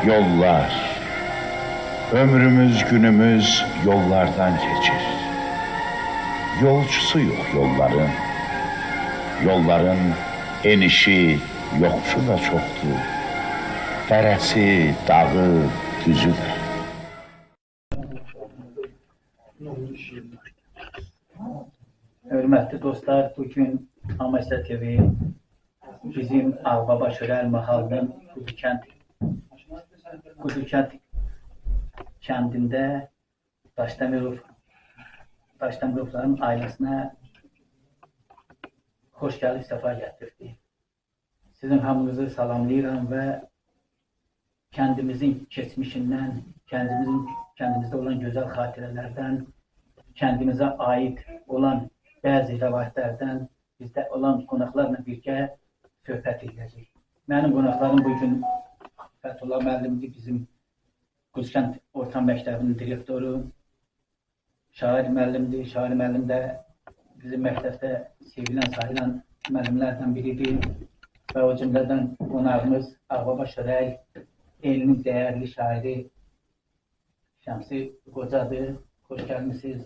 Yollar, ömrümüz günümüz yollardan geçir. Yolcusu yok yolların. Yolların enişi, yokuşu da çoktur. Dərəsi, dağı, düzü də. Hörmətli dostlar, bugün Amasya TV bizim Ağbaba Şörəl Mahalının Qudukənd kəndində Daşdəmirovların ailəsinə xoş gəlib səfa gətirdi. Sizin hamınızı salamlayıram və kəndimizin keçmişindən, kəndimizdə olan gözəl xatirələrdən, kəndimizə aid olan bəzi rəvayətlərdən bizdə olan qonaqlarla birgə söhbət edəcək. Mənim qonaqlarım bugün Fəthullah müəllimdir, bizim Qudukənd Orta Məktəbinin direktoru, Şair müəllimdir. Şair müəllim də bizim məktəbdə sevilən, sayılan müəllimlərdən biridir və o cümlədən qonağımız Ağbaba Şörəl elinin dəyərli şairi Şəmsi Qocadır. Xoş gəlmişsiniz.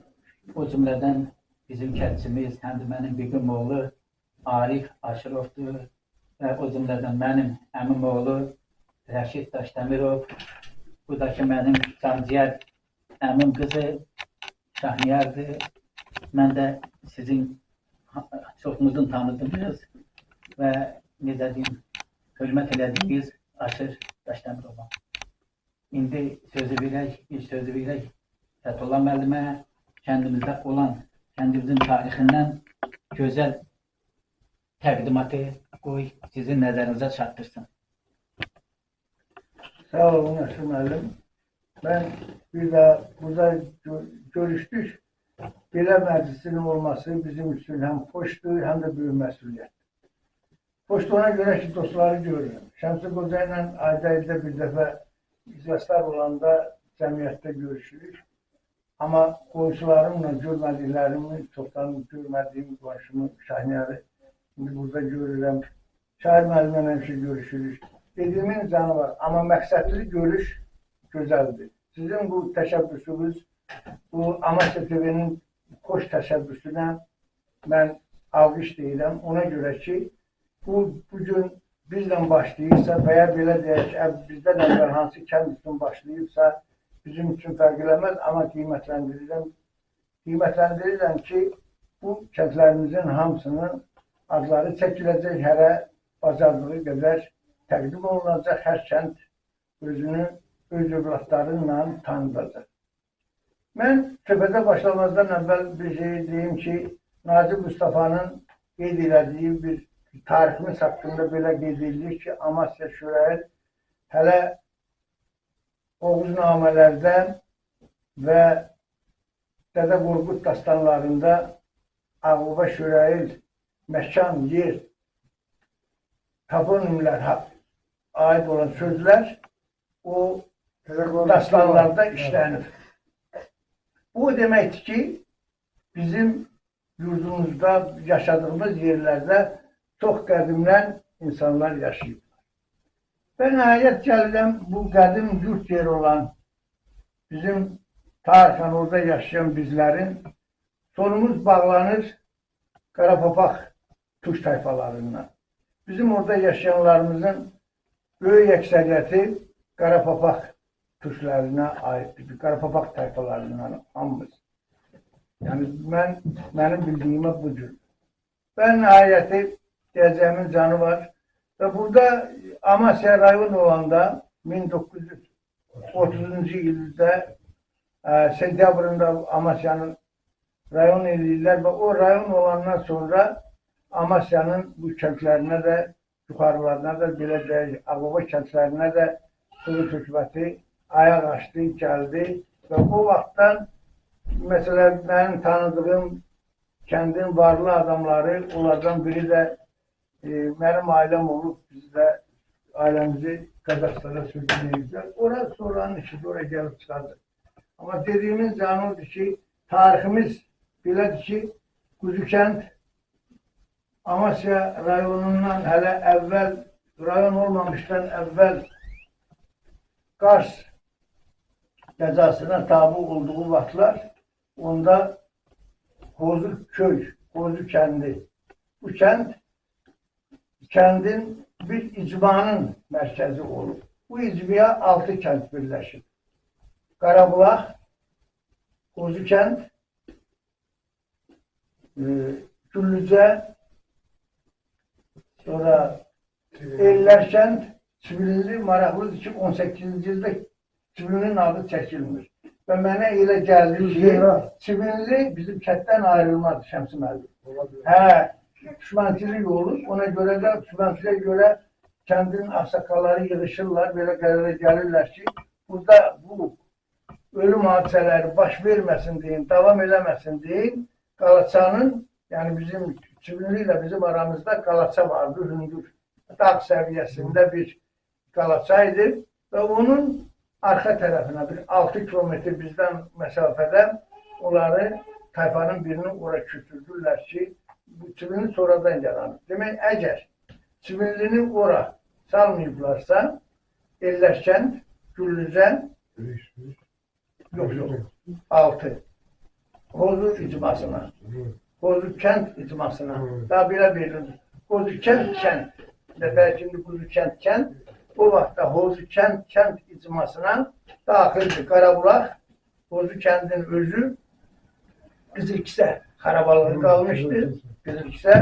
O cümlədən bizim kəndçimiz, həm də mənim bibim oğlu Arif Aşırovdur və o cümlədən mənim əmim oğlu Rəşid Daşdəmirov. Bu da ki, mənim canciyər əmim qızı Şahniyardır. Mən də sizin çoxunuzun tanıdığınız və necə deyim, hörmət elədiyiniz Aşır Daşdəmirova. İndi ilk sözü verək Fəthullah müəllimə, kəndimizdə olan, kəndimizin tarixindən gözəl təqdimatı qoy, sizin nəzərinizə çatdırsın. Sağ olun Aşır müəllim. Ben bir də burada görüşdük. Belə məclisinin olması bizim üçün həm xoşdur, həm də böyük məsuliyyət. Xoşdur ona görə ki, dostları görürüm. Şəmsi Qoca ilə ayda ildə bir dəfə iclaslar olanda cəmiyyətdə görüşürük. Amma qonşularımla görmədiklərimi, çoxdan görmədiyim qonşumu Şahniyarı indi burada görürəm. Şair müəllimlə həmişə görüşürük. Dediğimin canı var, amma məqsədli görüş gözəldir. Sizin bu təşəbbüsünüz, bu Amasya TV-nin xoş təşəbbüsünə mən alqış deyirəm. Ona görə ki, bugün bizlə başlayırsa və ya belə deyək, bizdən əvvəl hansı kənd üçün başlayırsa bizim üçün fərq eləməz, amma qiymətlendirirəm ki, bu kəndlərimizin hamısının adları çəkiləcək, hərə bacardığı qədər təqdim olunacaq, hər kənd özünü öz övladlarıyla tanıdacaq. Mən söhbətə başlamazdan əvvəl bir şey deyim ki, Naci Mustafa'nın qeyd elədiyi bir tariximiz haqqında belə qeyd edilir ki, Amasya Şörəl hələ Oğuznamələrdə və Dədə Qorqud dastanlarında Ağbaba Şörəl məkan, yer, toponimlər aid olan sözlər o dastanlarda işlənir. Bu deməkdir ki, bizim yurdumuzda, yaşadığımız yerlərdə çox qədimdən insanlar yaşayıblar. Və nəhayət gəlirəm bu qədim yurt yeri olan bizim tarixən orada yaşayan bizlərin sonumuz bağlanır Qarapapaq Tuş tayfalarından. Bizim orada yaşayanlarımızın böyük əksəriyyəti Qarapapaq Tuşlarına aiddir. Qarapapaq tayfalarından hamımız. Yəni mənim bildiyimə budur. Və nəhayəti deyəcəyimin canı var. Və burada Amasya rayon olanda 1930-cu ildə sentyabrında Amasya'nın rayon eləyirlər və o rayon olandan sonra Amasya'nın bu kəndlərinə də, yuxarılarına da, belə deyək, Ağbaba kəndlərinə də Sovet hökuməti ayaq açdı, gəldi və o vaxtdan məsələn mənim tanıdığım kəndin varlı adamları, onlardan biri də mənim ailəm olub, biz də ailəmizi Qazaxstana sürgünləyiblər. Orası sonranın işidir, oraya gəlib çıxardı. Amma dediğimiz canlıdır ki, tariximiz belədir ki, Qudukənd Amasya rayonundan hələ əvvəl, rayon olmamışdan əvvəl Qars qəzasına tabi olduğu vaxtlar onda Qozu köy, Qozu kəndi. Bu kəndin bir icmanın mərkəzi olub. Bu icmaya 6 kənd birləşib. Qarabulaq, Qozu kənd, Güllücə, sonra Ellər kənd, Çivilli, maraqlıdır ki, 18-ci ildə Çivilinin adı çəkilmir. Və mənə elə gəldi ki, Çivilli bizim kənddən ayrılmadı Şəmsi müəllim. Düşmənçilik olur. Ona görə də düşmənçiliyə görə kəndin ağsaqqalları yığışırlar, belə qərara gəlirlər ki, burada bu ölüm hadisələri baş verməsin deyin, davam eləməsin deyin, Qalaçanın, yəni bizim Çivilli ilə bizim aramızda Qalaça vardı, hündür, dağ səviyyəsində bir Qalaça idi və onun arxa tərəfinə bir 6 kilometr bizdən məsafədə onları tayfanın birini ora köçürdürlər ki, bu Çivilli sonradan yaranır. Demək, əgər Çivillini ora salmayıblarsa, Ellərkənd, Güllücən, yox, 6. Qozu icmasına, Qozu kənd icmasına, daha belə verilir. Qozu kənd, bəlkə Qozu kənd, o vaxtda Qozu kənd icmasına daxildir. Qarabulaq, Qozu kəndin özü Qızılkisə xarabalığı qalmışdır. Qızılkisə,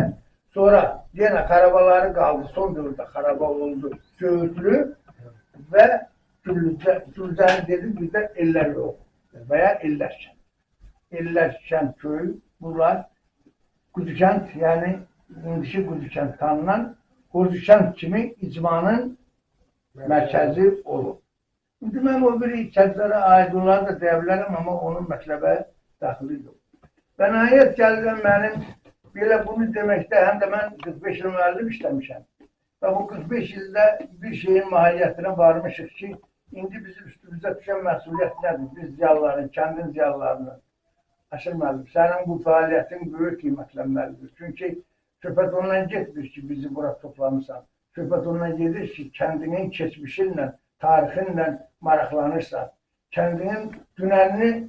sonra yenə xarabaları qaldı, son dövrdə xaraba oldu, Söğütlü və Güllücəni dedim, bir də Ellər yox və ya Ellərkənd. Ellərkənd köyü, bunlar Quzukənd, yəni indiki Quzukənd tanınan Quzukənd kimi icmanın mərkəzi olub. İndi mən o bir kəndlərə aid olanı da deyə bilərəm, amma onun mətləbə daxili yox. Və nəhayət gəlirəm mənim belə bunu deməkdə, həm də mən 45 il müəllim işləmişəm. Və bu 45 ildə bir şeyin mahiyyətinə varmışıq ki, indi bizim üstümüzə düşən məsuliyyət nədir? Biz ziyalıların, kəndin ziyalılarının. Aşır müəllim, sənin bu fəaliyyətin böyük qiymətlənməlidir. Çünki söhbət ondan getmir ki, bizi bura toplamırsan. Söhbət ondan gedir ki, kəndinin keçmişinlə, tarixinlə maraqlanırsan. Kəndinin dünənini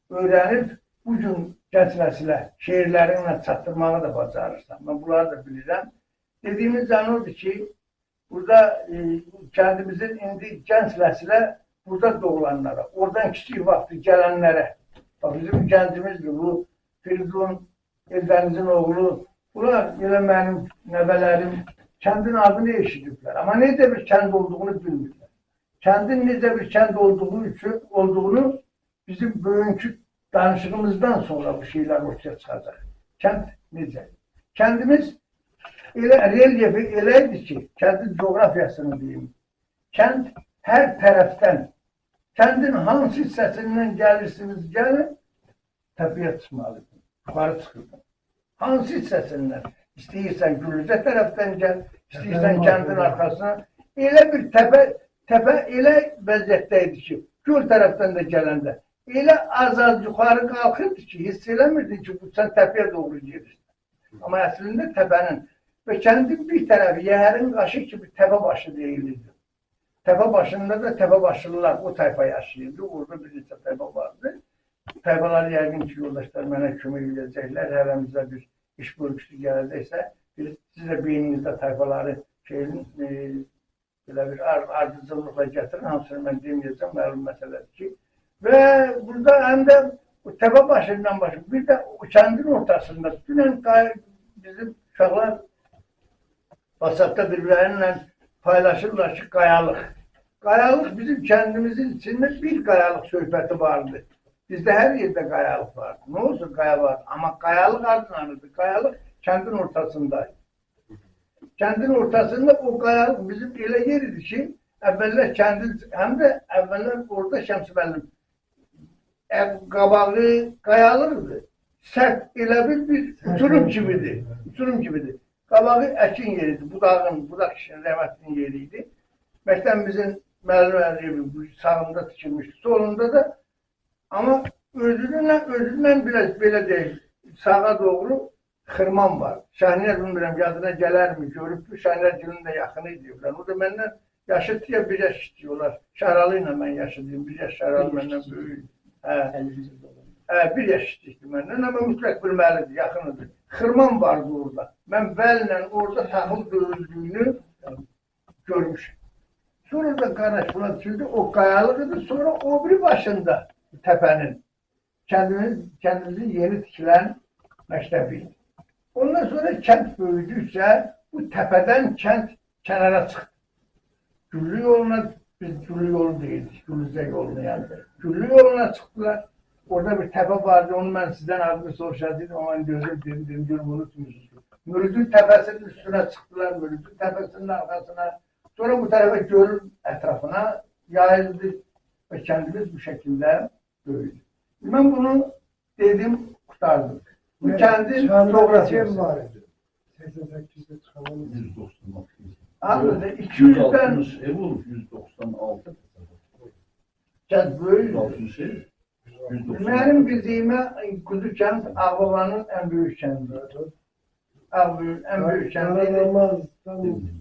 öyrənib, bugün gənc nəsilə şeirlərinlə çatdırmağı da bacarırsan. Mən bunları da bilirəm. Dediyimiz can odur ki, burada kəndimizin indi gənc nəsilə burada doğulanlara, oradan kiçik vaxtı gələnlərə, bax bizim gəncimizdir bu, Firidun, Eldənizin oğlu, bunlar elə mənim nəvələrim kəndin adını eşidiblər. Amma necə bir kənd olduğunu bilmirlər. Kəndin necə bir kənd olduğunu bizim bugünkü danışığımızdan sonra bu şeylər ortaya çıxacaq. Kənd necə? Kəndimiz elə relyefi elə idi ki, kəndin coğrafiyasını deyim. Kənd hər tərəfdən, kəndin hansı hissəsindən gəlirsiniz, gəlin, təpiyə çıxmalıdır, yuxarı çıxırdır. Hansı hissəsindən? İstəyirsən Güllücə tərəfdən gəl, istəyirsən kəndin arxasına. Elə bir təpə elə vəziyyətdə idi ki, göl tərəfdən də gələndə, elə az yuxarı qalxırdı ki, hiss eləmirdi ki, sən təpəyə doğru gedirsən. Amma əslində təpənin və kəndin bir tərəfi, yəhərin qaşı kimi təpə başı deyilirdi. Təpə başında da təpə başlılar o tayfa yaşayırdı, orada bir neçə təpə vardı. Tayfalar yəqin ki, yoldaşlar mənə kömək edəcəklər, hələmizdə bir iş bölgüsü gələcəksə, siz də beyninizdə tayfaları belə bir ardıcılıqla gətirin, hamısını mən deməyəcəm, məlum məsələdir ki. Və burada həm də təpə başından başlayıb, bir də o kəndin ortasında, dünən bizim uşaqlar WhatsApp-da bir-birlərinlə paylaşırlar ki, qayalıq. Qayalıq bizim kəndimizin içində bir qayalıq söhbəti vardı. Bizdə hər yerdə qayalıq vardı. Nə olsun qaya var? Amma qayalıq adlanırdı. Qayalıq kəndin ortasındaydı. Kəndin ortasında o qayalıq bizim elə yer idi ki, əvvəllər kəndin, həm də əvvəllər orada Şəmsi müəllim qabağı qayalıqdır. Sərt elə bir uçurum kimidir. Uçurum kimidir. Qabağı əkin yeridir. Budaq kişinin rəhmətinin yeriydi. Məktəbimizin müəllim evi sağında tikilmişdi. Solunda da amma özündən belə deyil. Sağa doğru xırman var. Şəhniyar bilmirəm, yadına gələrmi, görübdür. Şəhniyar günün də yaxını idilər. O da məndən Yaşıtlıya bir yaş istiyorlar. Şaralı ilə mən yaşadıyım. Bir yaş şaralı məndən böyük. Bir yaş istəyirdi məndən, amma mütləq bilməlidir, yaxınıdır. Xırman vardı orada. Mən vəllə orada taxıl döyüldüyünü görmüşüm. Sonra da qardaş buna düşüldü, o qayalıq idi. Sonra o biri başında təpənin kendimizin yeni tikilən məktəbi idi. Ondan sonra kənd böyüdükcə bu təpədən kənd kənara çıxdı. Güllü yoluna, biz Güllü yolu deyildik, Güllüzə yoluna yani. Güllü yoluna çıxdılar. Orada bir tepe vardı, onu ben sizden adını soruşacaktım ama gözüm dedim unutmuşsunuz. Müridin tepesinin üstüne çıktılar, Müridin tepesinin arkasına. Sonra bu tarafa gölün etrafına yayıldı ve kendimiz bu şekilde büyüdü. Ben bunu dedim, kurtardım. Bu kendi coğrafyası vardı. 88'de çıkaman 196. Anladı, 200'den... 160 ev olur, 196. Kent büyüdü. 160 Benim bildiğime Kuzukent Ağbabanın en büyük kendidir. En büyük kendiydi.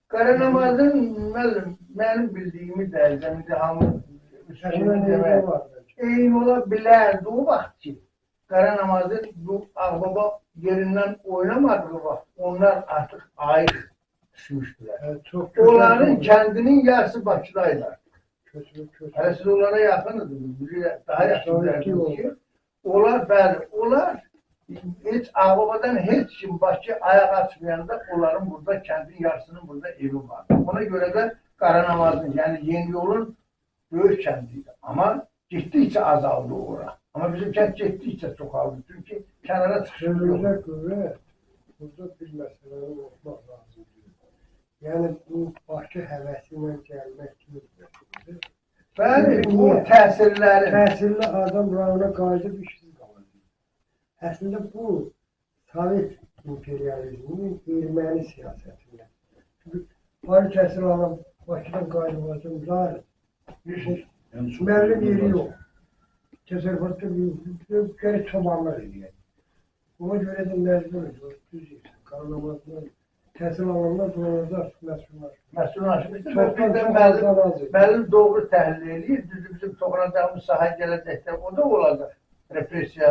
Karanamaz'ın benim bildiğimi de zeminde hamur üstünde deme eyni olabilirdi o vakit ki. Karanamaz'ın bu Ağbaba yerinden oynamadığı vakit onlar artık ayrı düşmüştüler. Onların kendinin yarısı Bakı'daydılar. Hele siz onlara yakınıdınız, daha yakınlardınız ki. Onlar hiç Ağbaba'dan hiç kim Bakı ayak açmayanda onların burada kendin yarısının burada evi var. Ona göre de Karanamaz'ın yani Yeni Yol'un büyük kendiydi. Ama gittikçe azaldı orada. Ama bizim kent gittikçe çoğaldı. Çünkü kenara çıkışımız yok. Burada bir meseleyi unutmak lazım. Yani bu Bakı həvəsilə gəlmək kimi. Bəli, bu təsirlərin. Təsirli adam rayona qayıdıb işsiz qalır. Əslində bu Sovet imperializminin erməni siyasətindən. Çünki ayrı təsir alan Bakıdan qayıdıb adam zahir. Müəllim yeri yox. Təsərrüfatda bir kere çobanlar edir. Ona göre de mecburuz. Düz yiyirsin. Karanamazlar. Təhsil alanlar doğruda Məsullaşmışdır. Müəllim doğru təhlil edir. Düzdür, bizim toxunacağımız sahə gələcəkdə o da olacaq. Represiya,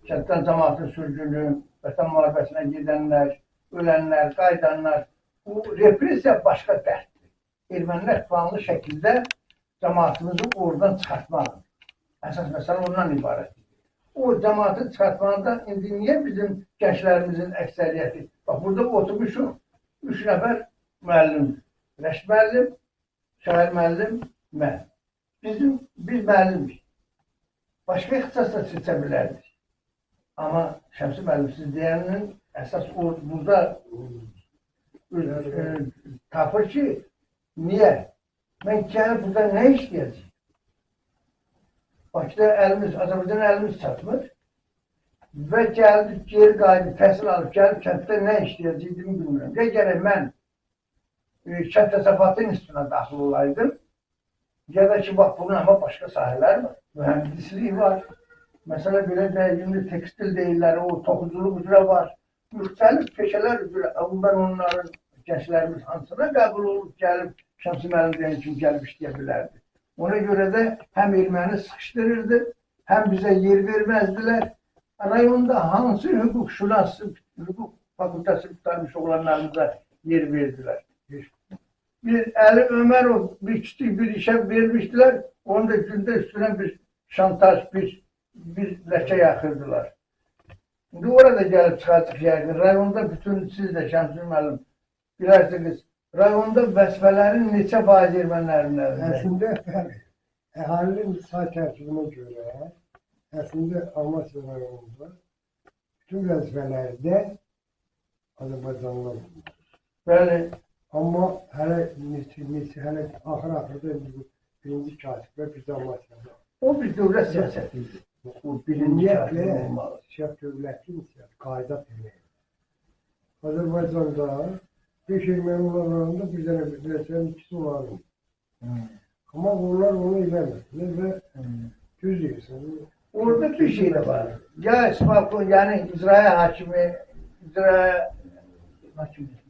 kənddən cəmaatın sürgünü, vətən müharibəsinə gedənlər, ölənlər, qayıdanlar. Bu represiya başqa dərddir. Ermənilər planlı şəkildə cəmaatımızı oradan çıxartmalıdır. Əsas məsələ ondan ibarətdir. O cəmaatı çıxartmanda indi niyə bizim gənclərimizin əksəriyyəti? Bax, burada oturmuşuq, 3 nəfər müəllim, Rəşid müəllim, Şair müəllim, mən. Biz müəllimik. Başqa ixtisasla seçə bilərdik. Amma Şəmsi müəllim, siz deyənin əsas burada tapır ki, niyə? Mən gəlib burada nə işləyəcəyim? Bakıda Azərbaycan əlimiz çatmır və gəldik, geri qayıdıb, təhsil alıb, gəlib kənddə nə işləyəcəyimi bilmirəm. Ya gərək mən kənd təsərrüfatının üstünə daxil olaydım, ya da ki, bax, bunun amma başqa sahələr var. Mühəndislik var. Məsələ belə deyil, indi tekstil deyirlər, o toxuculuq üzrə var. Müxtəlif peşələr üzrə, mən onların gənclərimiz hansına qəbul olub, gəlib, Şəmsi müəllim deyən kimi gəlib işləyə bilərdi. Ona göre de hem erməni sıkıştırırdı, hem bize yer vermezdiler. Rayonda hansı hukuk fakültesi tutarmış olanlarımıza yer verdiler. Bir Ali Ömerov bir küçük bir işe vermiştiler, onu da günde üstüne bir şantaj, bir leke yakırdılar. Şimdi orada gelip çıkarttık yani. Rayonda bütün siz de Şəmsi müəllim bilərsiniz. Rayonda vəzifələrin neçə faiz ermənilərinədir? Əslində, əhalinin say tərtibinə görə, əslində Amasya rayonunda bütün vəzifələrdə Azərbaycanlılar olmalıdır. Bəli. Amma hələ axır-axırda birinci katibə bizdə Amasyada. O bir dövlət siyasətidir. O birinci katibə olmalı. Dövlətin qayda demək. Azərbaycanda 5 erməni olanlarında bir dənə bildirəcəyim, ikisi olanı. Ama onlar onu eləmədilər və düz deyirsən. Orada bir şey de var. Ya İsmail, yani icraya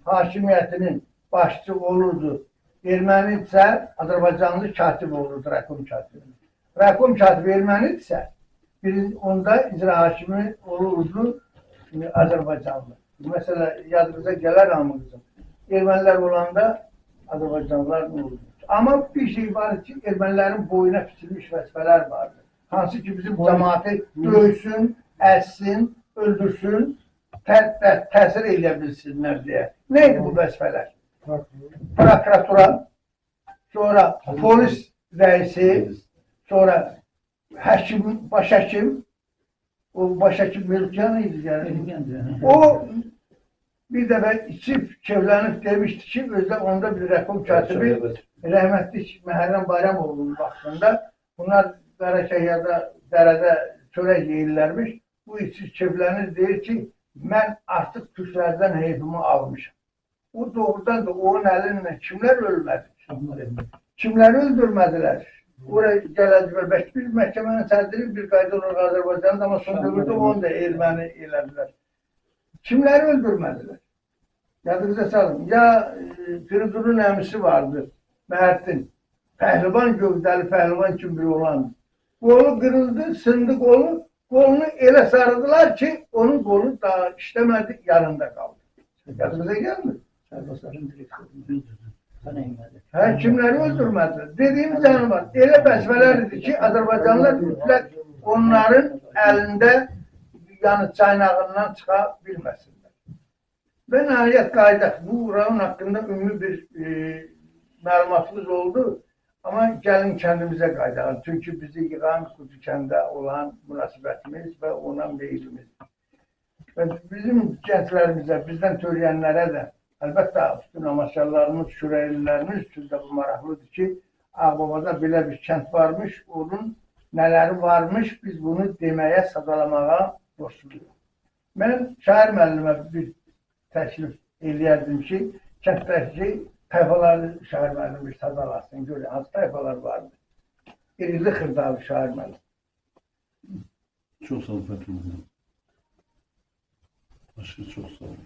hakimiyetinin başçı olurdu. ermənidirsə, Azərbaycanlı katib olur, rəkum katibi. Rəkum katibi ermənidirsə, onda icra hakimi olurdu Azərbaycanlı. Mesela yadınıza gələr hamımızın. Ermənilər olanda Azərbaycanlılar ne oldu? Ama bir şey var ki, ermənilərin boyuna biçilmiş vəzifələr vardır. Hansı ki bizim cemaati döysün, əssin, öldürsün, təsir edə bilsinlər deyə. Neydi bu vəzifələr? Prokuratura, sonra polis rəisi, sonra həkim, baş həkim, o baş həkim Melkyan idi yani. O bir dəfə içib, kevlənib demişdi ki, özdə onda bir rəkum katibi rəhmətli Məhərrəm Bayramoğlu'nun vaxtında bunlar Qarakəyyada, dərədə çörək yeyirlərmiş. Bu içib kevlənir deyir ki, mən artıq türklərdən heyfimi almışam. O doğrudan da onun əlinlə kimlər ölmədi? Kimləri öldürmədilər? Oraya gələdilər. Bəlkə bir məhkəmənin sədri bir qayda olur Azərbaycan'da, amma son dövrdə onu da erməni elədilər. Kimləri öldürmədilər? Yadınıza salın. Ya Firidun'un əmisi vardı, Məhəddin. Pəhlivan gövdəli, pəhlivan kimi biri olandı. Qolu qırıldı, sındı qolu. Qolunu elə sarıdılar ki, onun qolu daha işləmədi, yanında qaldı. Yadınıza gəlmir? Sərbazların direktörünü öldürdü. Hə, kimləri öldürmədilər? Dediyimiz yanı var. Elə vəzifələr idi ki, Azərbaycanlılar mütləq onların əlində yəni çaynağından çıxa bilməsinlər. Və nəhayət qaydaq. Bu rayon haqqında ümumi bir məlumatımız oldu. Amma gəlin kəndimizə qaydaq. Çünki bizi yığan Quzu kəndə olan münasibətimiz və ona meylimiz. Və bizim gənclərimizə, bizdən törəyənlərə də əlbəttə bütün amaşlarlarımız, şürəylilərimiz üçün də bu maraqlıdır ki, Ağbabada belə bir kənd varmış, onun nələri varmış, biz bunu deməyə, sadalamağa borçluyuq. Mən şair müəllimə bir təklif eləyərdim ki, kənddəki tayfaları şair müəllimi sadalasın, görün, hansı tayfalar vardır. İrili xırdalı şair müəllim. Çok sağ ol Fethullah. Başka çok sağ ol.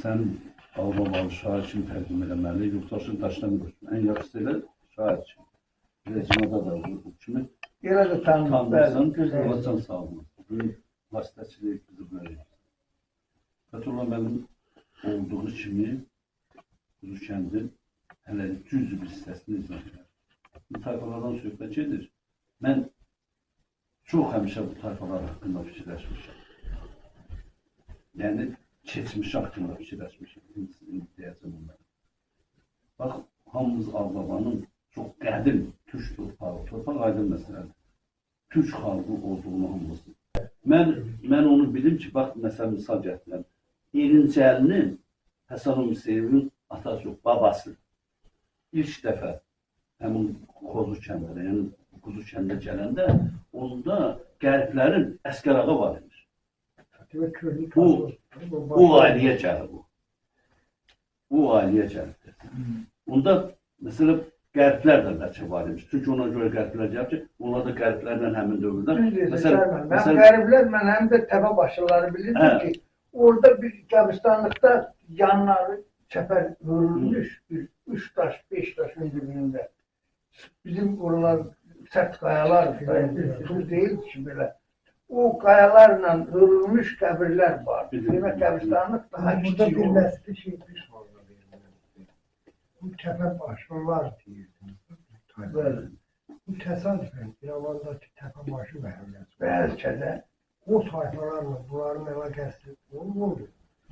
Sen Ağbabalı şair için tərcüm eləməli, yurttaşın daşlamıyorsun. En yaxşısı elə şair için. Rəcimada da bu kimi Elə də tanınırsan, olacan sağ olun. Bugün vasitəçilik bizi böyle. Fethullah mənim olduğu kimi Quzu kəndi hələ cüzdür bir hissəsini izah edir. Bu tayfalardan söhbət gedir. Mən çox həmişə bu tayfalar haqqında fikirləşmişəm. Yəni, keçmiş haqqında fikirləşmişəm. Deyəcəm onları. Bax, hamımız Ağbabanın çox qədim türk torpağı, torpaq aydın məsələdir. Türk xalqı olduğunu hamımızın. Mən onu bilim ki, bax, məsələ misal gətirəm. Yenincəlinin Həsən Hüseynin atası yox, babası. İlk dəfə həmin Qozu kəndinə, yəni Quzu kəndə gələndə, onda qəriblərin əskərağı var imiş. Bu ailəyə gəlir bu. Bu ailəyə gəlir. Onda, məsələ, qəriblər də bəlkə var imiş. Çünki ona görə qəriblər gəlir ki, onlar da qəriblərlə həmin dövrdə. Mən qəriblər, mən həm də təbəbaşlıları bilirdim ki, orada bir qəbristanlıqda yanları çəpər hörülmüş, 3 daş, 5 daş hündürlüyündə. Bizim oralar sərt qayalar, tuz deyil ki belə. O qayalarla hörülmüş qəbirlər var. Demək, qəbristanlıq daha kiçik olur. Burada bir məsələ şey bir soruna verilməlidir. Bu təpəbaşlılar deyirdiniz. Bu təsadüfən İrəvandakı təpəbaşı məhəlləsi. Bəlkə də. O tayfalarla bunların əlaqəsi olmadı.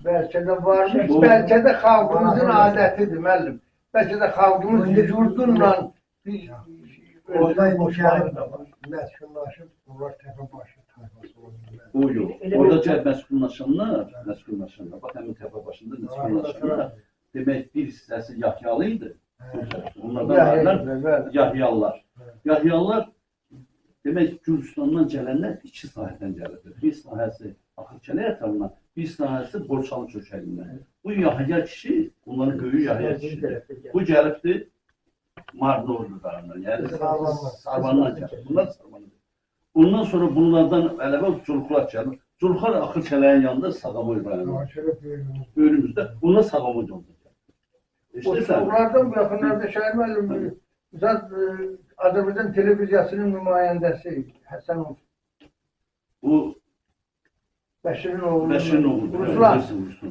Bəlkə də varmış, bəlkə də xalqımızın adətidir, müəllim. Bəlkə də xalqımız yurdunla bir Orada boşanır da var. məskunlaşıb, bunlar təpəbaşı tayfası olurlar. O yox. Orada gəl məskunlaşanlar, bax həmin təpə başında məskunlaşanlar, demək bir hissəsi Yahyalı idi. Onlardan varlar Yahyalılar. Yahyalılar, demək Gürcistandan gələnlər iki sahədən gəlirdi. Bir sahəsi Axırkələ yatağından, bir sahəsi Borçalı çökəlindən. Bu Yahya kişi, onların böyüyü Yahya kişidir. Bu gəlibdir Marnorlu dağından, yəni Sarvandan gəlir. Bunlar Sarvandan. Ondan sonra bunlardan ələvə Culxular gəlir. Culxular Axırkələyin yanında Sağamoy rayonu. Bölümümüzdə. Bunlar Sağamoy yolunda gəlir. O İşte çocuklardan bu yakınlarda Şahin Müəllim Azərbaycan televiziyasının nümayəndəsi Həsən bu Bəşirin oğlu. Bəşirin oğlu.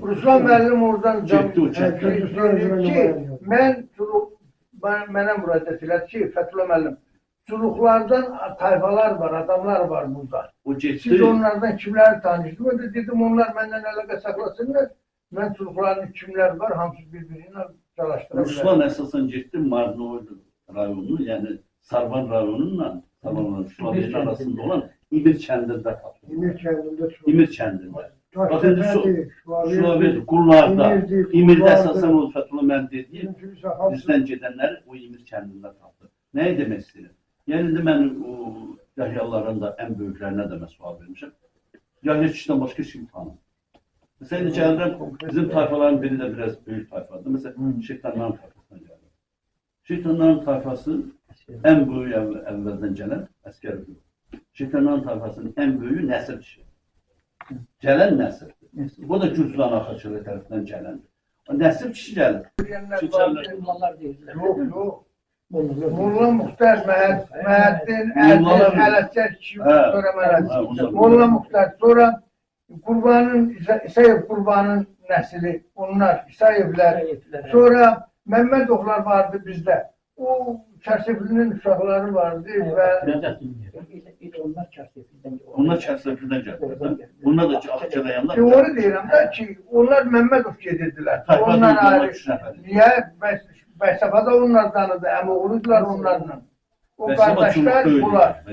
Ruslan müəllim oradan Getdi o kənddə. dedi ki, mənə müraciət elədi ki, Fəthullah müəllim, çuluqlardan tayfalar var, adamlar var burada. O getdi. Siz onlardan kimləri tanışdınız? Ben de dedim onlar məndən əlaqə saxlasınlar. Mən çuluqların kimlər var, hamısı bir-birinə çalışdıra bilər. Ruslan əsasən getdi Marnoy rayonu, yəni Sarvan rayonunla Şulaberin arasında olan İmir kəndində tapıldı. İmir kəndində çox. İmir kəndində. Bax indi Daştepe'dir, Şulabedir, Qullarda. İmirdə əsasən o Fəthullah müəllim dediyi Bizdən bizdən gedənləri o İmir kəndində tapdı. Nəyi demək istəyirəm? Yəni indi mən o Yahyalıların da ən böyüklərinə də mən sual vermişəm. Yahya kişidən başqa kim tanır? Məsələn, gəlirəm, bizim tayfaların biri də biraz böyük tayfadır. Məsələn, Şeytanların tayfasına gəlir. Şeytanların tayfası ən böyük əvvəldən gələn əskər qrup. Şeytanların tayfasının ən böyüyü Nəsir kişi. Gələn Nəsirdir. Bu da Gürcülan Axaçılı tərəfindən gələndir. Nəsir kişi gəlir. Bunlar deyirlər. Yox. Molla Muxtar, Məhəddin, Ərdin, Ələsgər kişi, sonra Məhəddin. Molla Muxtar, sonra İsayev Qurbanın nəsli, onlar İsayevlər. Sonra Məmmədovlar vardı bizdə. O Kərsəfilinin uşaqları vardı və Onlar Kərsəfildən gəlir. Bunlar da Ağçalayanlar. Doğru deyirəm də ki, onlar Məmmədov gedirdilər. Onlar ayrı. Niyə? Bəysəfada onlardanıdır, əmoğludular onlarla. O qardaşlar bunlar.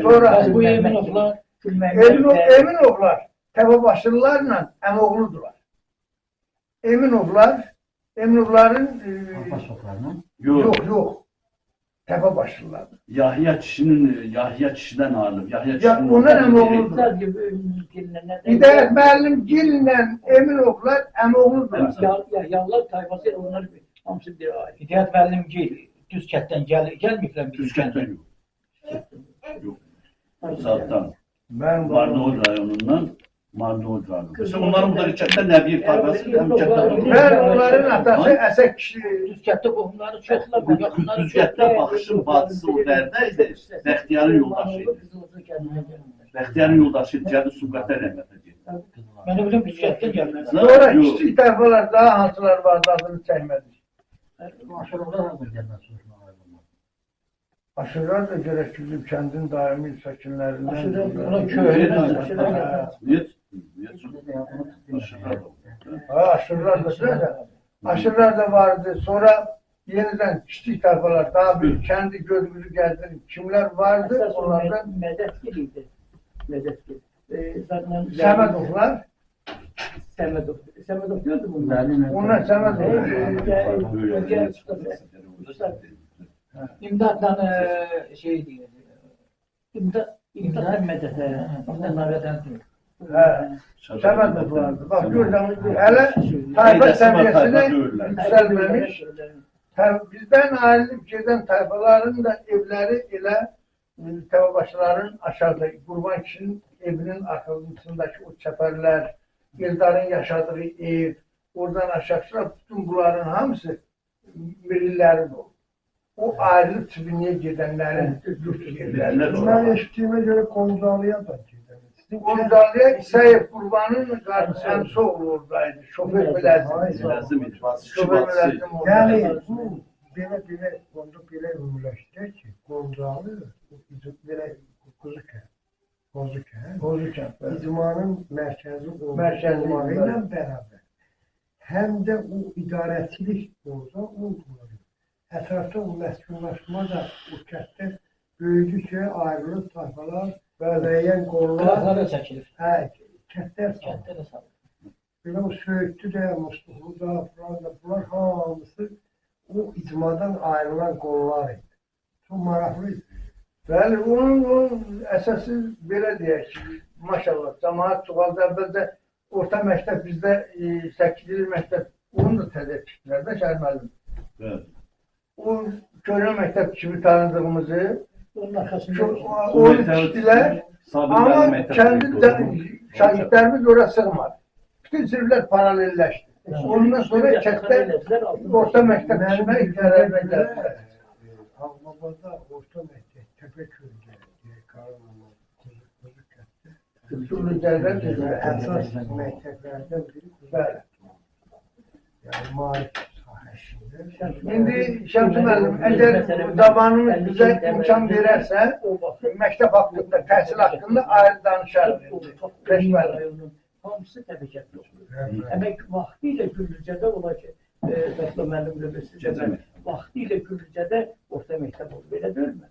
Sonra bu Eminovlar, Eminovlar Təbəbaşlılarla əmoğludular. Eminovların yox. Təbəbaşlılar. Yahya kişidən alınıb. Onlar əmoğludular. Hidayət müəllim Gillə Eminovlar əmoğludular. Yahyalılar tayfası onlar hamısı bir aile. Hidayət müəllim Gil düz kətdən gəlməyiblər Düz kətdən yox. Zaten Marnoy rayonundan Marnoy rayonu. Mesela onların da kətdən Nəbiyev tayfası Ben onların atası Əsək kişi. düz kətdə qohumları çoxlar. Düz kətdə baxışın bacısı o dərdəydi. Bəxtiyarın yoldaşıydı. Bəxtiyarın yoldaşıydı. Gəldi Subqətə rəhmətə getdi. Mən də biləm düz kətdən gəlmez. Sonra kiçik tayfalar daha hansılar vardı adını çəkmədik. Aşırılar da gerək bizim kəndin daimi sakinlərindən. Ona köylü Aşırılar da zaten. Aşırılar da vardı. Sonra yeniden kiçik tayfalar daha büyük kendi gözümüzü gezdirin. Kimler vardı? Onlardan Mədətgil idi. Mədətgil. Səmədovlar. Səmədov gördü bunu. Onlar Səmədov. İmdadla şey diyor. İmdad mədətə. İmdad mədətə. Səmədov vardı. Bak görürsən, hələ tayfa səviyyəsinə yükselmemiş. Bizden ayrılıp gedən tayfaların da evləri elə Təbəbaşıların aşağıda, Qurban kişinin evinin arxasındakı o çəpərlər, Eldarın yaşadığı ev, oradan aşağıda bütün bunların hamısı mirillərin oldu. O ayrılıp Çibiniyə gedənlərin yurt yerləri. Ben eşittiğime göre Konzalı'ya da gidelim. Konzalı'ya İsayev Qurbanın qardaşı əmsi oğlu oradaydı. Şoför Mülazim. Şoför Mülazim oradaydı. Yani bu belə onda belə ümumiləşdirək ki, Konzalı belə Qozukən icmanın mərkəzi olması ilə bərabər həm də o idarəçilik olsa əsasda o məskunlaşma da o kənddə böyüdükcə ayrılıb tayfalar və müəyyən qollar Qıraqlara çəkilir. Kəndlər salır. Belə o Söyüdlü də, Mustafa da, bunlar hamısı o icmadan ayrılan qollar idi. Çox maraqlı idi. Bəli, onun əsası belə deyək ki, maşallah, cəmaat çoxaldı. Əvvəldə orta məktəb bizdə 8-ci məktəb, onu da təzə tikdilər də Şəhər müəllim. O köhnə məktəb kimi tanıdığımızı onu tikdilər. Amma kəndi şagirdlərimiz ora sığmadı. Bütün sirvlər paralelləşdi. Ondan sonra kənddə orta məktəb düşmək qərarına gəldilər. Ağbabada orta məktəb, təpə köydə, Qaranama, Kuzu kənddə. Sürücələr dedilər, Əsas məktəblərdən biri bəli. yəni maarif sahəsində. İndi Şəmsi müəllim, əgər zamanımız bizə imkan verərsə, məktəb haqqında, təhsil haqqında ayrı danışarıq. Rəhmətli. Hamısı təbii ki, yoxdur. Əmək vaxtilə Gürcücədə ola ki, Bəslə müəllim bilirsiz, vaxtilə Gürcücədə orta məktəb oldu, belə deyilmi?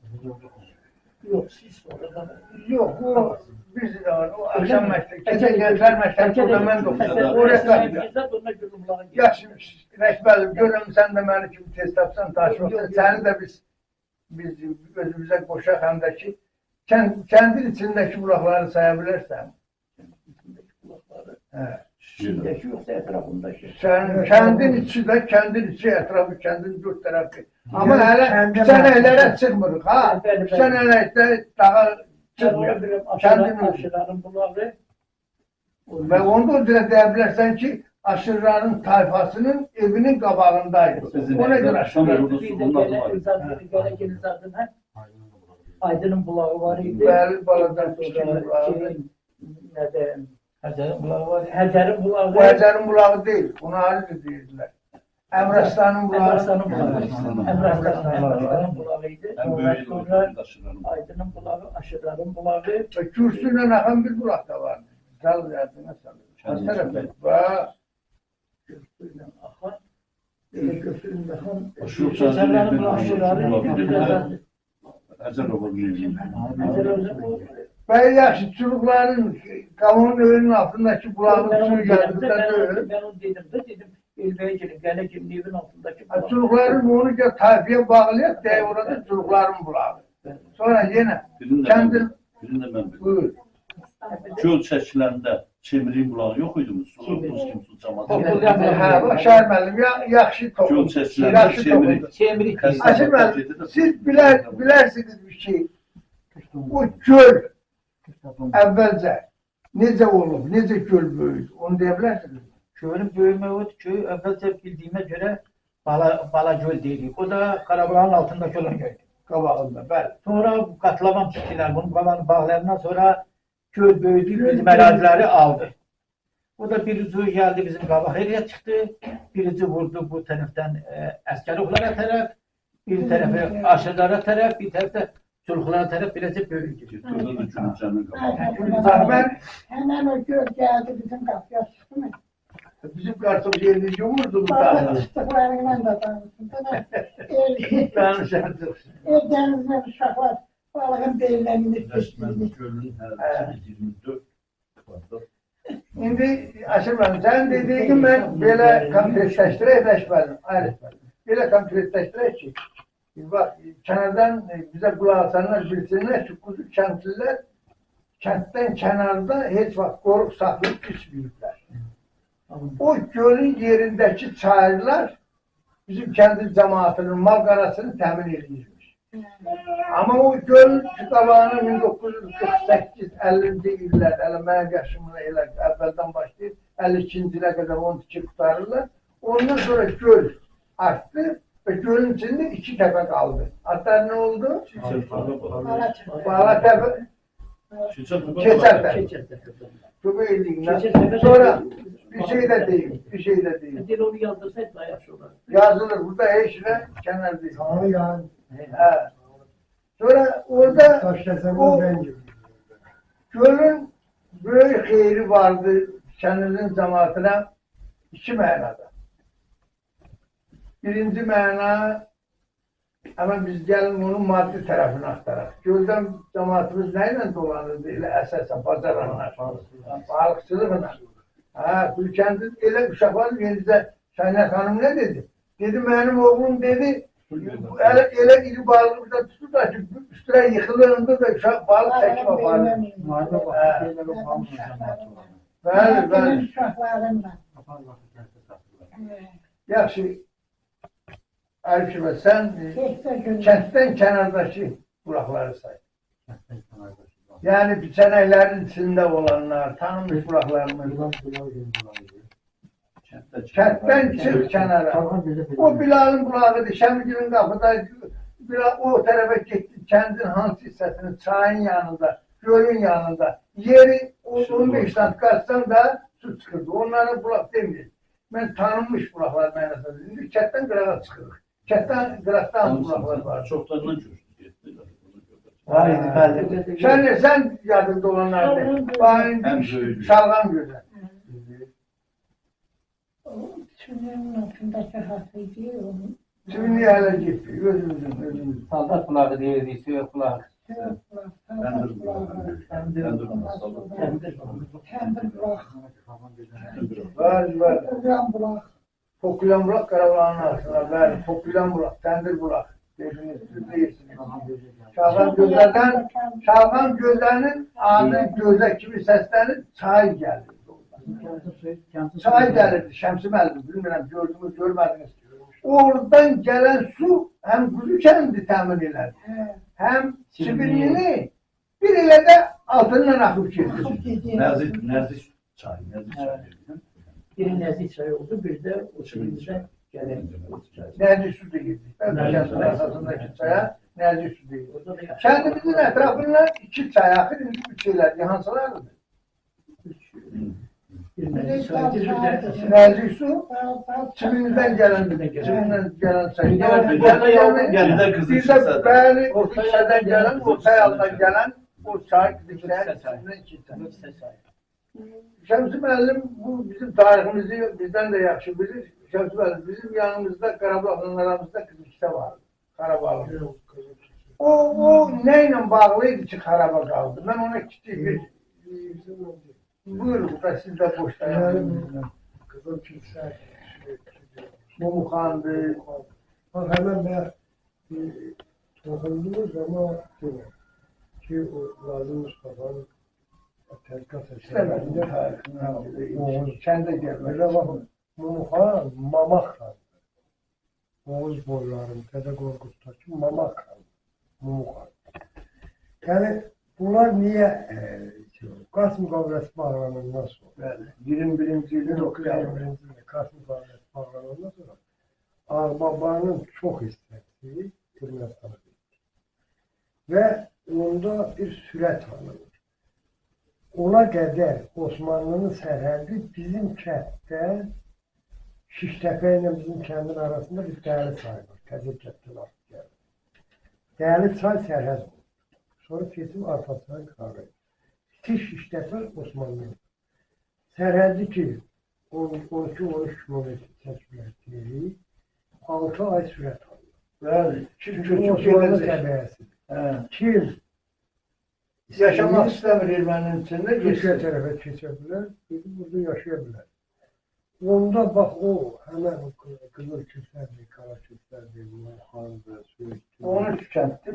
Yox, siz sonradan... Yox, o biz o axşam məktəb, keçən gənclər məktəbi burada mən də oxudum. O rəhbərdir. Yaxşı, rəhbərim, görürəm sən də məni kimi tez tapsan, daşıqsan, səni də biz özümüzə qoşaq, həm də ki, kəndin içindəki bulaqları saya bilərsən. İçindəki yoxsa ətrafındakı? Kəndin içi də, kəndin içi, ətrafı, kəndin dörd tərəfi. Amma hələ sənəklərə çıxmırıq, ha? Sənəkdə dağa çıxmırıq. Kəndin aşırların bulağı. Və onda o cürə deyə bilərsən ki, aşırların tayfasının evinin qabağındaydı. Ona görə aşırların. Aydın'ın bulağı var idi. Bəli, baladan bulağı. Həzərin bulağı var. Həzərin bulağı. Bu Həzərin bulağı deyil, onu ayrıca deyirlər. Əmrəstanın bulağı. Əmrəstanın bulağı idi. Sonra Aydın'ın bulağı, aşırların bulağı. Kürsüylə axan bir bulaq da vardı. Zal verdiyinə salır. Hər tərəfdə. Kürsüylə axan. Kürsüylə axan. Aşırların bulağı, aşırların. Bəy yaxşı, çuluqların, qavunun önünün altındakı bulağın suyu gəldi də deyil. Ben onu dedim, Elbəyə gelin, gələ gelin, evin altındakı bulağı. Çuluqların onu gəl tayfiyə bağlayaq, deyə orada çuluqların bulağı. Sonra yenə kəndin... Birində mən bildim. Buyur. Göl çəkiləndə çemiriyin bulağı yox idi mi? Su kim camaatı. Hə, Şəhər müəllim, yaxşı toxundu. Göl çəkiləndə çemirik. Aşır müəllim, siz bilərsiniz bir şey. O göl əvvəlcə necə olub, necə göl böyüdü, onu deyə bilərsiniz. Gölün böyüme odur ki, əvvəlcə bildiyimə görə Bala göl deyirik. O da Qarabağın altındakı olan göldür. Qabağında, bəli. Sonra qatlaman tikdilər, bunun qalanı bağlayandan sonra göl böyüdü, bizim əraziləri aldı. O da bir ucu geldi bizim qabaq eliyə çıxdı, bir ucu vurdu bu tərəfdən əskərliklərə tərəf, bir tərəfi aşırılara tərəf, bir tərəfdə çuluqlara tərəf beləcə böyüdü. Burada da Gülüncənin qabağı. Hemen o göl geldi bizim kapıya çıktı mı? Bizim kartımız yerini yumurdu bu dağda. Çıktıklarından da tanıştım. Danışardık. Denizden uşaklar balığın belirlenini Resmen gölün her 24 vardı. İndi Aşır müəllim, sən dediyin mən belə konkretləşdirək Bəşməlim, ayrıca. Belə konkretləşdirək ki, bax, kənardan bizə qulaq asanlar bilsinlər ki, Kuzu kəndlilər kənddən kənarda heç vaxt qoruq saxlayıb düşməyiblər. O gölün yerindəki çayırlar bizim kəndin cəmaatının mal qarasını təmin edilmiş. Amma o göl qabağına 1948-50-ci illər, hələ mənim yaşımına elə əvvəldən başlayıb, 52-ci ilə qədər onu tikib qutarırlar. Ondan sonra göl artdı və gölün içində iki təpə qaldı. Hatta nə oldu? Bala təpə. Keçər təpə. Köpək illiyindən. Sonra bir şey də deyim, Dil onu yazdırsaydı daha yaxşı olar. Yazılır, burada heç nə kənar deyil. Sağ yani. Sonra orada o gölün böyük xeyri vardı kəndin cəmaatına iki mənada. Birinci məna, ama biz gəlin onun maddi tərəfini axtaraq. Göldən cəmaatımız nə ilə dolanırdı? Elə əsasən bacaranlar, balıqçılıqla. Gülkəndin elə uşaqlar yenicə Şəhnət xanım nə dedi? Dedi, mənim oğlum dedi, elə iri balığı da tutur da ki, üstüne yıxılırında da uşaq balıq çəkib aparır. Bəli, bəli. Yaxşı, Arif Şəbə, sən kənddən kənardakı bulaqları say. Yəni sənəklərin içində olanlar, tanınmış bulaqlarımız. Kənddən çıx kənara. O Bilalın bulağıdır. Şəmgilin qapıda Bilal o tərəfə getdi. Kəndin hansı hissəsinin çayın yanında, gölün yanında. Yeri 15 saat qaçsan da su çıxırdı. Onlara bulaq demir. Mən tanınmış bulaqlar mənasında. İndi kətdən qırağa çıxırıq. Kətdən qıraqdan bulaqlar var. Çoxdandan görüşdük. Sən yadında olanlardır. Bayın Şalğan gözü. Tünelin altındaki hafıydı onun. Tümünü hələ getdi. Özümüzün. Saldat bulağı deyirdik, Söyük bulağı. Təndir bulağı. Var. Uyan bulağı. Pokulan bulaq Qarabağın arasında. Bəli, Pokulan bulaq, Təndir bulaq. Dediniz, siz deyirsiniz. Şalğan gözlərinin adı gözə kimi səslənib çay gəlir. Çay gəlirdi, Şəmsi müəllim, bilmirəm, gördünüz, görmədiniz. Oradan gələn su həm Quzu kəndi təmin elədi, həm Sibirlini bir elə də altından axıb getdi. Nəzik çay. Biri Nəzik çayı oldu, bir də o çayımızda gələn çay. Nəzik su deyildi. Kəndin arasındakı çaya Nəzik su deyildi. Kəndimizin ətrafından 2 çay axır, indi 3 elədi. Hansılardır? Nəzik su, Çivinizdən gələn çay. Bir də bəli, Ortaçaydan gələn, Ortay altdan gələn o çay, Şəmsi müəllim bu bizim tariximizi bizdən də yaxşı bilir. Şəmsi müəllim bizim yanımızda Qarabağın aramızda Qızılkisə vardı. Qarabağlı. O nə ilə bağlıydı ki Qarabağ qaldı? Mən ona kiçik bir... Buyurun, siz də boşlayalım. Qızılkisə. Mumuxandı. Hemen ben toxundunuz ama ki o Nazım Mustafa'nın tədqiqat İstəmədim əsərlərində kəndə gəlmək. Belə baxın, Mumuxan, Mamaq xan. Oğuz boylarım, Dədə Qorqud'dakı Mamaq xan, Mumuxan. Yəni, bunlar niyə Qasım Qavrəsi bağlanandan sonra? 21-ci ilin oxuyalım. 21-ci ildə Qasım Qavrəsi bağlanandan sonra Ağbabanın çox hissəsi Ermənistana getdi. Və onda bir sürət alınır. Ona qədər Osmanlının sərhədi bizim kənddən Şiştəpə ilə bizim kəndin arasında bir Dəli çay var. Təzə kənddən artıq gəlir. Dəli çay sərhəd olur. Sonra keçib Arpaçay qarı. Şiştəpə Osmanlının. Sərhədi ki 12-13 kilometr çəkilər 6 ay sürət alır. Bəli. Osmanlı təbəəsi. Kim Yaşamaq istəmir erməninin içində. Türkiyə tərəfə keçə bilər, burada yaşaya bilər. Onda bax o, həmən o qızıl küslərdir, qara küslərdir, Mumuxandır, Söğütdür. Onu tükətdi.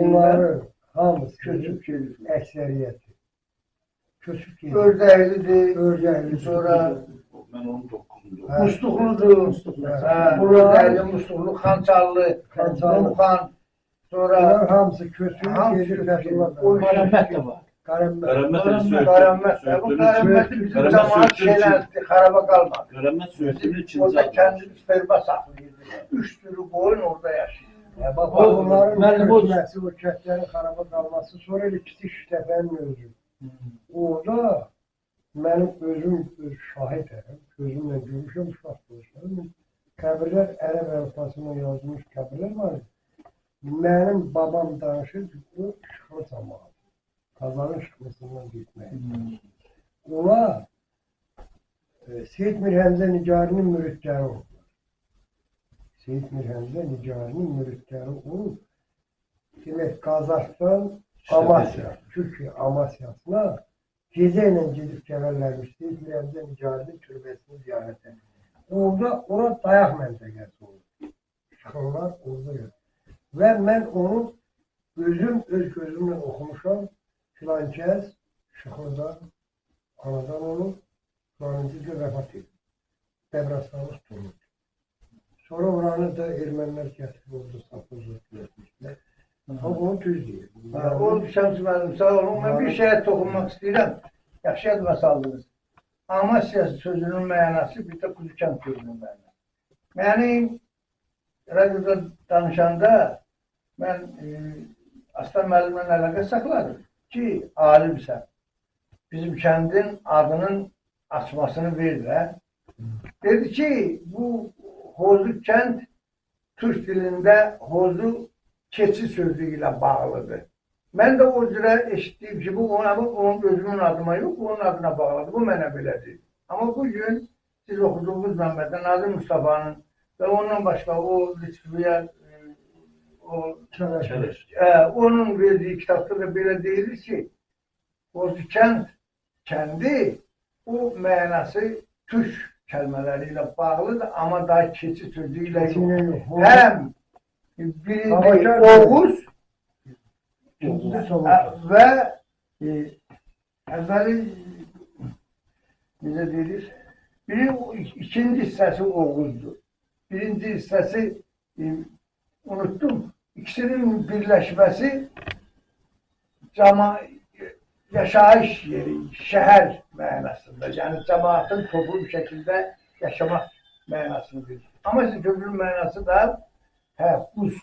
Onların hamısı köçüb gelir. Əksəriyyəti. Köçüb gelir. Ördəklidir. Ördəkli. Sonra Mən onu toxundum. Musluqludur. Ördəkli, Musluqlu, Xançallı, Mumuxan. Sonra Bunlar hamısı köçüb gelir, Qarəmbət də var. Qarəmbət. Bu Qarəmbəti bizim cəmaat şeylərdir, xaraba qalmadı. Qarəmbət Söğütdürün ikinci Orada adı. kəndimiz ferma saxlayırdı. 3 sürü qoyun orada yaşayır. Bax, onların köçməsi, o kəndlərin xaraba qalması, sonra ikisi Şiştəpənin özü. Orada mənim özüm şahidəm, gözümlə görmüşəm, uşaq görmüşəm. Qəbirlər ərəb əlifbasına yazılmış qəbirlər var. Mənim babam danışır ki, o şıxlı cəmaat. Qazanın şıxlısından getmək. Onlar Seyid Mir Həmzə Nigarinin müridləri oldular. Seyid Mir Həmzə Nigarinin müridləri olub, demək Qazaxdan Amasya, Türkiyə Amasyasına gecə ilə gedib gələrlərmiş Seyid Mir Həmzə Nigarinin türbəsini ziyarətə. Orada ora dayaq məntəqəsi olur. Şıxlılar orada yox. Və mən onu öz gözümlə oxumuşam. Filan kəs Şıxlıdan, anadan olub, filanıncı gün vəfat edib. Dəbrəstanı tutulur. Sonra oranı da ermənilər gətirib orada sapızlıq etmişlər. Amma onu düz deyir. O Şəmsi müəllim, sağ olun. Mən bir şeyə toxunmaq istəyirəm. Yaxşı yadıma saldınız. Amasya sözünün mənası, bir də Quzukənd sözünün mənası. Yəni, radioda danışanda mən Aslan müəllimlə əlaqə saxladım ki, alimsən. Bizim kəndin adının açmasını verirlər. Dedi ki, bu Hozu kənd Türk dilində Hozu keçi sözü ilə bağlıdır. Mən də o cürə eşitdiyim ki, bu onun özümün adıma yox, onun adına bağlıdır. Bu mənə belədir. Amma bugün siz oxuduğunuz Məhəmməd Nazır Mustafa'nın və ondan başqa o Lütfiyə onun verdiyi kitabda da belə deyilir ki, Hozu kəndi o mənası Türk kəlmələri ilə bağlıdır, amma daha keçi sözü ilə yox. Həm birində Oğuz və əvvəli necə deyilir? İkinci hissəsi Oğuzdur. Birinci hissəsi unuttum. İkisinin birləşməsi yaşayış yeri, şəhər mənasında. Yəni cəmaatın toplu bir şəkildə yaşamaq mənasını verir. Amma sözün mənası da quz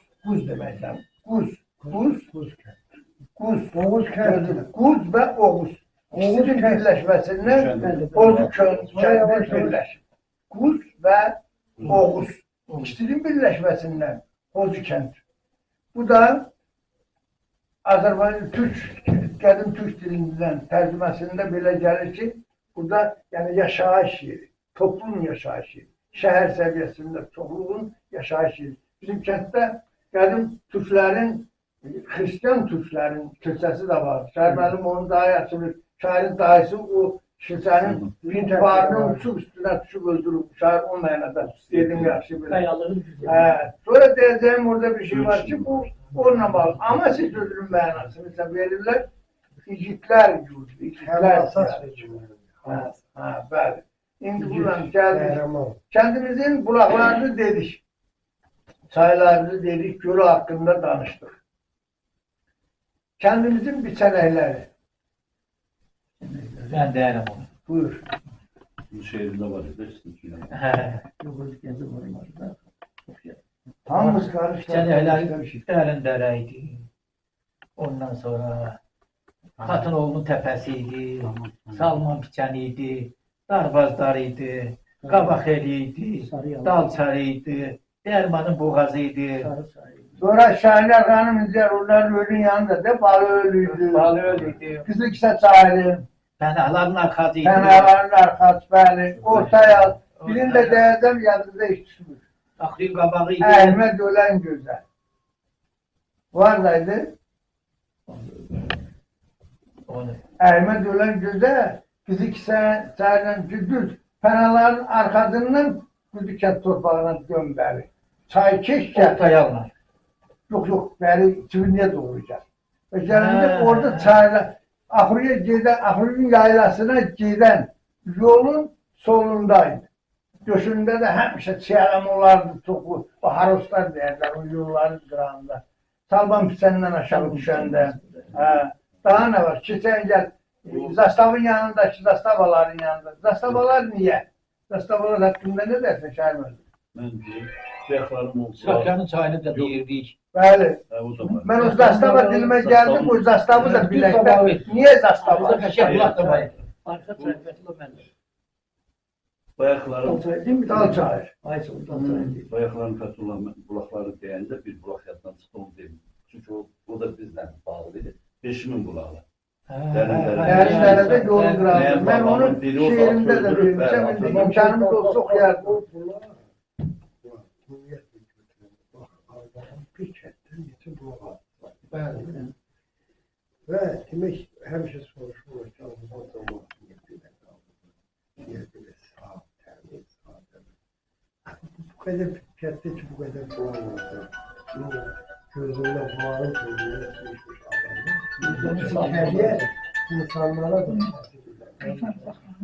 deməkdir. Quz və Oğuz. İkisinin birləşməsindən Hozu kəndi birləşir. Quz və Oğuz. İkisinin birləşməsindən Hozu kənd. Bu da Azərbaycan qədim Türk dilindən tərcüməsində belə gəlir ki, burada yəni yaşayış yeri, toplum yaşayış yeri, şəhər səviyyəsində çoxluğun yaşayış yeri. Bizim kənddə qədim Türklərin, Xristiyan Türklərin kilsəsi də var. Şəhər müəllim onu daha yaxşı bilir. Şəhərin dayısı o kilsənin bir barını uçub üstünə düşüb öldürüb. Şəhər o mənada dedim yaxşı bilir. Sonra deyəcəyim orada bir şey var ki, bu onunla bağlı. Amma siz sözünün mənasını ise verirlər. İgitlər yurdu, igitlər yurdu. Bəli. İndi buradan gəldik. Kendimizin bulaklarını dedik. Çaylarını dedik, gölü hakkında danıştık. Kendimizin biçenekleri. Ben değerim onu. Buyur. Bu şehirde var ya. Hamımız karıştık. Biçenekler derindeydi. Ondan sonra Katınoğlu'nun tepesiydi, Salman biçeniydi, Darbazlarıydı, Kabakeli'ydi, Dalçarıydı, Derman'ın boğazıydı. Sonra Şahinler Hanım onların ölün yanında da balı ölüydü. Balı ölüydü. Kızı kısa çaylı. Fenaların arkasıydı. Fenaların arkası bəli. Orta yaz. Birinde değerden yanında hiç düşmür. Aklı kabağıydı. Ahmet ölen güzel. Varadaydı. Ahmet ölen güzel. Kızı kısa çayla düz. Fenaların arkasından Quzukənd torpağına göndərir. Çay keşkə. Ortaya alınır. Yok, bəli, Çivinliyə doğru gəl. Və gəlində orada çayla, Axırıya gedən, Axırın yaylasına gedən yolun solundaydı. Döşündə də həmişə çiyələm olardı, çoxu, o haroslar deyərlər, o yolların qırağında. Salban pisəndən aşağı düşəndə. Daha nə var? Keçən gəl, Zastavın yanındakı Zastavaların yanında. Zastavalar niyə? Zastavalar haqqında nə dersin Şahin müəllim? Mən deyim, bəyəklərim olsa... Safyanın çayını da deyirdik. Bəli. Mən o Zastava dilimə gəldim, o Zastavı da biləkdə. Niyə Zastava? Arka tərəfətlə məndə. Bəyəklərim... Dal çayır. Bəyəklərin Fəthullah bulaqları deyəndə bir bulaq yaddan çıxdı, onu deyim. Çünki o da bizlə bağlıdır. Beşimin bulağı. Dərinlərdə yolun qırağıdır. Mən onun şehrimdə də vermişəm, indi imkanımız olsa oxuyardım. Bir kənddən neçə bulaq var. Bəli. Və demək, həmişə soruşulur ki, Azərbaycan cəmiyyəti niyə belə qaldı? Niyə belə sağ, təmiz, sağ, bu qədər kənddə ki, bu qədər bulaq oldu. Gözündə bulağın gözündə sürüşmüş adamlar. Kəriyə insanlara da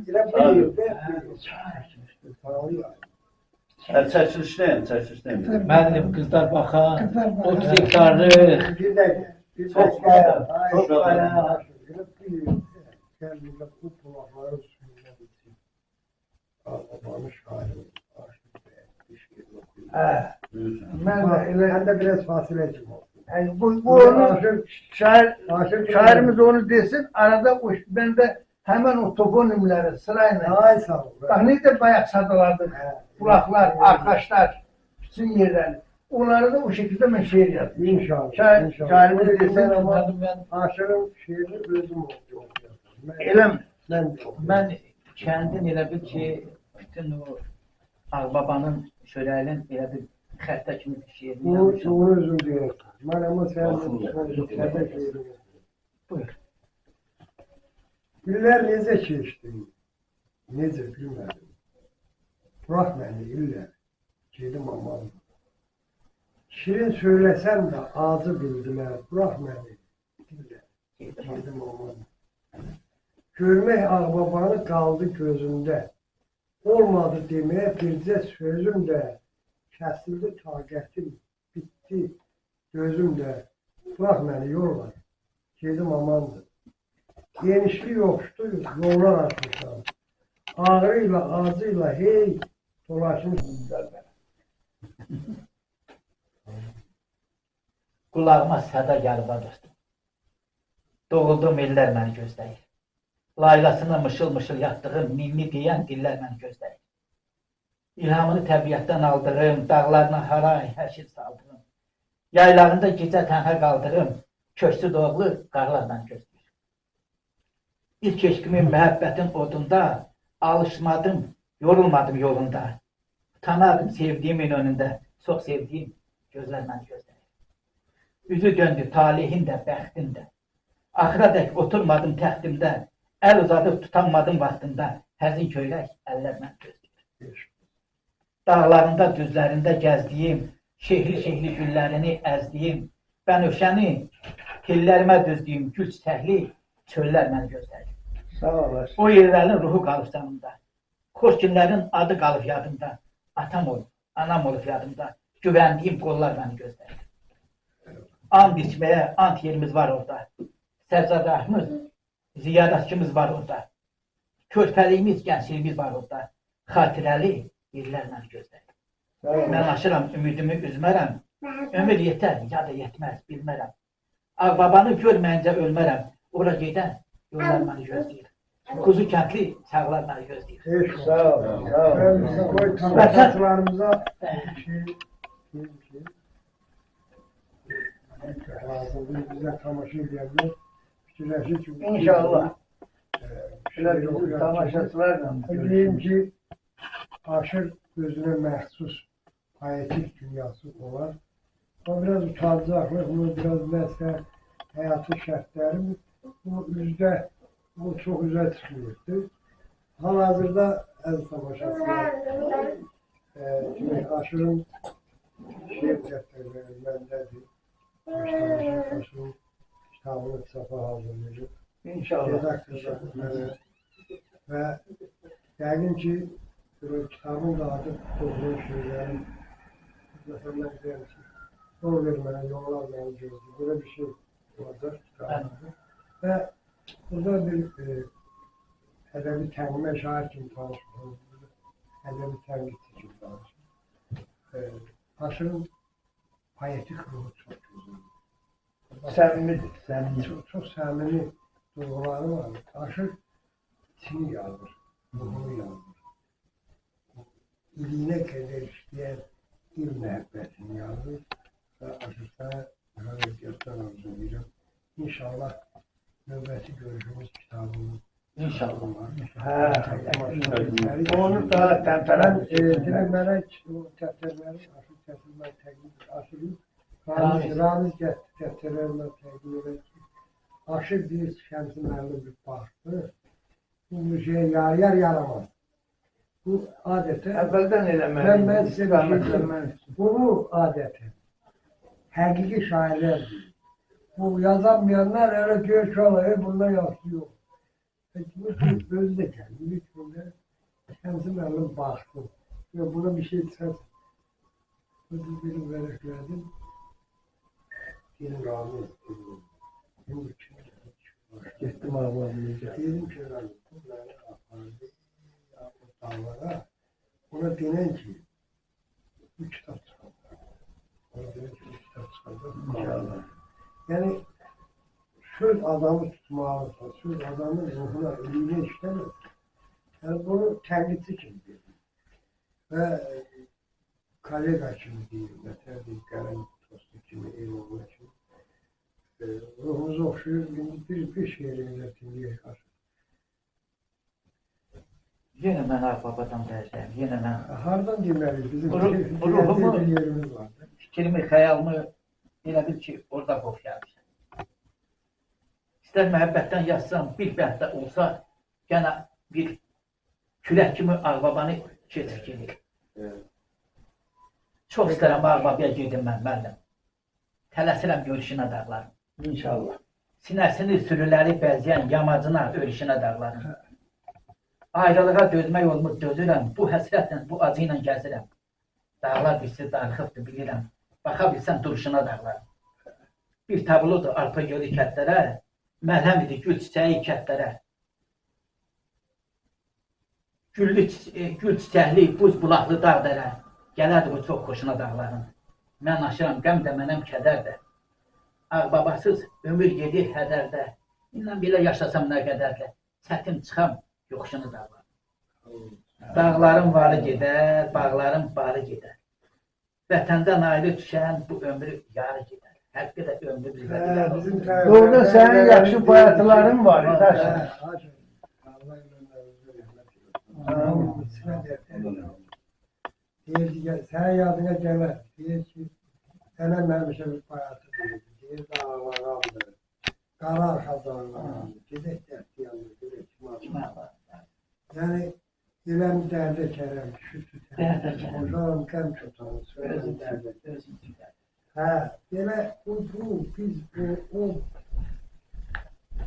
elə bu yerdə Çəkilişdəyim. Müəllim, qızlar baxan, 30 hektarlıq. bir dəqiqə, çox qaya, elə bu yerdə kəndində bu bulaqların suyuna bitsin. Ağbabanı şairi. Aşık bir şiir okuyor. Ben de elə Ben de biraz fasilecim olsun. yani bu onu şairimiz onu desin arada ben de hemen o toponimleri sırayla Ay sağ ol. bak ne de bayak sadılardı kulaklar, arkadaşlar bütün yerler onları da o şekilde ben şiir yazdım. İnşallah. Şairimiz desin ama Ben aşığın şiirini özüm okuyorum. elə mi? Ben kendin elə bil ki, bütün o Ağbabanın şöyləyinin elə bir xəttə kimi bir şiirini Bu yazmışam. onu özüm diyorum. Ben ama sen şiirini. Buyur. Günler nece geçti? Nece bilmedim. Bırak beni iller. Dedim aman. Şirin söylesem de ağzı bildiler. Bırak beni iller. Dedim aman. Görmek ağbabanı kaldı gözümde. Olmadı demeye birce sözüm de. Kesildi taqətim, bitti gözümde. Bırak beni yol var. Dedim amandır. Genişlik yoktu, yollar açmışam. Ağrıyla, ağzıyla hey dolaşmışlar ben. Qulağıma səda gəlib dostum. Doğulduğum illər məni gözləyir. Laylasına mışıl-mışıl yatdığım ninni deyən dillər məni gözləyir. İlhamını təbiətdən aldığım, dağlarına haray, həşir saldığım, yaylağında gecə tənha qaldığım, köksü doğulu qarlar məni gözləyir. İlk eşkimin məhəbbətin odunda, alışmadım, yorulmadım yolunda. Utanardım sevdiğimin önündə, çox sevdiyim gözlər məni gözləyir. Üzü döndü talihin də, bəxtin də. Axıradək oturmadım təxtimdə, əl uzadıb tutanmadım vaxtında, həzin köylək əllər məni gözləyir. Dağlarında, düzlərində gəzdiyim, şehli güllərini əzdiyim, bənövşəni tellərimə düzdüyüm gül çiçəkli çöllər məni gözləyir. Sağ olasın. O yerlərin ruhu qalıb canımda, xoş günlərin adı qalıb yadımda, atam olub, anam olub yadımda, güvəndiyim qollar məni gözləyir. And içməyə ant yerimiz var orada, Səccadahımız, ziyadatkimiz var orada, körpəliyimiz, gəncliyimiz var orada, xatirəli yerlər məni gözləyir. Mən aşıram, ümidimi üzmərəm, ömür yetər, ya da yetməz, bilmərəm. Ağbabanı görməyincə ölmərəm, ora gedən yollar məni gözləyir. Kuzu kəndli çağlar məni gözləyir. Sağ ol. Sağ ol. Ben bize koy tanıdıklarımıza lazım. Bize tamaşa edenler fikirleşir ki İnşallah. Şöyle bizi tamaşaçılarla diyeyim ki aşır özüne mahsus poetik dünyası olan. O biraz utancaklık, bu biraz mesela hayatı şartları bu yüzde bu çok güzel çıkıyordu. Hal-hazırda el tamaşasılar şimdi aşırın şiir defterleri bendedir. Aşırın kitabını safa hazırlayacak. İnşallah. Redaktörler ve yəqin ki kitabın da adı doğru şeylerin mesela deyirəm ki yol vermene yollar beni gördü. Böyle bir şey vardır kitabında. Ve burada bir edebi tənqimə şair kimi tanışmışım. Edebi tənqidçi kimi tanışmışım. Aşırın poetik ruhu çok güzel. Səmimidir. Səmimi. Çok səmimi duyguları var. Aşır içini yazır, ruhunu yazır. İliğine kadar işleyen il məhəbbətini yazır. Ve aşır sana hürriyyətdən arzu edirəm. İnşallah növbəti görüşümüz kitabımız. İnşallah. Onu da Ben diləmərək o dəftərləri aşır kəsilmək təqdim aşırım. Ramiz dəftərlərimə təqdim edək ki, aşır bir Şəmsi müəllim bir baxdı. Bu şey yarıyar yaramaz. Bu adətən əvvəldən eləməli. ben size bir şey diyeyim. Bu adətən həqiqi şairlər deyil. Bu yazamayanlar öyle göç olayı bunda yaxşı yok. Peki bu özü de kendi bir cümle Şəmsi müəllim baxdı. Ve buna bir şey çıkar. Bu benim vereklerdim. Benim Ramiz. Benim için. Getdim ağabeyim. Dedim ki, bunları apardı. dağlara. Ona denen ki bu kitap çıkardı. Ona denen ki bu kitap çıkardı. İnşallah. Yani söz adamı tutmalısa, söz adamın ruhuna, ölüne işlemez. Yani bunu kendisi kimi diyor. Ve kolega kimi diyor. Mesela bir kalem tostu kimi, eyvallah kimi. Ruhumuzu okşuyor, bir şiirimize dinleye karşı. Yine mən Ağbabadan bəzəyəm, yenə mən Hardan dinleriz? Bizim Ruhumu- bir yerimiz vardı. fikrimi, xəyalımı elə bil ki, orada qoxyamışam. İstər məhəbbətdən yazsam, bir bəhtdə olsa, gənə bir külək kimi Ağbabanı keçir gedir. Çox istərəm Ağbabaya gedim mən, müəllim. Tələsirəm görüşünə dağlarım. İnşallah. Sinəsini sürüləri bəzəyən yamacına, örüşünə dağlarım. Ayrılığa dözmək olmur, dözürəm. Bu həsrətlə, bu acı ilə gəzirəm. Dağlar bilsin, darıxıbdır, bilirəm. Baxa bilsən, duruşuna dağlarım. Bir tablodur arpa gölü kətlərə, məlhəm idi gül çiçəyi kətlərə. Gül çiçəkli, buz bulaqlı dağ dərə. Gələrdi bu çox xoşuna dağların. Mən aşıram, qəm də mənəm kədər də. Ağbabasız ömür gedir hədərdə. İndən belə yaşasam nə qədər də. Çətin çıxam, yoxuşunu dağlarım. Dağların varı gedər, bağların barı gedər. Vətəndən ayrı düşən bu ömrü yarı gedər. Həqqı da ömrü bilmədilər. Bizim Doğrudan senin yakşı bayatların var. İtaşın. Sen yadına gelir. Diyor ki, sana məmişə bir bayatı deyildi. Deyir, dağlar aldı. Qara arxadanlar aldı. Gedək dərdi yanına, gedək kim aldı. Yəni, eləm dərdə kərəm, şütü Dərdə kərəm. Hocam, qəm çotanı, Özü söylədim dərdə, sizə. özü dərdə. Hə, belə biz o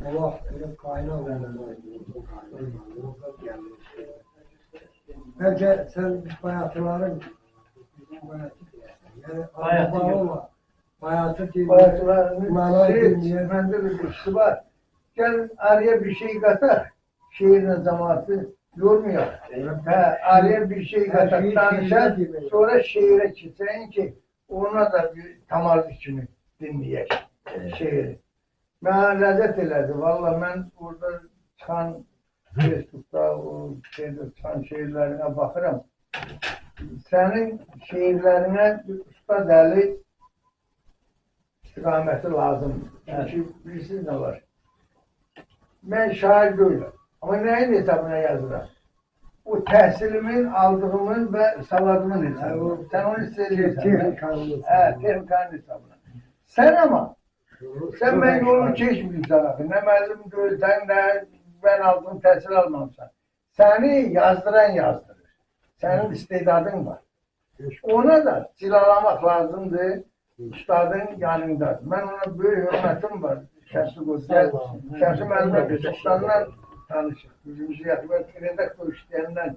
Allah elə qaynaq Bəlkə sən bayatıların yəni Bayatı yox. olma. Bayatı deyil. Bayatlarını Manay seyret. dinleyen- Bende bir kuşu var. Gel araya bir şey katar. Şehrin zamanı yormuyor. Araya bir şey katar. şeyi Tanışan şehirde dinleyin. sonra şehire çıksan ki ona da bir tamarlı kimi dinleyek. Şehri. Ben lezzet elədi. Valla ben orada çıkan Facebook'ta o şeyde çıkan şehirlerine bakırım. Senin şehirlerine bir usta dəli istiqaməti lazımdır. Çünkü bilirsiniz ne var? Ben şair değilim. Ama neyin hesabına yazıram? O təhsilimin, aldığımın ve savadımın hesabına. Sen onu hissediyorsan. Texnikanın Tehnikanın hesabına. Sen ama sen ben yolunu çekmiyorsan. Ne mezun değilsen, ne ben aldığım təhsil almamışsan. Seni yazdıran yazdırır. Senin istedadın var. Ona da silahlanmak lazımdır. Üstadın yanında. Ben ona büyük hürmetim var. Şəmsi Qozgəl. Şəmsi müəllimə bir çoxdandan tanışıq. Yüzümüzü yakıbət. Redaktor işləyəndən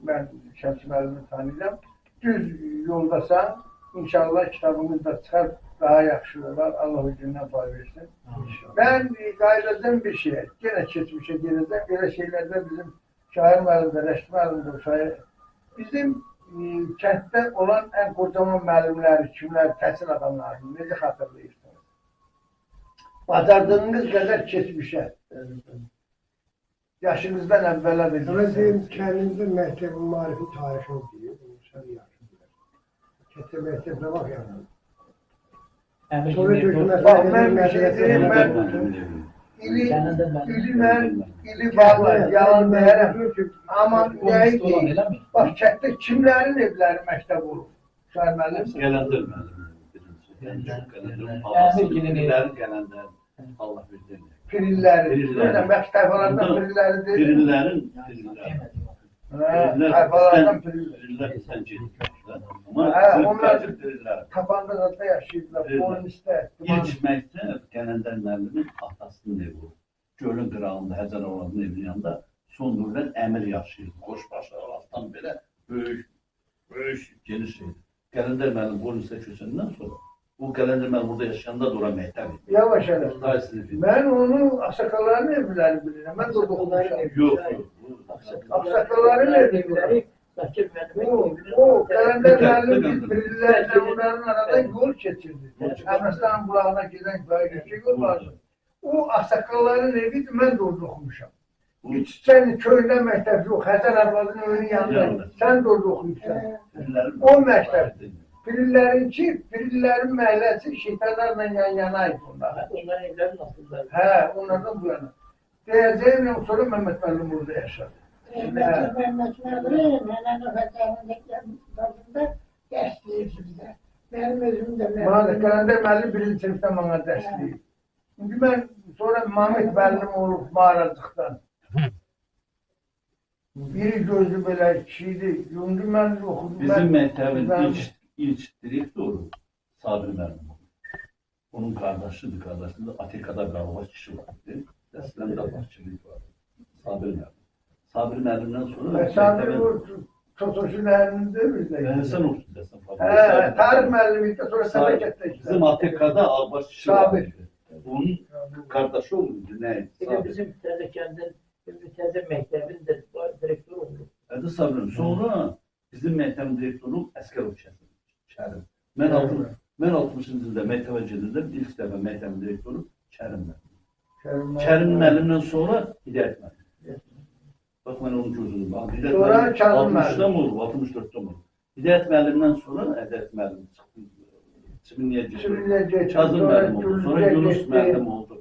ben Şəmsi müəllimi tanıyacağım. Düz yoldasan, inşallah kitabımız da çıxar, daha yaxşı olar. Allah gündən pay versin. Ben qaydadan bir şey, gene keçmişe geleceğim. Böyle şeylerde bizim şair müəllimdə, rəşdi müəllimdə şair. Bizim kənddə olan en kocaman müəllimləri, kimlər, təhsil adamlarını necə xatırlayırsınız? Bacardığınız kadar keçmişe. Yaşınızdan əvvələ Ama bilirsiniz. bizim kendimizin mektebin marifi tarihini diyor. Bunu sen yaşıyorlar. Kesin mektebine bak yani. Əmir Sovyet kimi hükümeti- Bak ben bir şey diyeyim, ben ili, ili bağlar, yalan deyərəm. Ama neyi değil? Bak kənddə kimlərin evləri məktəb olur? Şair müəllim. Gələndir müəllim. Gələndir. Əmir kimi Gələndir. Allah bildirir. Pirilləri. Pirilləri. Görürsən, bəx tayfalardan pirilləri deyil. Pirinlərin Tayfalardan pirilləri. Pirilər sən gediblər. Amma onlar pirillər. Tapandıqda yaşayıblar, Polnisdə. İlk məktəb Gələndər müəllimin atasının evi oldu. Gölün qırağında, Həzər oğlanın evinin yanında son dövrlər əmir yaşayırdı. Qoşbaşı altdan belə böyük geniş şeydi. Gələndər müəllim Polnisdə köçəndən sonra Bu Qələndər burada yaşayanda da ora məktəb idi. Yavaş elə. İbtidai sinif idi. Ben onu Aksakalların evlerini bilirim. Ben de okumuşum. Yox, Aksakalların evlileri. O Kalender Müəllim birilerle onların arada yol geçirdi. Ermənistan bulağına giden bir yol vardı. O Aksakalların evi ben de orada okumuşum. Hiç senin köyünde mektep yok. Həsən Arvadın evinin yanında. Sen de orada okumuşsun. O mektep. Pirillerin məhəlləsi şeytanlarla yan-yanaydı onlar. Onların evleri nasıldı? He, onlardan bu yana. Deyəcəyimlə sonra Mehmet Müəllim orada yaşadı. Benim özüm de Bana da Kalender Müəllim birinci sinifdə bana dəstəyir. Çünki mən sonra Mehmet Müəllim olub mağaracıqdan. Biri gözü belə kişiydi. Yundu mən oxudum. Bizim məktəbin ilk direktoru Sabir müəllim oldu. Onun qardaşıdır, Atikada Qarabağ kişi vardı. Dəstəmdə başçılık vardı. Sabir müəllim. Sabir müəllimdən sonra Sabir bu Totoşun əlində bizdə. Sən oxudun dəsən. Hə, tarix müəllimiydi, sonra səbəkətdə işlədi. Bizim Atikada Ağbaş kişi Sabir. vardı. Onun qardaşı oldu. Nə? Sabir. Bizim Təzəkəndin, Təzə məktəbin də direktör oldu. Adı Sabir. Sonra bizim məktəbin direktoru Əsgərov Kərim. Mən 60-cı ildə məktəbə gedirdim. İlk dəfə məktəbin direktoru Kərim müəllim. Kərim müəllimdən sonra Hidayət müəllim. Bax, mən onu gözlədim. Sonra Kazım müəllim. 60-da mı olub, 64-də mı olub? Hidayət müəllimdən sonra Hidayət müəllim çıxdı. Çiminliyə getdi. Kazım müəllim oldu. Sonra Yunus müəllim oldu.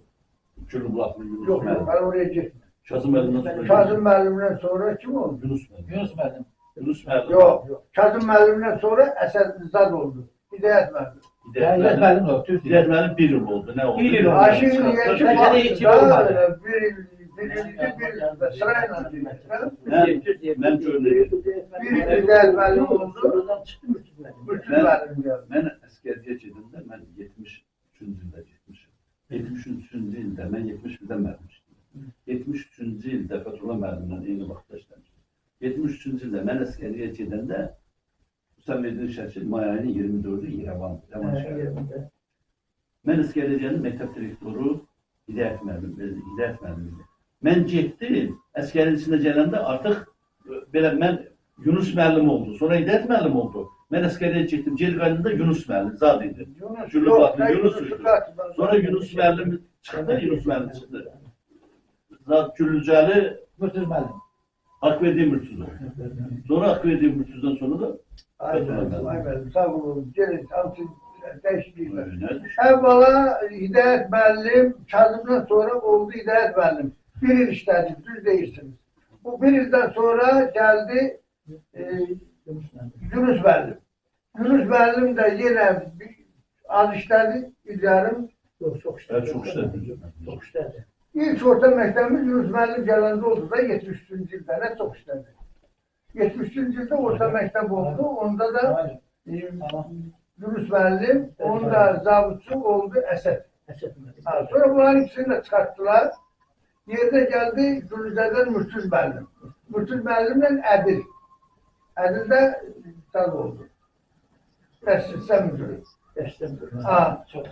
Gülbulaqlı Yunus Yox, müəllim. ben oraya gittim. Kazım müəllimdən sonra Kazım müəllimdən sonra kim oldu? Yunus müəllim. Yunus müəllim. Yunus müəllim. Yok. Kazım müəllimdən sonra Əsəd Zad oldu. Hidayət müəllim. Hidayət müəllim oldu. Hidayət müəllim bir il oldu. Nə oldu? Bir il oldu. Aşırı niye ki Hiç olmadı. bir sırayla değil. Mən görünürdüm. Bir Hidayət müəllim oldu. Oradan çıktı Mürtüz müəllim. Bütün müəllim geldi. Mən əskərliyə gedəndə mən 73-cü ildə getmişim. 73-cü ildə mən 71-də müəllimmişdim. 73-cü ildə Fəthullah müəllimlə eyni vaxtda işləmişdim. 73-cü ildə mən əskərliyə gedəndə sən verdiyin şəkil may ayının 24-ü İrəvan şəhərində. Mən əskərliyə gedəndə məktəb direktoru Hidayət müəllim idi. Mən getdim, əskərin içində gələndə artıq belə mən Yunus müəllim oldu, sonra Hidayət müəllim oldu. Mən əskəriyə getdim, geri qayıdanda Yunus müəllim zad idi. Gülübatlı Yunus idi. Sonra Yunus müəllim çıxdı, Zad Güllücəli Mürtüz müəllim. Akverdi Mürtüzü. Sonra Akverdi Mürtüzüdən sonra da Ay müəllim, sağ olun. Gelin, hamısı dəyişikliklər. Nədir? Əvvəla Hidayət müəllim, Kazımdan sonra oldu Hidayət müəllim. Bir il işlədi, düz deyirsiniz. Bu bir ildən sonra gəldi Yunus müəllim. Yunus müəllim də yenə az işlədi, yarım. Yox, çox işlədi. Çox işlədi. Çox işlədi. İlk orta məktəbimiz Yunus müəllim gələndə oldu da 73-cü ildə, nə çox işlədi. 73-cü ildə orta məktəb oldu, onda da Yunus müəllim, onda zabitçi oldu Əsəd. Sonra bunların ikisini də çıxartdılar. Yerdə gəldi Gülüzədən Mürtüz müəllim. Mürtüz müəllimlə Ədil. Ədil də sağ oldu. Dərslissə müdürü.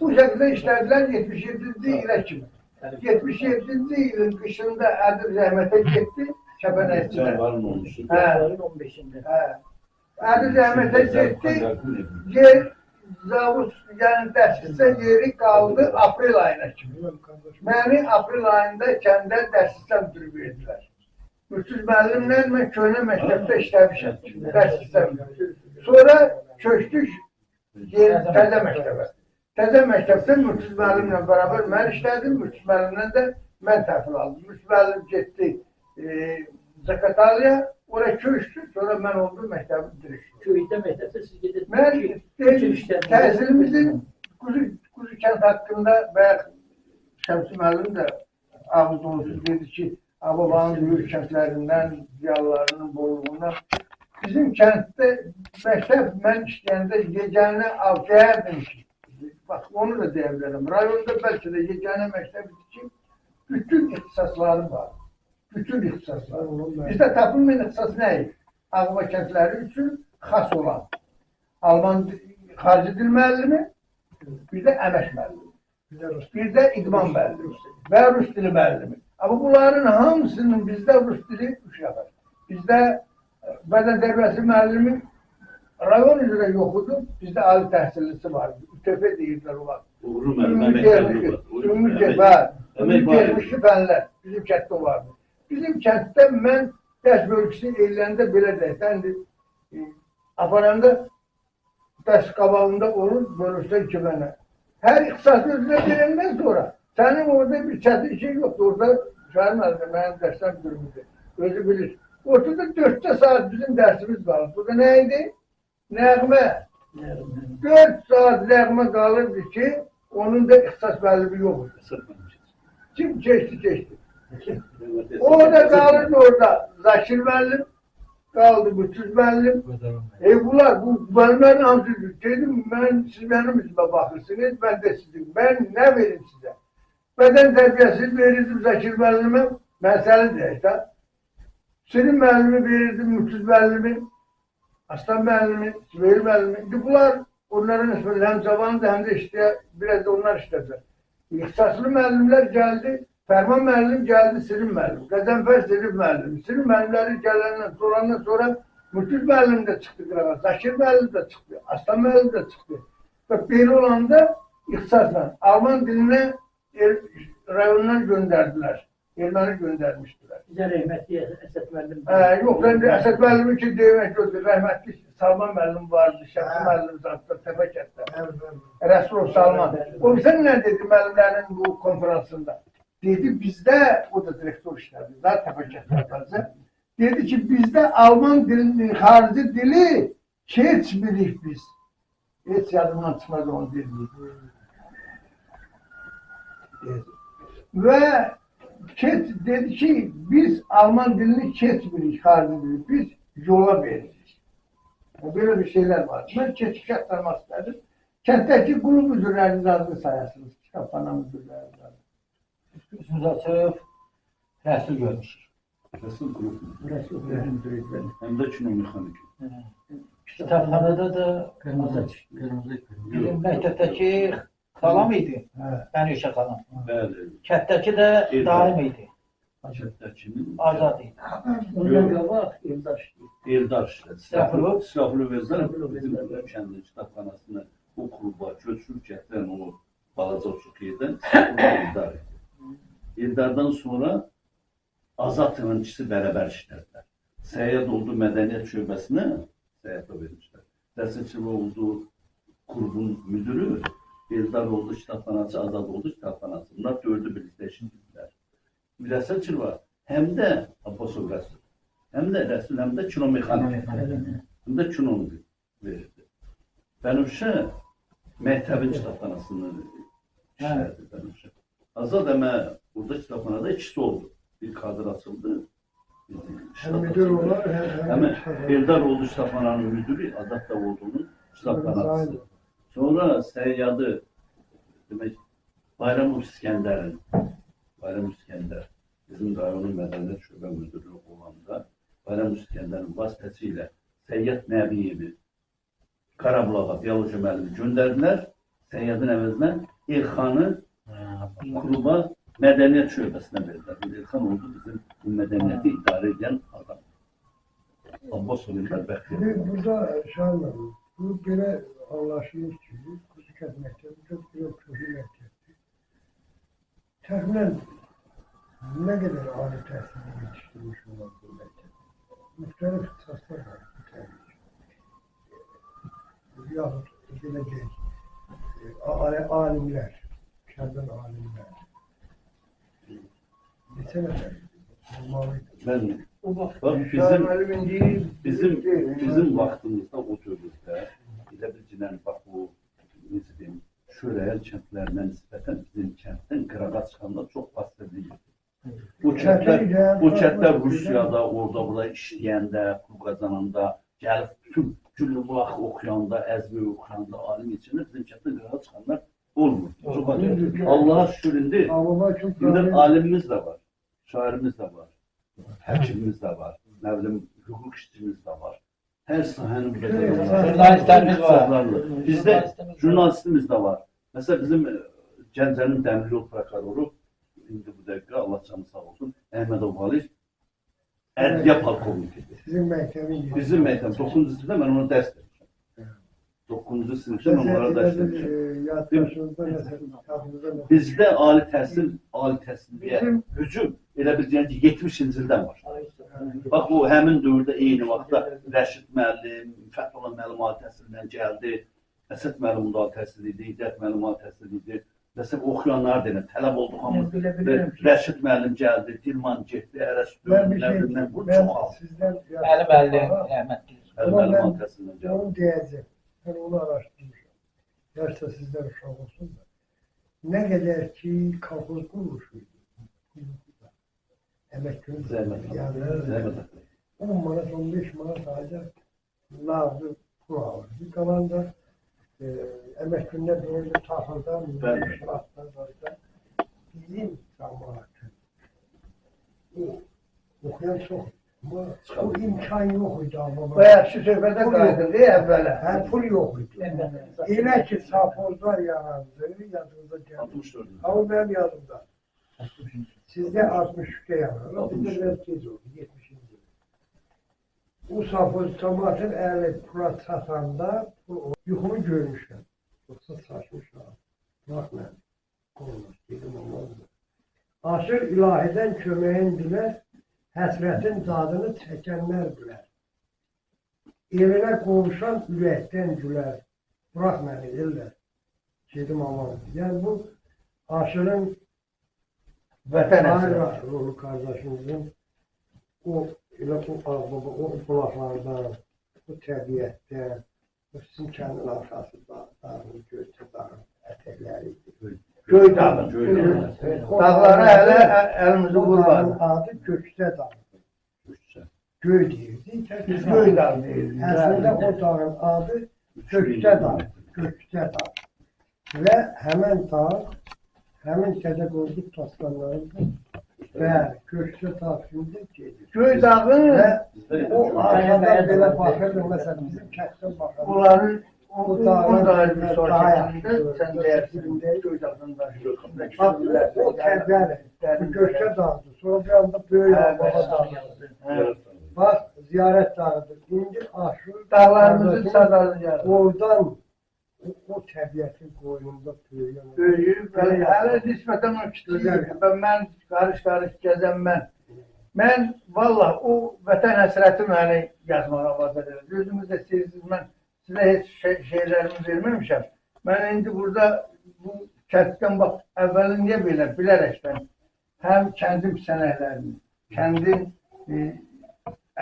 Bu şəkildə işlədilər 77-ci ilə kimi. 77-ci ilin qışında Ədil rəhmətə getdi, Kəpənəkçidə. Cəvvarın olmuşdu. Ayın 15'inde. Ədil rəhmətə getdi, yer zavut, yəni dərslisə yeri qaldı aprel ayına kimi. Məni aprel ayında kəndə dərslisə müdürü verdilər. Mürtüz müəllimlə mən köhnə məktəbdə işləmişəm, dərslisə müdürü. Sonra köçdük təzə məktəbə. Təzə məktəbdə Mürtüz müəllimlə bərabər mən işlədim, Mürtüz müəllimlə də mən təhvil aldım. Mürtüz müəllim getdi Zaqataliya, oraya köçdü, sonra mən oldum məktəbin direktoru. Köydə məktəbdə siz gedib. Mən təhsilimizin Quzu kənd haqqında və Şəmsi müəllim də ağız dolusu dedi ki, Ababanın böyük kəndlərindən, ziyalılarının bolluğundan. Bizim kənddə məktəb mən işləyəndə yeganə avcayərdim ki, bax onu da deyə bilərəm, rayonda bəlkə də yeganə məktəbdir ki, bütün ixtisaslarım var. Bütün ixtisaslar. Bizdə tapılmayan ixtisas nədir? Ağba kəndləri üçün xas olan. Alman xarici dil müəllimi, bir də əmək müəllimi, Bir de Rus. bir də idman müəllimi və rus dili müəllimi. Amma bunların hamısının bizdə rus dili uşağı. Bizdə bədən tərbiyəsi müəllimi rayon üzrə yox idi, bizdə ali təhsillisi vardı. ÜTF deyirlər onlar. Uğurlu müəllim, əmək Ümumi texniki fənlər bizim kənddə vardı. Bizim kənddə mən dərs bölgüsü eləndə belə deyək, aparanda dərs qabağında olur, bölürsən ki mənə. Hər ixtisaslı üzrə verəndən sonra sənin orada bir çətin şey yoxdur. Orada şəhər müəllimi, mənim dərsəm durumdur. Özü bilir. Ortada 4 saat bizim dərsimiz qalır. Burada nə idi? Nəğmə. 4 saat nəğmə qalırdı ki, onun da ixtisas müəllimi yox idi. Kim keçdi. Orada qalırdı orada. Zakir müəllim, qaldı Mütüz müəllim. Bunlar, bu müəllimlərin hamısı dedim, siz mənim üzümə baxırsınız, mən də sizin. Mən nə verim sizə? Bədən tərbiyəsi verirdim Zakir müəllimə, məsələ deyək də. Senin müəllimi verirdim, Mütüz müəllimi, Aslan müəllimi, Sübeyir müəllimi. İndi bunlar onların ismini həm cavandır, həm də işləyə, biraz da onlar işlədir. İxtisaslı müəllimlər gəldi, Fərman müəllim gəldi, Sirin müəllim, Qəzənfər Sirin müəllim. Sirin müəllimləri gələndən sonra Mütüz müəllim də çıxdı qırağa, Zakir müəllim də çıxdı, Aslan müəllim də çıxdı. Və belə olanda ixtisasla Alman dilinə rayondan göndərdilər. Erməni göndərmişdilər. Bizə rəhmətli Əsəd müəllim. Yox, ben de Əsəd müəllimi ki demək gördüm. Rəhmətli Salman müəllim vardı, Şəxsi müəllim zatda, Təpəkətdə. Rəsulov Salman. O sən nə dedi müəllimlərin bu konferansında? Dedi bizdə, o da direktor işlədi, daha Təpəkətdə. Dedi ki bizdə Alman dilinin xarici dili keçmirik biz. Heç yadımdan çıxmadı onu dedi. Və dedi ki, biz Alman dilini keçmirik, xarici dili, biz yola veririk. Böyle bir şeyler var. Ben keçik aktarmak istedim. Kentteki grup müdürleriniz adını sayasınız. Kitapxana müdürleriniz adını. Üstümüz açıb, rəsul görmüşük. Rəsul qrup mu? Rəsul Müdürler. Həm də kino mexanik. Kitabxanada da qırmızı. Bizim məktəbdəki xalam idi. Bənövşə xalam. Bəli. Kətdəki də daim idi. Kətdəkinin Azad idi. Ondan qabaq Eldar işləyir. Eldar işlədi. Silahlı Vezlər bizim kəndin kitabxanasını o kluba köçürüb gətirən o balaca uçuq yerdən Eldar idi. Eldardan sonra Azad tənəncisi bərabər işlədilər. Səyyad oldu mədəniyyət şöbəsinə səyyada vermişlər. Dərsəçili oldu qrupun müdürü, Eldar oldu kitabxanası, Azad oldu kitabxanası. Bunlar 4'ü birlikdə işlədilər. Rəsul var. Həm də Abbasov Rəsul. Həm də Rəsul, həm də kino mexanik. Həm də kinonu verirdi. Bənövşə məktəbin kitabxanasını işlərdi Bənövşə. Azad əmə burada kitabxanada ikisi oldu. Bir kadr açıldı. Hem müdür olar, Hem Eldar oldu kitabxananın müdürü, Azad da olduğunun kitabxanası. Sonra səyyadı, demək, Bayram İskəndərin, Bayram İskəndər, bizim rayonun mədəniyyət şöbə müdürü olanda, Bayram İskəndərin vasitəsilə Səyyad Nəbiyevi Qarabulağa, biyoloji müəllimi göndərdilər. Səyyadın əvəzinə Elxanı kluba mədəniyyət şöbəsinə verdilər. Elxan oldu bizim bu mədəniyyəti idarə edən adam. Abbas Olimlər Bəxtiyar. Burada şahlar, bu belə anlaşılır ki, Kuzikət məktəbi çox bir köhnə məktəbdir. Təxminən nə qədər ali təhsili yetişdirmiş olan bu məktəb? Müxtəlif ixtisaslar var bu təbii ki. Yaxud belə deyək, alimlər, kəndin alimlər. Neçə nəfər? Ben, bizim vaxtımızda o dövrdə elə bilginən, bax bu, necə deyim, şörəyəl kəndlərinə nisbətən bizim kənddən qırağa çıxanda çox bastırılıydı. Bu kəndlər Rusiyada, orada burada işləyəndə, pul qazananda, gəlib bütün Güllübulaq oxuyanda, Əzmi oxuyanda, alim içində bizim kənddən qırağa çıxanlar olmur. Çox acayip. Allah'a şükür indi alimimiz də var, şairimiz də var, həkimimiz də var, nə bilim, hüquq işçimiz də var. Hər sahənin burada Jurnalistlərimiz var. Bizdə jurnalistimiz də var. Mesela bizim Gəncənin dəmir yol prokuroru, indi bu dəqiqə Allah canı sağ olsun, Əhmədov Valih, ədliyyə polkovnikidir. Sizin məktəbin gibi. Bizim məktəb 9-cu sinifdə mən ona dərs vermişəm. 9-cu sinifdə mən onlara dərs vermişəm. Yaddaşınızda mesela Bizdə ali təhsilliyə hücum elə bir deyən ki 70-ci ildən var. Bax bu həmin dövrdə eyni vaxtda Rəşid müəllim, Fəthollah müəllim ali təhsilindən gəldi. Əsəd müəllim ali təhsil idi, İddət müəllim ali təhsil idi. Məsələn oxuyanlar deyilən, tələb olduq hamı. Rəşid müəllim gəldi, Dilman getdi, Ərəs müəllimdən bu çox az. Mənim əllim, rəhmətli. Müəllim ali təhsilindən gəldi. Onu diyeceğim. Ben onu araştırmışım. Gerçi sizden uşaq olsun da. Ne kadar ki kolxoz kurmuşuydu. Emek günü. Zəhmət. Yani Zəhmət. 10 manat, 15 manat ayda lazım pul alır. Bir kalan da emek gününe böyle tahıldan, şırattan böyle bizim zamanı. Okuyan çok. Ama bu imkan yok idi ama. Bayağı şu söhbətə qayıdın, əvvələ. Hə, pul yok idi. Elə ki safozlar yarandı, yadınıza gəldi. 64. Ama benim yadımda. Sizde 63'te yarandı. Bizde biraz tez oldu, 70'inci. O safoz tomatın əli pula satanda yuxumu görmüşəm. Yoksa saçmışlar. Bak mən, olmaz, dedim olmazdı. Aşır ilahiden köməyin dilər, həsrətin dadını çəkənlər bilər. Evinə qovuşan ürəkdən gülər. Bırak məni, ellər. Dedim aman. Yəni bu aşırın Vətən Hayır, əsrə. oğlu kardeşimizin o elə o ağbaba, o bulaqlardan, o təbiətdən, o sizin kəndin arxasında dağın, göyçə dağın ətəkləri idi. Göy dağı. Dağlara hələ əlimizi vurmadı. Adı Gökçə dağı. Göy deyirdi. Biz göy dağı deyirik. Əslində o dağın adı Gökçə dağı. Gökçə dağı. Və həmən dağ, həmin Kədəqordu taslanlarında və Gökçə dağı şimdi gedir. Göy dağı Və o arxadan belə baxırdı, məsələn, bizim kənddən baxırdı. onların O o dağın dağın bir daha sonraki yaxşı sən deyərsin. Göy dağında. Bax, o təbəli, Gökçə dağıdır. Sonra bir anda böyük Ağbaba dağı. Bax, ziyarət dağıdır. İndi aşır. Dağlarımızın sadalıca. Oradan o təbiətin qoynunda böyüyən. Böyüyüb, hələ nisbətən o kiçilir. Mən qarış-qarış gəzən mən. Mən, valla, o vətən həsrəti məni yazmağa vadar edir. Özünüz də seyirsiniz, mən sizə heç şeylərimi verməmişəm. Mən indi burada bu kənddən bax, əvvəli niyə belə, bilərəkdən həm kəndin sənəklərini, kəndin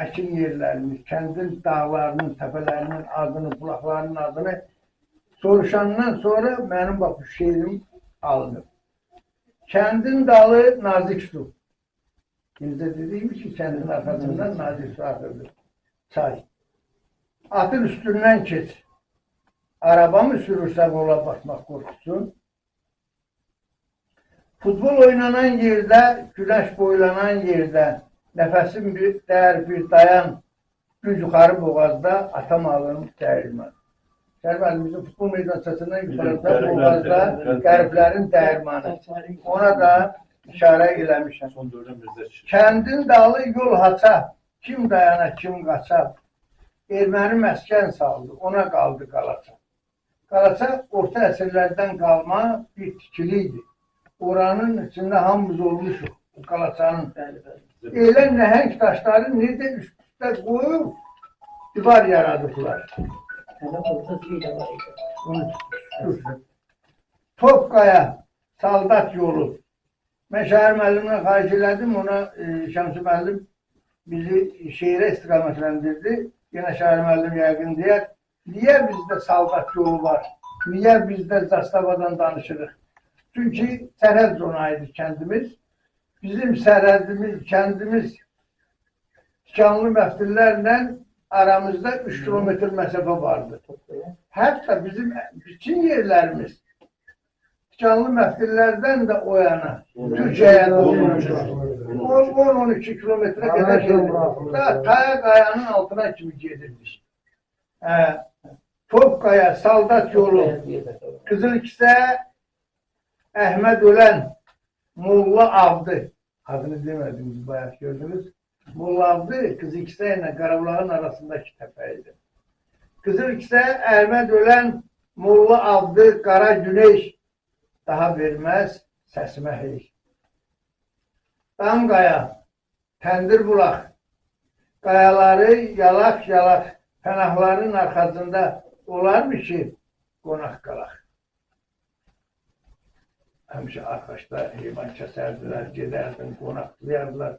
əkin yerlərimiz, kəndin dağlarının, təpələrinin adını, bulaqlarının adını soruşandan sonra mənim bax, bu şeirim alınır. Kəndin dalı nazik su. Bizdə dediyim ki, kəndin arxasından nazik su axırdır. Çay. Atın üstündən keç. Araba mı sürürsə ola baxmaq qorxusun. Futbol oynanan yerdə, güləş boylanan yerdə, nəfəsim bir dəyər bir dayan, güc yuxarı boğazda atam alım dəyirmən. Şəhərbəlimizin futbol meydançasından yuxarıda boğazda qəriblərin dəyirmanı. Ona da işarə eləmişəm. Kəndin dalı yol haça, kim dayana, kim qaça. Erməni məskən saldı, ona qaldı Qalaça. Qalaça orta əsrlərdən qalma bir tikili idi. Oranın içində hamımız olmuşuq, Qalaçanın. Elə nəhəng daşları necə üst-üstə qoyub divar yaradıblar. Topqaya, Saldat yolu. Mən şəhər müəllimlə xahiş elədim, ona Şəmsi müəllim bizi şeirə istiqamətləndirdi. Yenə şəhər müəllim yəqin deyər, niyə bizdə Saldat yolu var? Niyə bizdə Zastavadan danışırıq? Çünki sərhəd zonaydı kəndimiz. Bizim sərhədimiz, kəndimiz tikanlı məftillərlə aramızda 3 kilometr məsafə vardı. Hətta bizim bütün yerlərimiz tikanlı məftillərdən də o yana, Türkiyəyə 10-12 kilometrə qədər gedirdik. Qaya qayanın altına kimi gedirdik. Topqaya, Saldat yolu, Qızılkisə Əhməd Ölən Molla Avdı. Adını demədiniz, bayaq gördünüz. Molla Avdı Qızılkisə ilə Qarabulağın arasındakı təpə idi. Qızılkisə Əhməd Ölən Molla Avdı Qara Güneş daha verməz səsimə hey. Damqaya, təndir bulaq, qayaları yalaq-yalaq, pənahların arxasında olarmı ki, qonaq qalaq. Həmişə arxaçda heyvan kəsərdilər, gedərdim, qonaqlayardılar.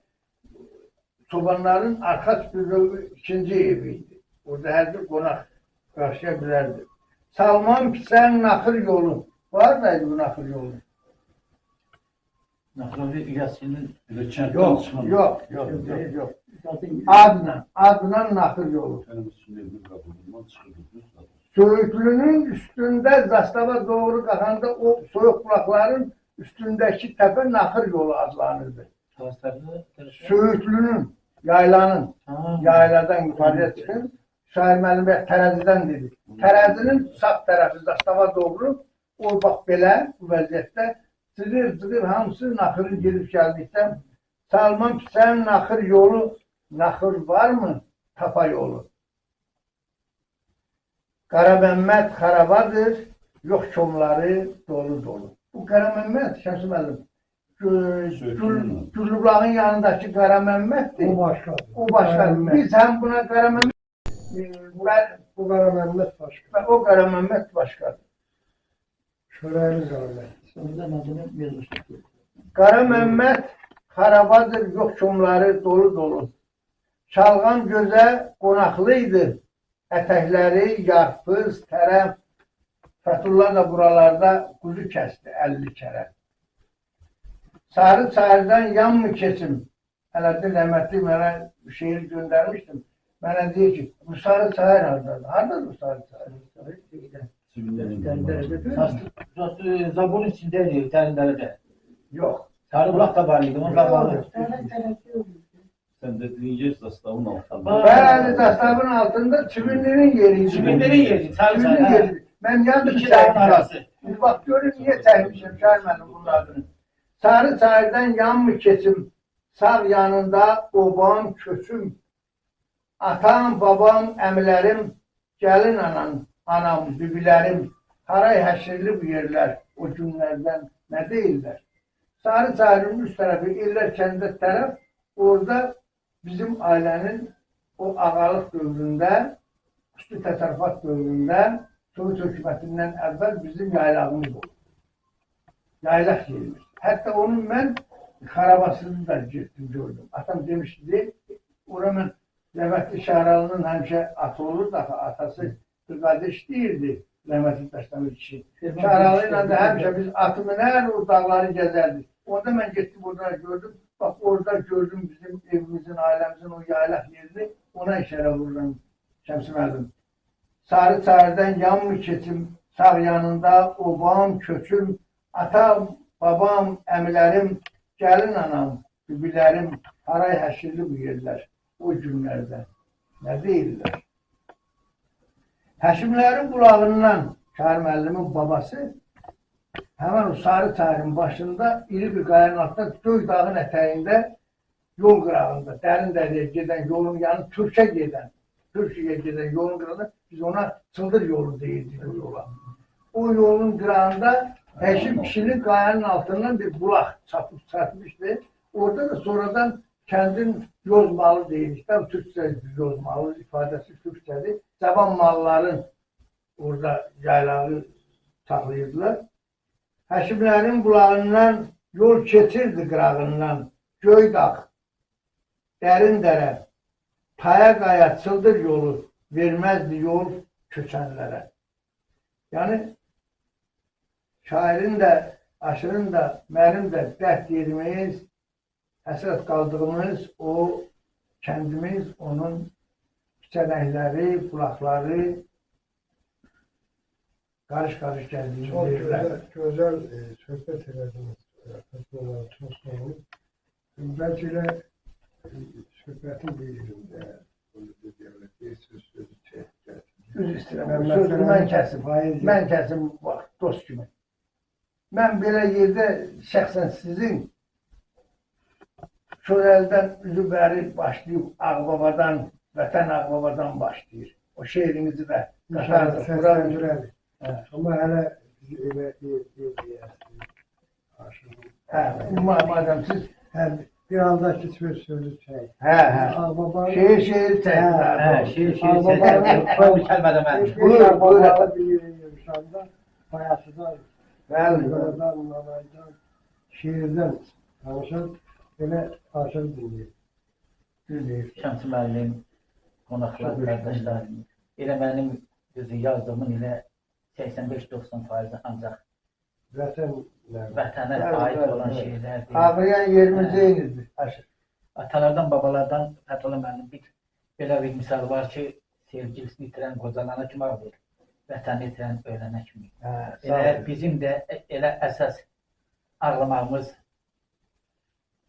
Çobanların arxaç büzövü ikinci evi idi. Orada hər bir qonaq qarşıya bilərdi. Salman Pisən naxır yolu. Var mıydı bu naxır yolu? Naxırı İlyasinin Yok. Adnan naxır yolu. Söğütlünün üstünde zastava doğru kalkanda o soyuk kulakların üstündeki tepe naxır yolu adlanırdı. Söğütlünün, yaylanın, yayladan yukarıya çıkın. Şair Məlim Bəy tərəzidən dedi. Tərəzinin sağ tərəfi zastava doğru, o bax belə bu vəziyyətdə cıqır hamısı naxırın girib gəldikdən Salman Pisən naxır yolu, naxır var mı? Tapa yolu. Qaraməmməd xarabadır, yox çomları dolu. Bu Qaraməmməd, Şəmsi müəllim, Güllüqlağın yanındakı Qaraməmməddir. O başqadır. Biz həm buna Qaraməmməd, Bu Qaraməmməd başqa. o Qaraməmməd başqadır. Şörəyimiz Qaraməmməd. Sonradan adını yazmışdır. Qaraməmməd xarabadır, yox çomları dolu. Çalğan gözə qonaqlıydı. Ətəkləri yarpız, tərəm. Fəthullah da buralarda quzu kəsdi 50 kərə. Sarı çayırdan yan mı keçim? Ələddin rəhmətli mənə şeir göndərmişdim. Mənə deyir ki, bu sarı çayır haradadır? Haradadır bu sarı çayır? Zabunun içindeydi, derinlərdə. Yox. Sarı bulaq da var idi, onun qabağı. Sen dediğin yer zastavın altında. Bəli, zastavın altında Çivinli'nin yeriydi. Çivinli'nin yeri, sarı Çivinli'nin çayır. yeri. Mən yandım İki dağın arası. Bak görün niye çəkmişim Şair mənim bunun adını. Sarı çayırdan yan mı keçim? Sağ yanında obam, köçüm. Atam, babam, əmilərim, gəlin anam, bibilərim. Haray həşirli bu yerlər, o günlərdən nə deyirlər? Sarı çayırın üst tərəfi, İllər kəndə tərəf, orada bizim ailənin o ağalıq dövründə, üstü təsərrüfat dövründə, Sovet hökumətindən əvvəl bizim yaylağımız oldu. Yaylaq yerimiz. Hətta onun mən xarabasını da getdim, gördüm. Atam demişdi, ora mən Rəhmətli Şəhralı'nın həmişə atı olur da, atası bir qardeş deyirdi, Rəhmətli Daşdəmir kişi. Şəhralı ilə də həmişə biz atı minər, o dağları gəzərdik. Onda mən getdim, orada gördüm. Bax, orada gördüm bizim evimizin, ailəmizin o yaylaq yerini, ona işarə vururam Şəmsi müəllim. Sarı çayırdan yan mı keçim, sağ yanında obam, köçüm, atam, babam, əmilərim, gəlin anam, bibilərim, haray həşirli bu yerlər, o günlərdə. Nə deyirlər? Həşimlərin qulağından Şair müəllimin babası həmən o sarı çayırın başında iri bir qayanın altında Göy dağın ətəyində yol qırağında, dərin dəriyə gedən yolun yanı Türkiye'ye giden yolun qırağında biz ona Çıldır yolu deyirdik o yola. O yolun qırağında Həşim kişinin qayanın altından bir bulaq çatmışdı. Orada da sonradan kəndin yoz malı deyildik. Türkçə yoz malı ifadəsi Türkçədir. Cavan malların orada yaylağı saxlayırdılar. Həşimlərin qulağından yol keçirdi qırağından. Göy dağ, dərin dərə, taya qaya Çıldır yolu verməzdi yol köçənlərə. Yəni şairin də, aşırın da, mənim də dərd yerimiz, həsrət qaldığımız o kəndimiz, onun çənəkləri, bulaqları qarış-qarış gəldiyimiz yerlər. Çok güzel söhbət elədiniz. Çok sağ olun. Bəlkə elə söhbətin bir yerində bir söz çəkəcək. Düz istəyirəm, sözü mən kəsim, vaxt. dost kimi. Mən belə yerdə şəxsən sizin Çörəldən üzü bəri başlayıb Ağbabadan, Vətən Ağbabadan başlayır. O şeirinizi də qatardır. Səsləndirəlim. Amma hələ elə deyərsiniz. Madem siz Bir andakı sözü çək. şeir çəkdilər. Şiir kəlmədə mən. Ağbabalı bilirim şu anda. Bayasıdan, Bəli. buradan, Nanaydan, şiirdən danışan belə aşırı dinləyir. Şəmsi müəllim, qonaqlar, qardaşlar, elə mənim yazdığımın elə 85-90% ancaq vətənə aid olan şeirlərdir. Ağlayan yerimiz eynidir. Atalardan, babalardan Fətəli müəllim belə bir misal var ki, sevgilisini itirən qocalana kimi ağlayır, vətəni itirən ölənə kimi. Elə bizim də elə əsas ağlamağımız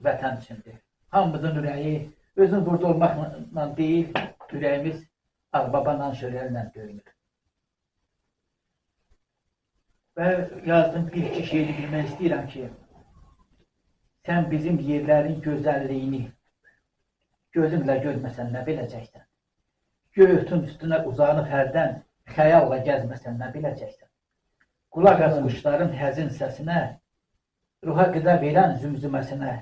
vətən üçündür. Hamımızın ürəyi özün burada olmaqla deyil, ürəyimiz Ağbabanla, şöhrəylə döyünür. Və yazdım bir-iki şeyini bilmək istəyirəm ki, sən bizim yerlərin gözəlliyini gözünlə görməsən nə biləcəksən? Göğütün üstünə uzanıb hərdən xəyalla gəzməsən nə biləcəksən? Qulaq as quşların həzin səsinə, ruha qida verən zümzüməsinə,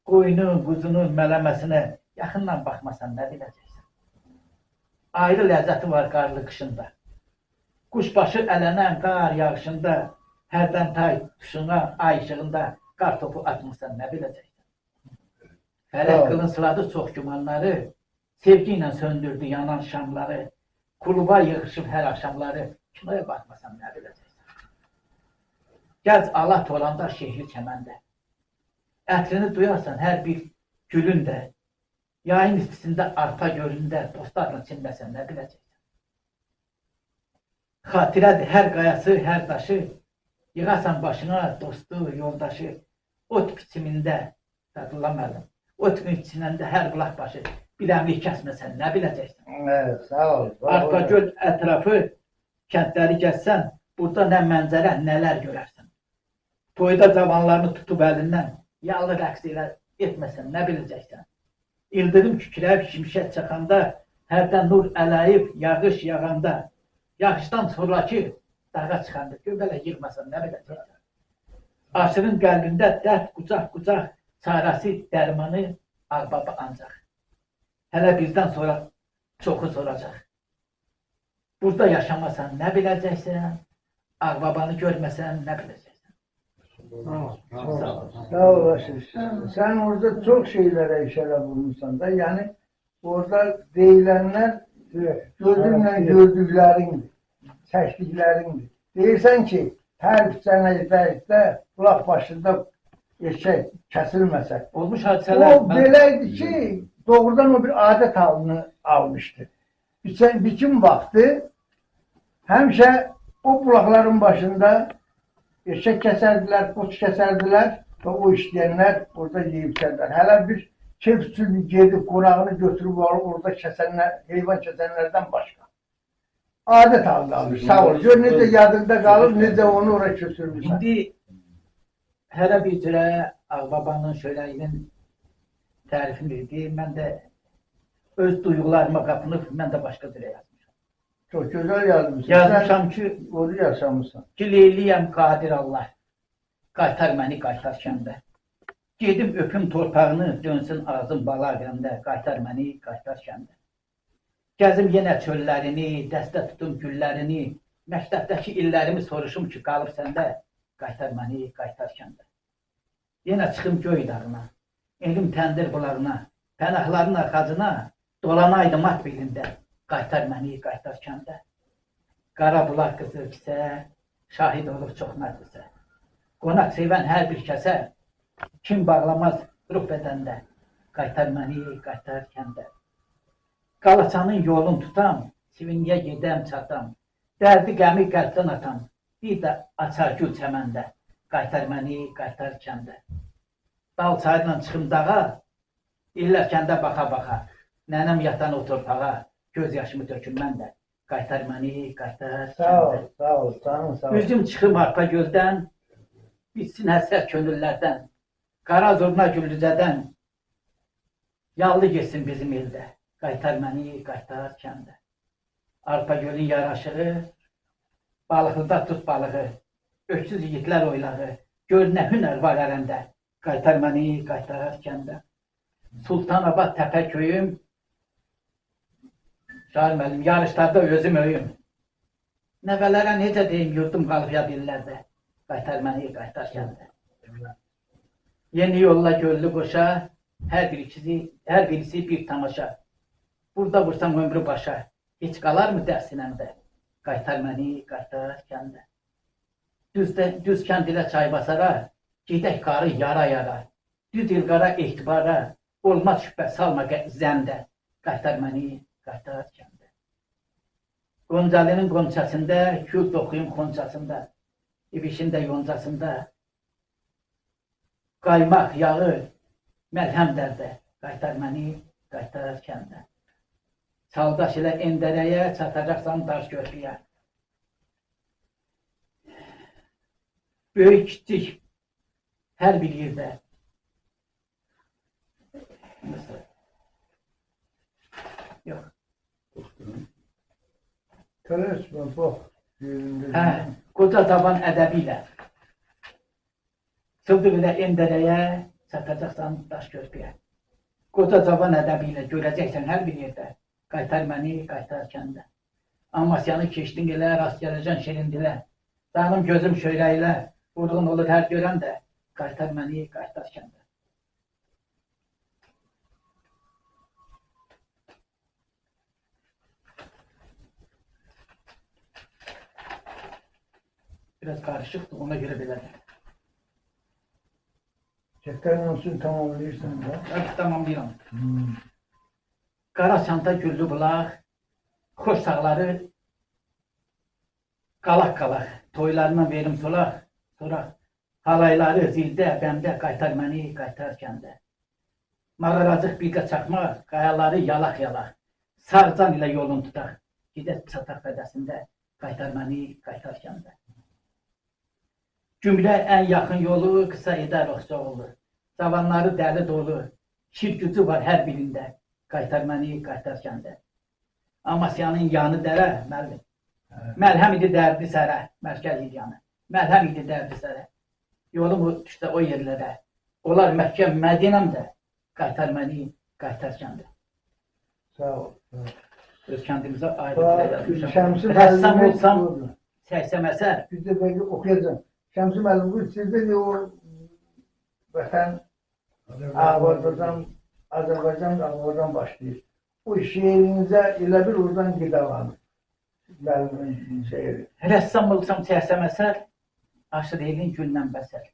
qoyunun, quzunun mələməsinə yaxından baxmasan nə biləcəksən? Ayrı ləzzəti var qarlı qışında. Quşbaşı ələnən qar yağışında, hərdən tay tuşuna, ay işığında qar topu atmırsan nə biləcəksən? Fələk qılıncladı çox gümanları, sevgi ilə söndürdü yanan şamları, kuluba yığışıb hər axşamları, kinoya baxmasan nə biləcəksən? Gəz alat olanda şehri kəməndə, ətrini duyarsan hər bir gülün də, yayın istisində arpa gölündə dostlarla çinməsən nə biləcəksən? Xatirədir hər qayası, hər daşı, yığasan başına dostu, yoldaşı, ot biçimində, Fətullah müəllim, ot biçimində hər qulaq başı, bir əmlik kəsməsən nə biləcəksən? Sağ ol. Arpa göl ətrafı, kəndləri gəzsən, burada nə mənzərə, nələr görərsən. Toyda cavanlarını tutub əlindən, yallı rəqs elə etməsən nə biləcəksən? İldırım kükrəyib şimşək çaxanda, hərdən nur ələyib yağış yağanda, yağışdan sonraki dağa çıxanda, göbələ yığmasan nə biləcəksən? Aşırın qəlbində dərd qucaq-qucaq, çarəsi, dərmanı Ağbaba ancaq. Hələ bizdən sonra çoxu soracaq. Burada yaşamasan nə biləcəksən? Ağbabanı görməsən nə biləcəksən? Sağ olasın. Sen orada çok şeylere işaret bulmuşsan da yani orada deyilənlər gözünlə gördüklerindir, çəkdiklərindir. Deyirsən ki, hər sənəddə qulaq başında eşək kəsilməsə. Olmuş hadisələr. O beləydi ki, doğrudan o bir adət halını almışdı. Biçim vaxtı həmişə o bulaqların başında eşək kəsərdilər, qoç kəsərdilər və o işləyənlər orada yeyib kəsərdilər. Hələ bir keyf üçün gedib qonağını götürüb orada kəsənlər, heyvan kəsənlərdən başqa. Adət halını almış. Sağ ol. Gör necə yadında qalır, necə onu oraya kötürmüşsən. İndi hələ bir cürə Ağbabanın şöhrəyinin tərifini deyim. Mən də öz duyğularıma qapınıb, mən də başqa cürə yazmışam. Çox gözəl yazmışsın. Yazmışam ki, onu yaşamışsan. Gileyliyəm qadir Allah, qaytar məni qaytar kəndə. Gedim öpüm torpağını, dönsün ağzım bala qəndə, qaytar məni qaytar kəndə. Gəzim yenə çöllərini, dəstə tutum güllərini, məktəbdəki illərimi soruşum ki, qalıb səndə, qaytar məni qaytar kəndə. Yenə çıxım göy dağına, elim təndir bulağına, pənahların arxacına, dolanaydım at belində, qaytar məni qaytar kəndə. Qara bulaq qızıl kisə, şahid olub çox mərdisə. Qonaq sevən hər bir kəsə, kim bağlamaz ruh bədəndə, qaytar məni qaytar kəndə. Qalaçanın yolun tutam, Sivinliyə gedəm çatam, dərdi qəmi qəlbdən atam, bir də açar gül çəməndə, qaytar məni qaytar kəndə. Dal çayla çıxım dağa, illər kəndə baxa-baxa, nənəm yatan o torpağa, göz yaşımı töküm mən də, qaytar məni, qaytar Sağ ol, kəndə. sağ ol, canım sağ ol. Üzüm çıxım arpa göldən, bitsin həsrət könüllərdən, qara zurna güllüzədən, yallı geçsin bizim ildə, qaytar məni, qaytar kəndə. Arpa gölün yaraşığı, balıqlıda tut balığı, öksüz yiğitlər oylağı, gör nə hünər var ərəndə, qaytar məni, qaytar kəndə. Sultanabad təpə köyüm, Şair müəllim, yarışlarda özüm öyüm. Nəvələrə necə deyim, yurdum qalğıya dillərdə, qaytar məni, qaytar kəndə. Yeni yolla göllü qoşa, hər birisi bir tamaşa. Burada vursam ömrü başa, heç qalar mı dərsinəmdə, qaytar məni, qaytar kəndə. Düz kənd ilə çay basara, gedək qarı yara yara. Düz ilqara ehtibara, olmaz şübhə salma zəndə, qaytar məni, qaytar kəndə. Qoncalının qonçasında, kül toxuyum xonçasında, ibişində yoncasında, qaymaq, yağı, məlhəm dərdə, qaytar məni, qaytar kəndə. Çaldaş ilə endərəyə, çatacaqsan daş körpüyə. Böyük, kiçik, hər bir yerdə. Yox. Tələsmə, bax. Hə, qoca davan ədəbi ilə. Çıldır ilə endərəyə, çatacaqsan daş körpüyə. Qoca davan ədəbi ilə görəcəksən hər bir yerdə. Qaytar məni, qaytar kəndə. Amasyanı keçdin ilə, rast gələcən şirin dilə. Dağım gözüm şöyrəyilə, vurğun olur hər görən də. Qaytar məni, qaytar kəndə. Biraz karışıktı, ona göre belədir. Çəklərin olsun tamamlayırsan da. Evet, tamamlayıram. Qara çanta güllü bulaq, xoş sağları, qalaq-qalaq, toylarından verim solaq, halayları zildə, bəmdə, qaytar məni, qaytar kəndə. Mağaracıq bir də çaqmaq, qayaları yalaq-yalaq, sarcan ilə yolun tutaq, gedək çataq bədəsində, qaytar məni, qaytar kəndə. Cümlə ən yaxın yolu qısa edər oxşoğlu. Cavanları dəli dolu, şir gücü var hər birində. Qaytar məni, qaytar kəndə. Amasyanın yanı dərə, müəllim. Məlhəm idi dərdi sərə, mərkəz yanı. Məlhəm idi dərdi sərə. Yolum düşsə o yerlərə. Olar Məkkə, Mədinəm də. Qaytar məni, qaytar kəndə. Sağ ol. Öz kəndimizə ayrı Şəmsi rəssam olsam, çəksəm əsər. Bir də belki okuyacağım. Şəmsi müəllim, bu sizdə de o vətən Azərbaycan başlayır. O şeirinizə elə bir oradan qidalanır. Müəllimin şeiri. Rəssam olsam, çəksəm əsər, aşır elin gündən bəsər.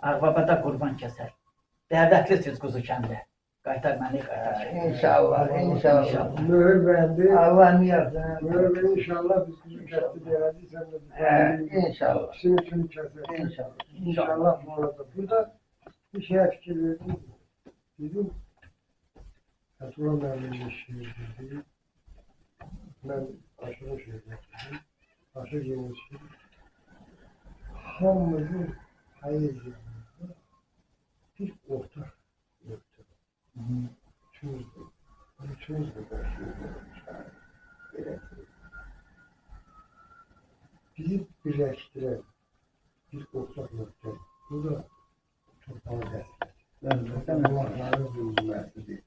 Ağbabada qurban kəsər. Dəvətlisiniz quzu kəndə. Qaytar məni, qaytar kəndə. İnşallah, inşallah. Mühür beğendi. Allah niyazını. Mühür beğendi inşallah biz bizim kesti beğendi. Sen de İnşallah. Şimdi şunu keser. İnşallah. İnşallah bu arada. Burada bir şeye fikir verdim. Dedim. Fethullah Mehmet'in şiir dedi. Ben aşırı şiir dedim. Aşırı yeni şiir. Hamımızın hayır yanında bir ortak yoktur. Üçümüz de bizi birleştiren bir ortak yoktur. Bu da torpağı destek. Allah'ların zulmetidir.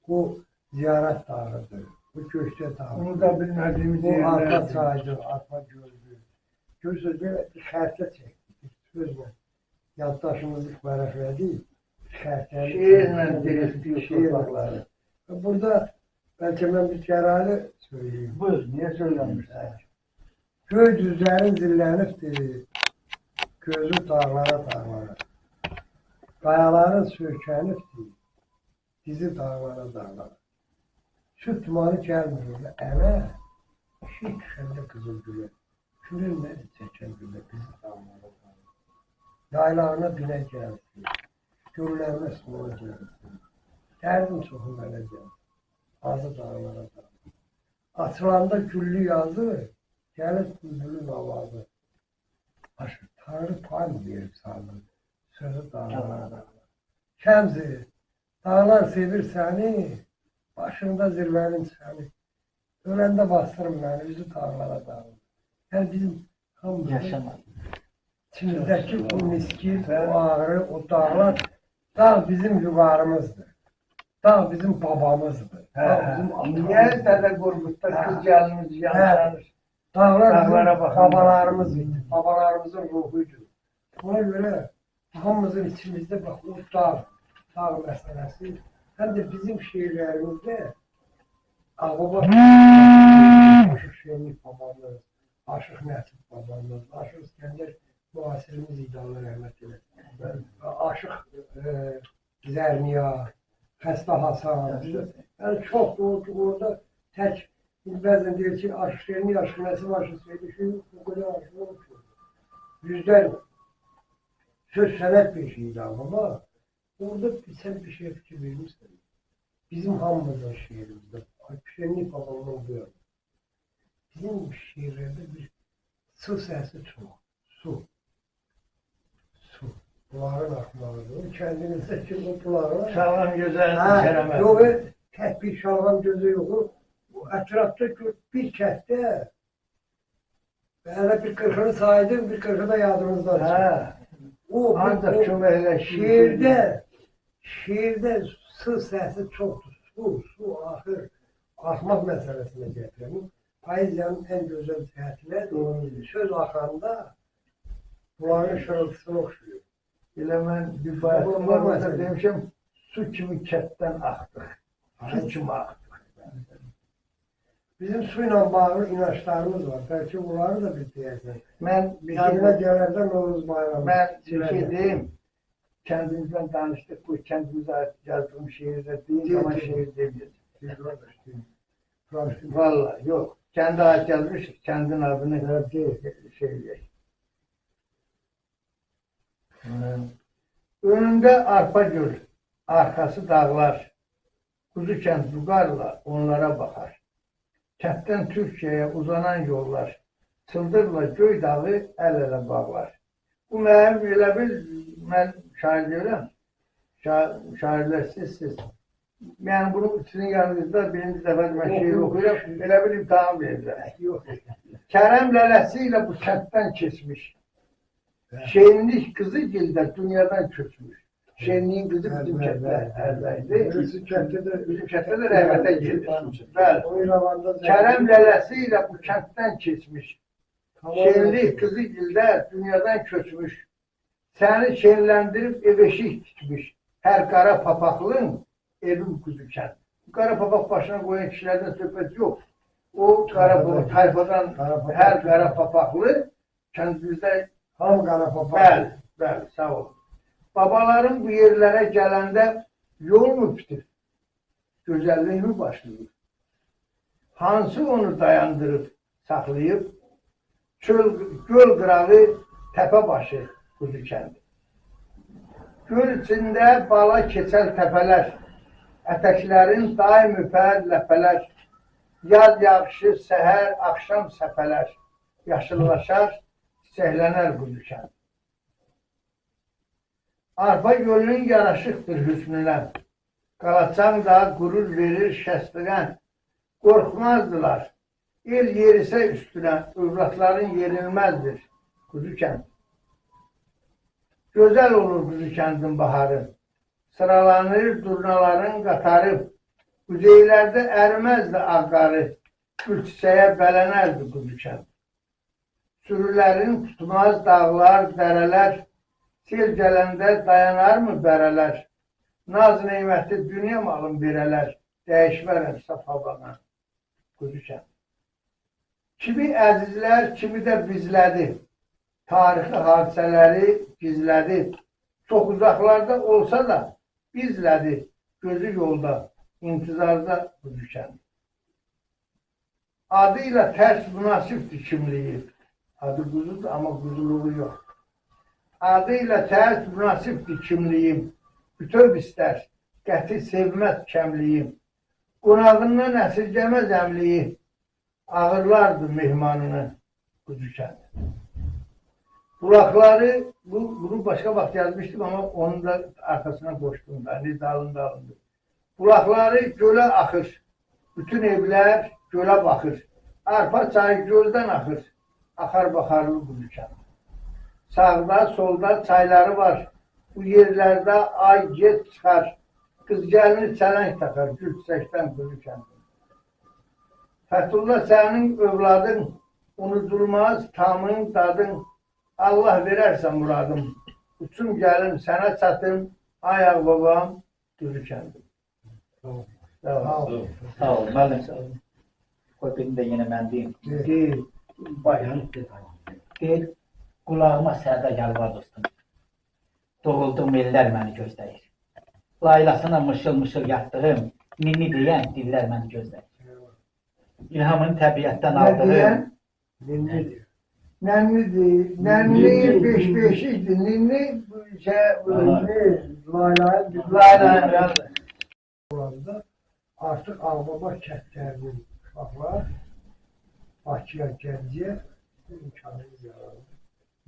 Bu ziyaret dağıdır. Bu köşte dağıdır. Onu da bilmediğimiz Bu arpa yerlerdir. çaydır, arpa gördü. Gözde şərtə çəkdik. Sözlə. Yaddaşımızı mərəfə değil. Şərtləri. Şiirlə diriltiyor torpaqları. Burada belki ben bir kerane söyleyeyim. Buyur, niye söylemişsin? Göy düzlerin zillenipti. Gözü dağlara dağlara. Kayaların sökenipti. Dizi dağlara dağlara. Şu tumanı gelmiyor. Eve şey düşende kızıl güle. Külünmedi çeken güle bizi dağlara dağlara. Yaylarına bine gelsin. Göllerine soğuk gelsin. Derdim soğuk geleceğim. Azı dağlara dağlara. Açılanda güllü yazı, gelir bülbülün avazı. Tanrı pay mı verib sandı, sözü dağlara. Şəmsi, dağlar sevir səni, başında zirvenin səni. Öləndə bastırım məni, üzü dağlara dağılır. Yəni bizim hamımızın Yaşamadı. içimizdəki o miskil, o ağrı, o dağlar, dağ bizim yuvarımızdır. Dağ bizim babamızdır. Dağ bizim atamızdır. Niye Dede Korkut'ta kız gelmiş yansanız? Dağlar Dağlara bizim bakın. babalarımız idi. Babalarımızın ruhuydu. Ona göre hamımızın içimizde bak o dağ meselesi. Hem de bizim şiirlerimizde Ağbaba Aşık Şenlik babamız, Aşık Nəsib babamız, Aşık İskəndər müasirimiz idi Allah rəhmət eləsin. Aşık Zərniya, Xəstə Hasan. Yəni çox orada tək bəzən deyir ki, Aşık Şenlik, Aşık Nəsib, Aşık Şenlik, o qədər aşık olmuş. Yüzdən söz sənət bir şeydi Ağbaba. Orada sen bir şey fikir vermişsin. Bizim hamımızın şiirimizde, Şenlik babamın bu. Bizim şiirlerde bir su sesi çok. Su. Bunların akmalıdır. Kendinizdeki mutluları. Sağlam güzel keremet. Yok, tek bir şalgam gözü yok. Bu etrafta bir kəhdə. Böyle bir kırkını saydım, bir kırkı da yadımızdan çıktı. Ha. O Ancak köməklə şiirde su sesi çoktur. Su, ahır, akmak meselesine getirelim. Poeziyanın en güzel cəhətine söz axanda bunların şırıltısına oxşuyor. Elə mən bir bayatım var, orada demişim, su kimi kətdən axdıq. Su kimi axdıq. Bizim suyla bağlı inançlarımız var. Belki bunları da bir deyəcək. Mən bir Yanına şey, gələrdə Novruz bayramı. mən bir şey deyim. Kendimizden danıştık, bu kendimize yazdığım şiirde değil ama şiir demeyeceğim. Vallahi yok. Kendi ait yazmış, kendin adını söyleyecek. Önünde arpa göl, arkası dağlar. Kuzu kent yukarıla onlara bakar. Kentten Türkiye'ye uzanan yollar. Çıldırla göy dağı el ele bağlar. Bu mənim elə bil, mən şair deyirəm, şairlər siz. Yəni bunu sizin yanınızda birinci dəfə mən şiir oxuyuram, elə bil imtahan verirlər. Kərəm lələsi ilə bu kənddən keçmiş. Şenlik kızı gildə dünyadan köçmüş. Şenliğin kızı bizim kəndlərdəydi. Bizim kənddə də rəhmətə gedir. Kərəm lələsi ilə bu kənddən keçmiş. Şenlik kızı gildə dünyadan köçmüş. Səni şenlendirip ev eşik dikmiş. Her kara papaqlın evim kuzuken. Bu kara papak başına koyan kişilerden söhbət yok. O kara papak tayfadan her kara papaqlı kendimizde Ham qara papaq. bəli, sağ olun. Babaların bu yerlere gelende yol mu bitir? Güzelliği mi başlıyor? Hansı onu dayandırıp, saklayıp, göl qırağı təpə başı kuzu kendi. Göl içində bala keçər təpələr, ətəklərin daim öpər ləpələr, yaz yağışı, səhər, axşam səpələr, yaşıllaşar, çiçəklənər kuzu kendi. Arpa gölünün yaraşıqdır hüsnünə, qalaçan da qurur verir şəstirən, qorxmazdılar. El yerisə üstünə, övladların yerilməzdir kuzu kənd. Gözəl olur kuzu kəndin baharı, sıralanır durnaların qatarı, Kuzeylərdə ərməzdi ağqarı, gül çiçəyə bələnərdi kuzu kənd. Sürülərin tutmaz dağlar, dərələr, sel gələndə dayanarmı bərələr, naz neyməti dünya malın verələr, dəyişmərəm saf havadan kuzu kənd. Kimi əzizlər, kimi də bizlədi. Tarixi hadisələri gizlədi. Çox uzaqlarda olsa da bizlədi. Gözü yolda, intizarda kuzu kəndi. Adıyla tərs münasibdir kimliyi. Adı quzudur, amma quzuluğu yox. Adıyla tərs münasibdir kimliyim. Bütöv istər, qəti sevməz kəmliyim. Qonağından əsirgəməz əmliyi. ağırlardı mehmanını Kuzuçen. Bulakları, bunu başka vakit yazmıştım ama onun da arkasına koştum. Yani dalında. Bulakları göle akır. Bütün evler göle bakır. Arpa çayı gölden akır. Akar bakarlı Kuzuçen. Sağda solda çayları var. Bu yerlerde ay geç çıkar. Kız gelini çelenk takar. Gülçekten Kuzuçen. Fethullah senin evladın. Unutulmaz tamın dadın. Allah verersen muradım. Uçum gelin sana çatın. Ay babam Kuzuçen'dim. Sağ ol, müəllim. Sağ ol. Qoy birini də yenə mən deyim. Değil. Bayan deyir, qulağıma sərdə gəl var dostum. Doğulduğum ellər məni gözləyir. Laylasına mışıl-mışıl yatdığım, ninni deyən dillər məni gözləyir. İlhamını təbiətdən Ne aldığım, diyen? Ninnidir. Nenni değil. Nenni beşiydi. Ninni Layla. Orada artık Ağbaba kəndlərinin uşaqlar Bakıya, Gəncəyə imkanımız yarandı.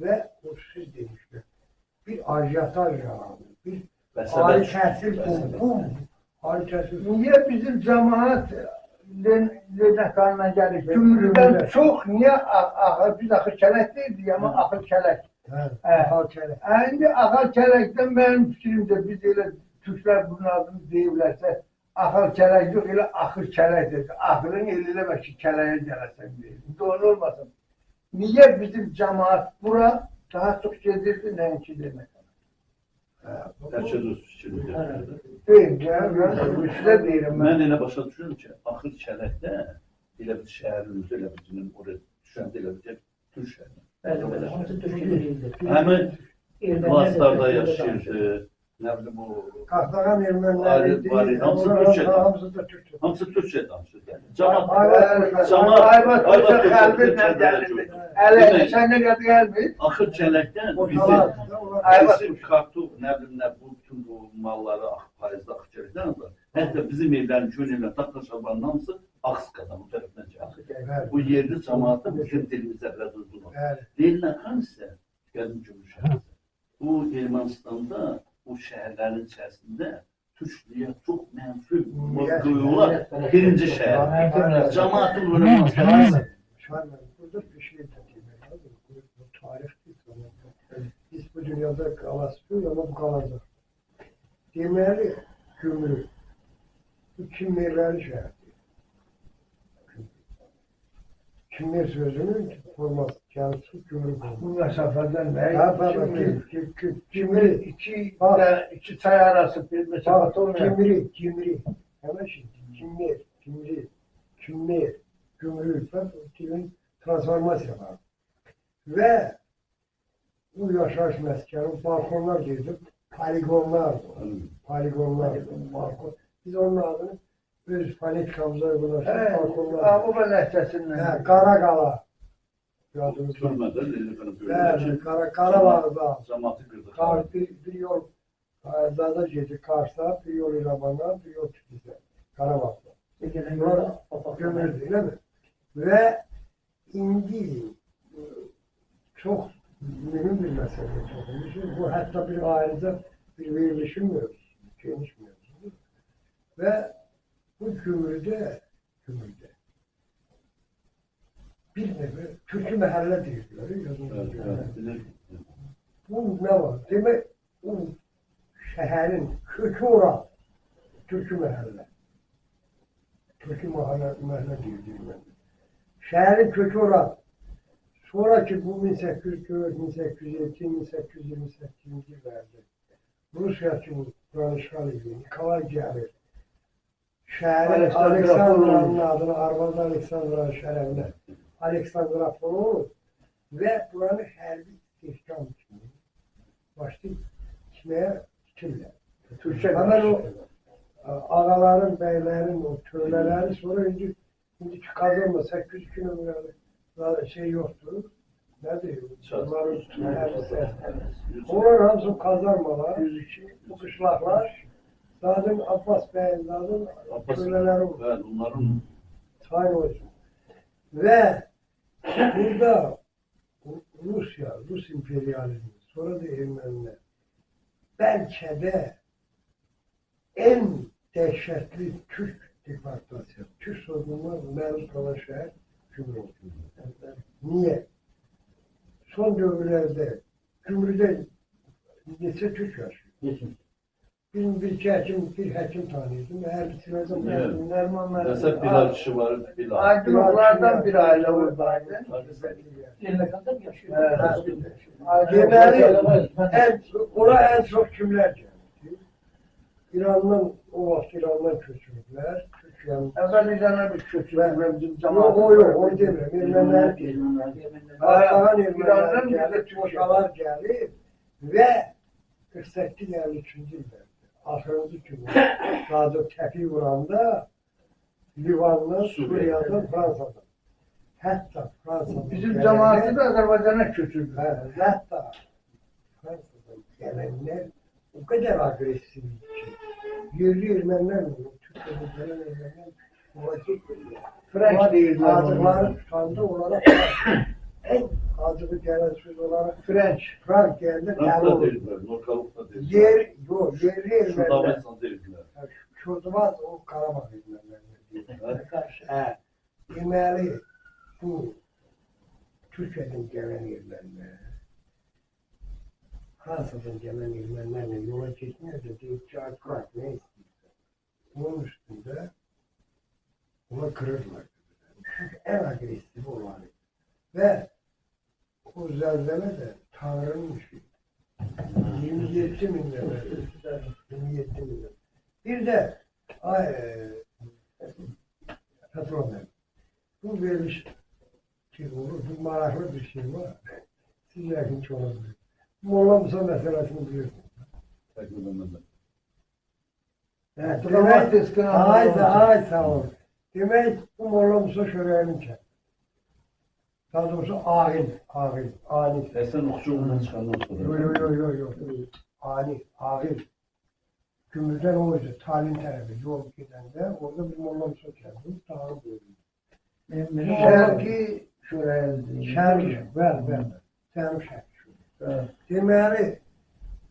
Və o siz demişler. Bir ajyataj yarandı. Bir ali təhsil qurtum. Ali təhsil Niye bizim cemaat Lenekan'la gelir? Gümrükten çok niye biz akıl kelek değildi ama akıl kelek. Hal kələk. Şimdi akıl kelekten benim fikrimde biz öyle Türkler bunun adını deyirlerse akıl kelek yok, öyle akıl kelek dedi. Aklın eline belki keleğe gelesen değil. Doğru olmasın. Niye bizim cemaat bura daha çok gezirdi ne ki demek. Herkes öz fikrini verir. Değil ya, ben üçle değilim Mən ben. elə başa düşürüm ki, axır kələkdə elə bir şəhərimizdə elə bir bizim oraya düşəndə elə bir Türk şəhəri. bəli, bəli, hamısı Türkiye'de değildir. Həmin Klaslarda yaşayırdı, nə bilim o, Qaxdağan erməniləri Var, deyil, hamısı onlar Türkçe hamısı da Türkçe. hamısı Türkçe danışır. Yəni. Ayvat Hoca kalbinle geldi. Hele sen ne kadar geldi? Axır kələkdən bizim kartu, nə bilim nə bu bütün bu malları faizli axır kələkdən alır. Hətta bizim evlərin könüllə Taxta Şabanın hamısı Ağsıqadan bu tərəfdən gəlir. Bu yerli cəmaatı bizim dilimizdə belə duyduğunu. Leylakan isə qədim gümrük şəhəri. Bu Ermənistanda bu şəhərlərin içərisində Türklüyə çox mənfi duyular birinci şəhər. Cəmaatın bunu məsləhəti. Burada bir şey təqdim bu tarixdir. Biz bu dünyada qalasıyıq ama bu qalacaq. Deməli, gümrük. Bu kimmerləri şəhərdir. Kimmer sözünün forması, kendisi gümrük oldu. Bu mesafeden Kimri, iki çay arası bir mesafe olmuyor. Kimri. Hemen şimdi kimmer, gümrük. Dilin transformasya var. Ve bu yaşayış məskəni, balkonlar deyildi, poligonlar var. Balkon. Biz onun adını öz politikamıza uygulaştık, balkonlar. Bu ləhcəsindən. Qaraqala. Türmədə Leylakanın böyüdəki Qarabağda. cəmaatı qırdı. Bir yol Dağda gedir Kars'a, bir yol İraman'a, bir yol Tiflis'e. Karabağ'da. Bunlar gömüldü, değil mi? Ve indi çok mühim bir mesele. Bu hatta bir ailede bir verilişimiyoruz, genişmiyoruz. Ve bu gümrüde bir nevi Türkü mahalle diyorlar. Bu ne var? Demek bu şehrin kökü olan Türkü mahalle. Türkü mahalle diyorlar. Şehrin kökü olan sonraki bu 1804, 1802, 1828 yıllarda Rusya için buranı işgal ediyor. Nikolay gelir. Şehrin Aleksandra'nın adını Arvaz Aleksandra şerefine Aleksandra Polo ve buranı hərbi istihkam için başlayıp içmeye tuturlar. Türkçe Hemen o ağaların, beylerin, o töleleri sonra indiki kazanma 800 kilometre şey yoktu. Ne diyor? Onların hepsi. Onlar hamısı kazanmalar, bu kışlaklar. Zaten Abbas Bey'in zaten töleleri var. Evet, onların Sayın olsun. Ve burada Rusya, Rus emperyalizmi, sonra da Ermeniler belki de en dehşetli Türk deportasyonu, Türk sorununa maruz kalan şehir Gümrük. Niye? Son dönemlerde Gümrük'te neçə Türk yaşıyor. Bizim bir həkim tanıyordum. Her bitirmezde Mesela Bilal kişi var, Bilal. Aydınlıklardan bir aile oradaydı. Yerlekanda mı yaşıyor? Ona en çok kimler geldi? İran'dan, o vaxt İran'dan köçürdüler. Türkiye'nin. Evvelizden bir kötüler bizim zamanımızda. Yok, o demiyorum. Ermeniler değil. Afgan Ermeniler geldi, Türkçalar geldi ve 48-53 yılda axırıncı günü Sadık təpi vuranda Livandan, Suriyadan, Fransadan. Hətta Fransadan Bizim cemaati de Azerbaycan'a kötürdüler. Hətta Fransadan gelenler o kadar agresifdi ki yerli Ermeniler mi? Türkiye'de gelen Ermeniler olacak. French değiller. Azıkları tutanda onlara en azıkı gelen söz olarak French. Frank geldi. Nokta dediler, Nokaluk'ta dediler. Yerli Ermeniler. Şurada dediler. Kürdümaz o Karabağ Ermeniler. Deməli bu Türkiye'den gelen Ermeniler, Fransa'dan gelen Ermenilerle yola geçmeye de deyip ki artık ne istiyorsa. Bunun üstünde ona kırırlar. Çünkü en agresif olanı. Ve o zelzele de Tanrı'nın işi. 27 milyon. 27 milyon. Bir de patronlar. Bu veriliş ki olur, bu maraklı bir şey var. Sizler hiç olabilir. Molla Musa meselesini biliyorsunuz. Demek Ay sağ ol. Demek bu Molla Musa şöreğinin kendi. Daha doğrusu ani. Sen okçuluğundan çıkandan sonra. Yok. Ani. Gümrükten oydu, talim tarafi, yol gidende orada bir Molla Musa kendi. Dağın bölümü. Şerki şuraya. Şerki, ver. Senin şerki. Deməli,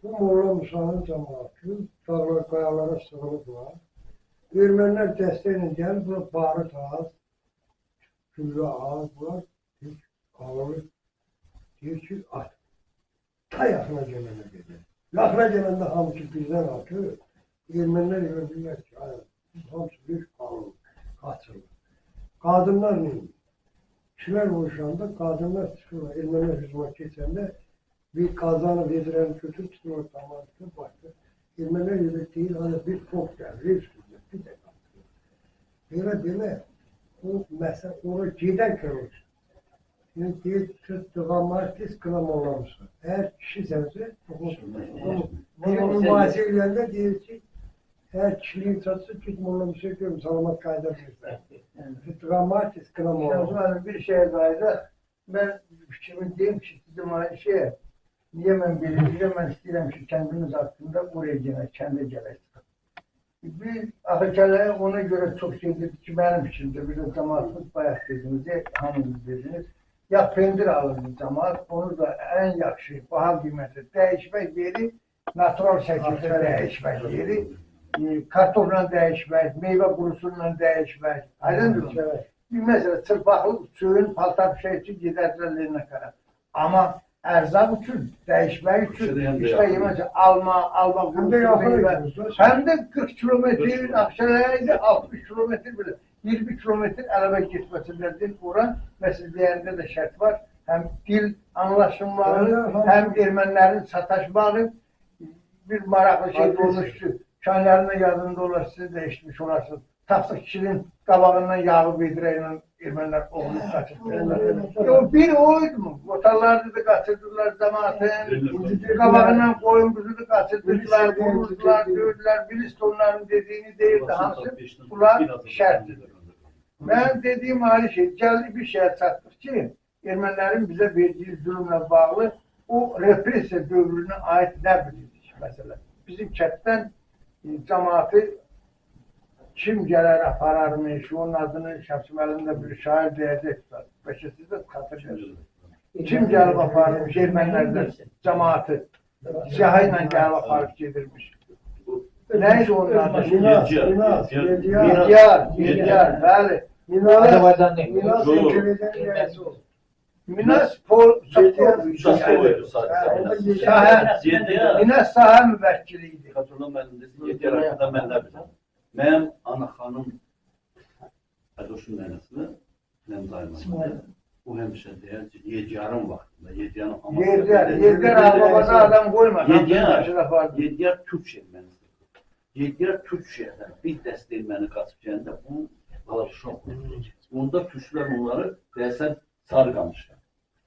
bu Molla Musa'nın cəmaatı dağlar, qayalara sığılıblar. Ermənilər dəstəklə gəlib, bura barıt az, güllü az, bura alır, deyir ki, at. Ta yaxına gələnə gedir. Yaxına gələndə hamısı birdən atır. Ermənilər gördülər ki, hamısı bir alır, qaçırlar. Qadınlar neyim? Kişiler boşanda, kadınlar çıkıyorlar. Ermeniler hücuma geçende bir kazanı veziren kötü tutuyor tamamen baktı. Ermeniler öyle değil, hani bir top geldi, üstünde bir de kalktı. Böyle o mesela onu giden kırılır. Şimdi değil, tıgamartis kılam olamışsa. Eğer kişi sense, onun vaziyetlerinde değil ki, eğer kişiliğin çatısı gitmemle bir şey görüyorum, salamat kayda bizler. Tıgamartis kılam olamışsa. Bir şeye dair ben fikrimi diyeyim ki dedim aynı şeye. Niye ben bileceğim, ben istedim ki kendimiz hakkında buraya gene, kendi geleceğim. Bir ahıkale ona göre çok şey dedi ki benim içimde bir de cemaatimiz bayağı dediniz, hanımız dediniz. Ya pendir alırdı cemaat, onu da en yakışı, bahar kıymeti değişmek yeri, natural şekilde değişmek yeri, kartofla değişmek, meyve kurusunla değişmek. Aydın mı? Bir mesela çırpaklı suyun paltar şey için giderlerine kadar. Ama erzak için, değişmek için, işte yemek alma kurusu hem de 40 kilometre Akşener'de 60 kilometre bile 20 kilometre araba gitmesinden uğran meseleyende de şart var. Hem dil anlaşılmalı, hem Ermenilerin sataşmalı bir maraklı şey oluştu. Köylerinde yazında olasınız, değişmiş olasınız. Tapsız kişinin qabağından yağı bedireyle Ermeniler oğlunu kaçırdılar. Bir oydu mu? Otallarda da kaçırdılar zamanın. Qabağından koyun kuzu da kaçırdılar, vururdular, dövdüler. Bilistonların dediğini değildi. Hamsı bunlar şertli. Ben dediğim aynı şey. Geldi bir şeye çattık ki Ermenilerin bize verdiği zulümle bağlı o represiya dövrüne ait ne bilirdik mesela. Bizim kətten cemaati kim gələr apararmış, onun adını Şəmsim əlində bir şair deyəcək. Bəlkə siz də xatırlayırsınız. Kim gəlib aparırmış ermənilərdən cəmaatı, siyahı ilə gəlib aparıb gedirmiş. Neydi onun adı? Midyar, bəli. Azərbaycan deyil. Minas Enkeleden üyesi oldu. Minas Pol Sastoydu sadece. Minas sahə müvəkkili idi. Xatırlam mənim Yeddiyar haqqında mən nə biləm. Mənim ana xanım Ədoşun nənəsini, mənim dayımın. O həmişə deyər ki, Yeddiyarın vaxtında, Yeddiyarın amasında. Yeddiyar ağababana adam qoymadı. Yeddiyar Türk ermənisi. Yeddiyar Türk şəhərdən bir dəst erməni qaçıb gəndə bu Qalaşon. Onda Türklər onları deyəsən sarı qamışlar.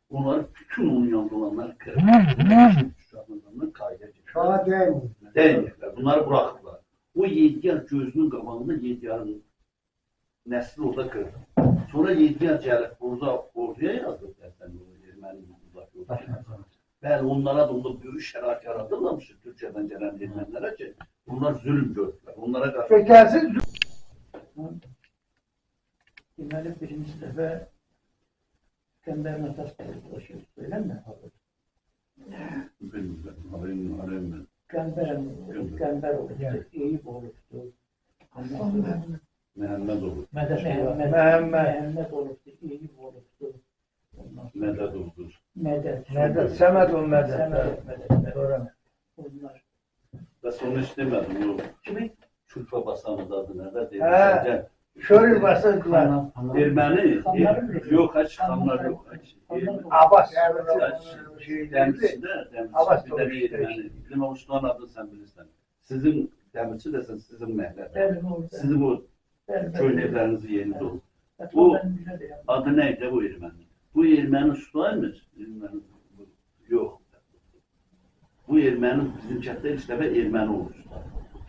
Onları bütün onun yanında olanları kırır. Şaha değmiyor. Değməyirlər. Bunları bırakırlar. O Yeddiyar gözünün qabağında Yeddiyarın nəsli orada kırdı. Sonra Yeddiyar gəlib burada orduya yazdı deyəsən erməni uzaq yolda. Bəli, onlara da onda böyük şərait yaradırlarmış Türkiyədən gələn ermənilərə ki, bunlar zülm gördülər. Onlara qarşı... Şəkərsiz Deməli, birinci dəfə Qəmbər Mətas dolaşıyoruz, öyle mi? Bilmiyorum. Qəmbər olubdu, Eyüp olubdu. Məhəmməd olur. Məhəmməd olubdu, Eyüp olubdu. Mədəd olur. Mədəd. Səməd ol Mədəd. Onlar. Bəs onu işləmədim. Kimi? Külfə basanın adı nədə? Şörül basırdılar. Erməni? Yox, heç xanlar yox. Abbas. Dəmirçidə, Abbas bir dənə erməni. Bizim o ustanın adını sən bilirsən. Sizin dəmirçi desən, sizin məhlədə. Sizin o köynə evlərinizin yerində olur. Bu adı neydi bu erməni? Bu erməni ustaymış. Yox. Bu erməni bizim kənddə ilk dəfə erməni olur usta.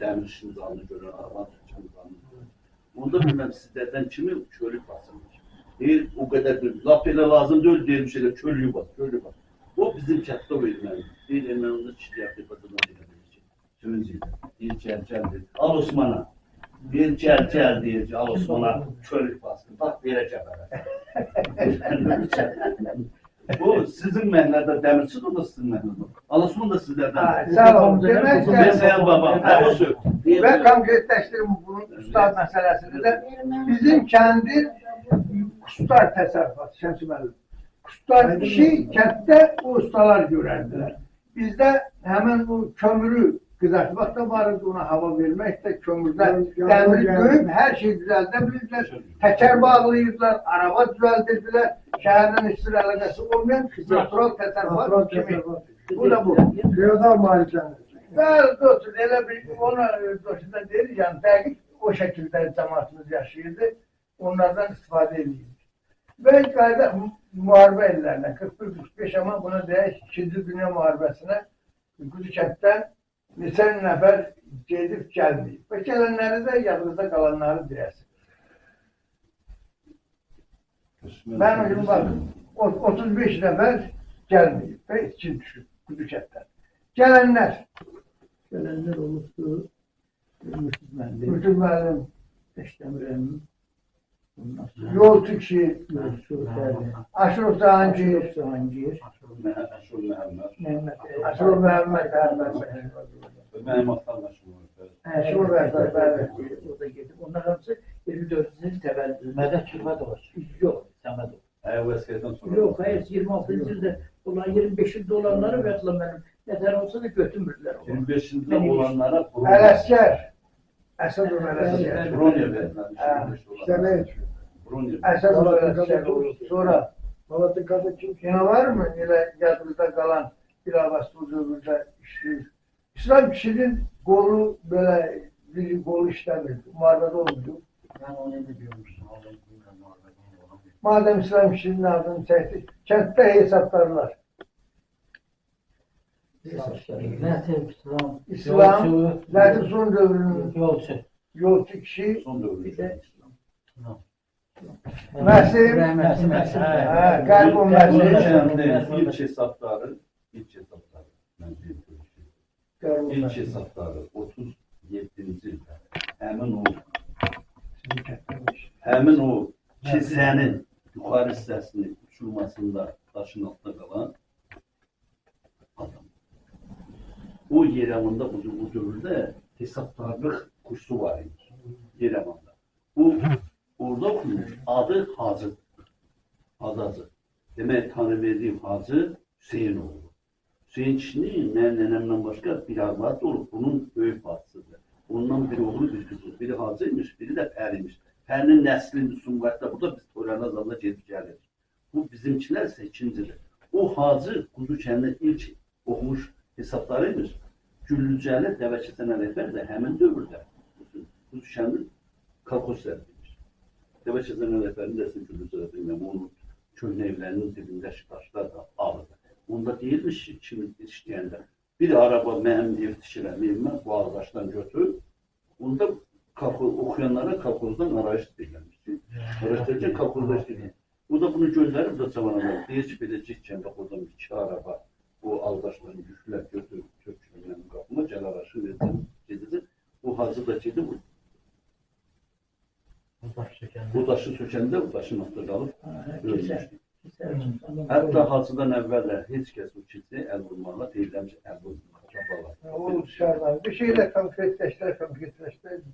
Dəmir işini zalını görür, araban tutuşunu zalını görür. Onda bilməm sizlərdən kimi kölük basılmış. Deyir, o qədər deyil. Lap elə lazım deyil, deyilmiş elə kölüyü bas, kölüyü bas. O bizim kənddə o erməni. Deyir, erməni onda çiçək yapıqadan deyir. Sürüncü. Deyir, gəl, deyir. Al Osman'a. Deyir, gəl, deyir. Al Osman'a kölük bastı. Bax, verə gəbərə. Bu sizin məhəllədə dəmirçi də sizin məhəllədə. Alasman da sizlərdən. Sağ olun. Demək ki, Məsələn babam, o söz. və konkretləşdirim bunun ustad məsələsini də. Bizim kəndin Qustar təsərrüfatı, Şəmsi müəllim. Qustar kişi kənddə o ustalar görərdilər. Bizdə həmən bu kömürü qızartmaq da var idi, ona hava vermək də, kömürdən dəmir qoyub hər şey düzəldə bilirdilər. Təkər bağlayırdılar, araba düzəldirdilər. Şəhərdən heç bir əlaqəsi olmayan natural təsərrüfat kimi. Bu da bu. Feodal malikənidir. Bəli, dostum, elə bir, ona dostumdan deyirik, yəni dəqiq o şəkildə cəmaatımız yaşayırdı, onlardan istifadə edirdik. Və qayda müharibə illərinə, 41-45 amma buna deyək, 2-ci Dünya müharibəsinə Quzu kənddən neçə nəfər gedib gəlməyib. Və gələnləri də yadınızda qalanları deyəsiniz. Mənim üçün baxın, 35 nəfər gəlməyib və içkin düşüb Quzu kənddən. Gələnlər olubdu. Mürtüz müəllim, Beşdəmirəm. Yolçu kişi, Aşraf Cahangir, Aşraf Məhəmməd, Mənim vaxtlarlaşım var. Aşraf Məhəmməd, Orada gedib. Onlar hamısı 24-cü il təvəllüdü. Mədət Şirvadov. Yox, Səmədov. Vəsiyyətdən sonra. Yox, hayır, 26-cı ildə olan 25 ildə olanları vətlə mənim nətər olsa da götürmürlər. 25 ildə olanlara Ələskər, Əsədov Ələskər, Broniya verilmiş. İşləmək üçün. Əsədov Ələskər oldu. Sonra Malatikada kim? yine var mı yine yadınızda kalan bir havasız ömürde işleyip İslam kişinin kolu böyle bir kolu işlemirdi. Muharebede olmuyordu. Ben onu ne diyormuşsun? Madem İslam kişinin adını çekti, kentte hesaplarlar. İslam, Latif son dövrünün yolcu kişi, Son Bir de Məsim, Qəlb o Məsim. İlk hesapları. İlk hesapları 37-ci ildə həmin o həmin o kilsənin yuxarı hissəsinin uçulmasında daşın altında qalan adam. O Yerevanda bu dövrdə hesabdarlıq kursu var idi. Yerevanda. Bu orada oxumuş. Adı Hacı. Hacı. Demək tanı verdiğim Hacı Hüseyin oldu. Hüseyin kişinin mənim nənəmdən başqa bir arvadı olub. Bunun böyük bacısıdır. Ondan biri oğlu bir kızı. Biri Hacıymış, biri də Pərimiş. Pərinin nəslinin Sumqayıtda burada biz Toyran azalda gedib gəlirik. Bu bizimkilər isə ikincidir. O Hacı Quzu kəndində ilk oxumuş hesablarıymış. Güllücəli Dəvəçəsən Ələkbər də həmin dövrdə Quzu kəndin kolxoz sərfiymiş. Dəvəçəsən Ələkbərin dəsin Güllücəli bilməm, onun köhnə evlərinin dibindəki daşlar da ağırdır. Onda deyilmiş ki, kim işləyəndə bir araba mənim ev tikirəm, evimə bu ağdaşdan götür. Onda oxuyanlara kolxozdan arayış deyilmiş ki, araşdırırken kolxozda işləyir. O da bunu göndərib də cavanlar. Deyir ki, beləcək kəndə oradan iki araba bu ağdaşların yüklər götürüb kökçülüğünün qapıma gəl araşı verdim, gedəcək. O Hacı da gedib bu daşı sökəndə o daşın altında qalıb ölmüşdü. Hətta Hacıdan əvvəl də heç kəs o kilsəyə əl vurmaqla deyiləm ki, əl vurmaqla. O dışarıdan bir şeyle konkretleştirip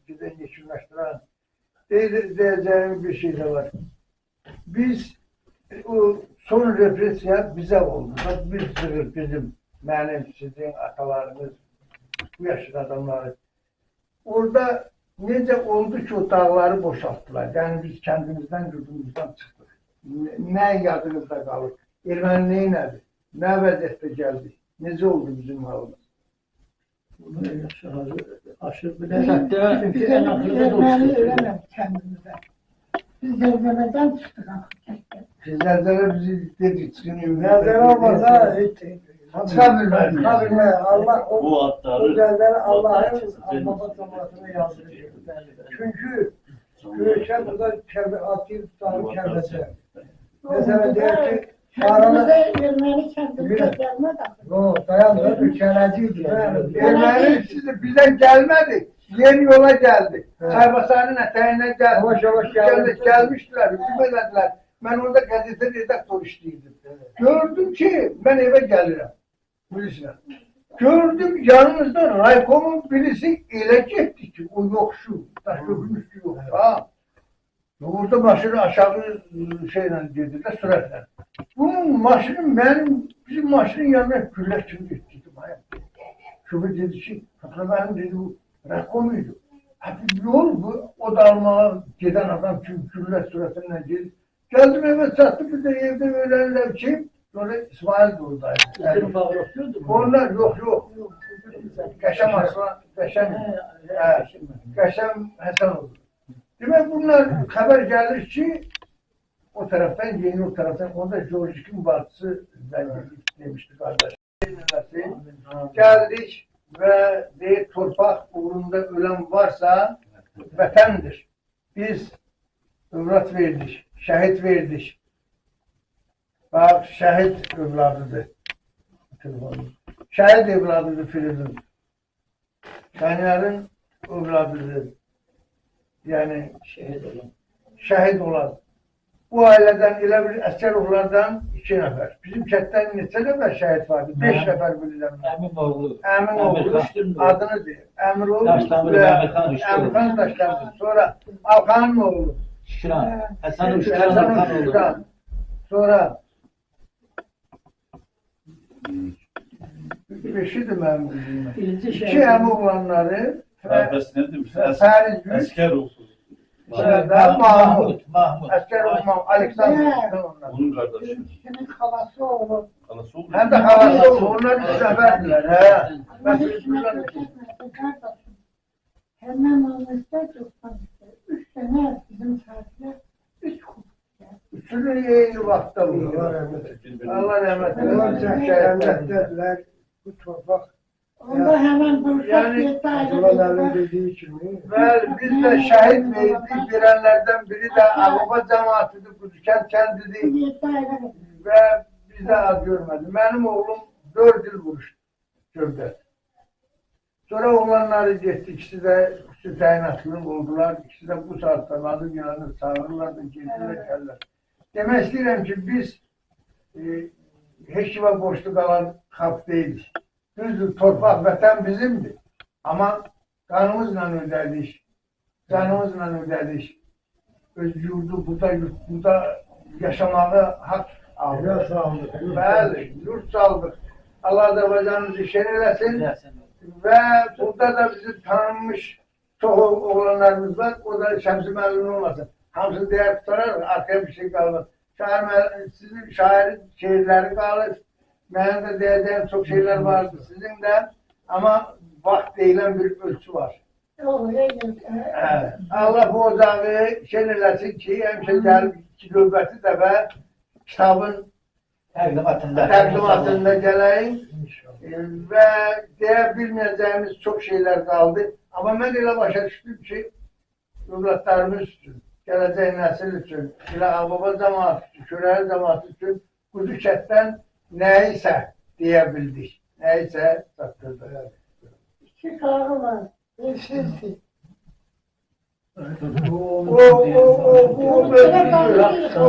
giden yeşilleştiren diyeceğim bir şey de var. Biz o son represiya bize oldu. Bir sürü bizim, benim, sizin atalarımız, bu yaşlı adamları. Orada nece oldu ki o dağları boşalttılar. Yani biz kendimizden, yurdumuzdan çıktık. Ne yadınızda kalır? Ermeni nedir? Ne vəziyyətdə geldi? Nece oldu bizim halımız? Bunu aşırı bir de çünkü en akıllı da Ermeni uçtu. ölemem kendimize. Biz zerzelerden çıktık hakikaten. Sizlerden bizi dedik çıkın. Nereden olmasa hiç çıkabilmez. Allah o Bu adları güzelleri Allah'ın anlama zamanını yazdırıyor. Çünkü Göğüşen burada atıyı tutarım kendisi. Mesela diyor ki Kendimize Ermeni kendimize gelmedi. yok dayandı ülkelerciydi. Ermeni sizi bizden gelmedi. Yeni yola geldi. Çaybasanın eteğine geldi. Yavaş yavaş geldi. Gelmişler, hükümediler. Ben orada gazete redaktör işliydim. Gördüm ki ben eve gelirim. Birisine. Gördüm yanımızda Raykom'un birisi elecekti ki o yok şu. Taş köprünün üstü yok. Ha. Orada maşını aşağı şeyle girdiler süratle. Bunun maşını bizim maşının yanına gülle çıkıp gittim. Şoför dedi ki, benim dedi bu Raykom'uydu. Hadi yol bu, o da almaya giden adam çünkü gülle süratle geldi. Geldim eve sattım bir de evde öğlenler ki sonra İsmail de oradaydı. Senin favori okuyordu mu? Onlar yok. Kaşem Aslan, Kaşem Hasan oldu. Demek bunlar haber gelir ki o taraftan yeni o taraftan onda George'un bacısı demişti kardeş. Geldik ve de torpak uğrunda ölen varsa vatandır. Biz evlat verdik, şehit verdik. Bak şehit evladıdır. Şehit evladıdır Filiz'in. Şahinlerin evladıdır. Yani şehit olan. Bu aileden ile bir asker oğullardan 2 nefer. Bizim chatten neçə nefer şehit vardı? 5 nefer bilirəm. Eminoğlu. Eminoğlu adını deyir. Eminoğlu. Daşlandı Mehmethan Rüştü oldu. Mehmethan Daşlandı. Sonra Alkan'ın oğlu. Şükran. Hasan Uşkan Hasan Alkan oldu. Uşkan. Sonra beşidir benim bildiğim. Birinci şey. 2 em oğlanları Fərbəs nə demiş? Fəriz Gül, Əskər olsun. Mahmud. Mahmud. Asker olmam, Alexander. Onlar. Onun qardaşı. Senin halası oğlu. Xalası oldu. Hem de havası oldu. Onlar 3 neferdiler. He. Ama hiç merak etmedi kardeşim. Hemen olmuşsa tutmamıştı. 3 sene bizim saatler 3 kup. Üçünü yeni vakti oldu. Allah rahmet eylesin. Dediler bu torpak Onda hemen Bursa Yani- Fiyatı Abdullah'ın ayrıldı. dediği için mi? Ve biz de şehit verdik. Girenlerden biri de Avuba cemaatidir. Kuzken kendidir. Fiyatı ayrıldı. Ve biz de az görmedik. Benim oğlum 4 yıl vuruştu. Gördü. Sonra oğlanları gitti. İkisi de İkisi təyinatlı oldular. İkisi de bu saatte adı yanı sağırlar da gelirler gelirler. Demek istedim ki biz heç kimə boşluq qalan xalq deyilik. Düzdür, torpaq, vətən bizimdir. Ama kanımızla ödedik. Canımızla ödedik. Öz yurdu, burada yaşamağı hak aldık. Biraz sağlık. Bəli, yurt saldık. Allah Azərbaycanımızı şen eləsin. Ve burada da bizi tanınmış çok oğlanlarımız var. O da Şəmsi Məllun olmasın. Hamısı değer tutarar, arkaya bir şey kalmaz. Sizin şairin şehirleri kalır. Benim de diyeceğim çok şeyler vardı sizin de. Ama vaxt deyilen bir ölçü var. Evet. Allah bu ocağı şen eləsin ki, hemşe gelip iki növbəti dəfə kitabın təqdimatında gələyim. Ve diyebilmeyeceğimiz çok şeyler kaldı. Ama ben öyle başa düştüm ki evlatlarımız için, gelecek nesil için, baba cemaat için, şuraya cemaat için kuzu kətten neyse diyebildik. Neyse sattırdı. İki karı var. Eşsiz. O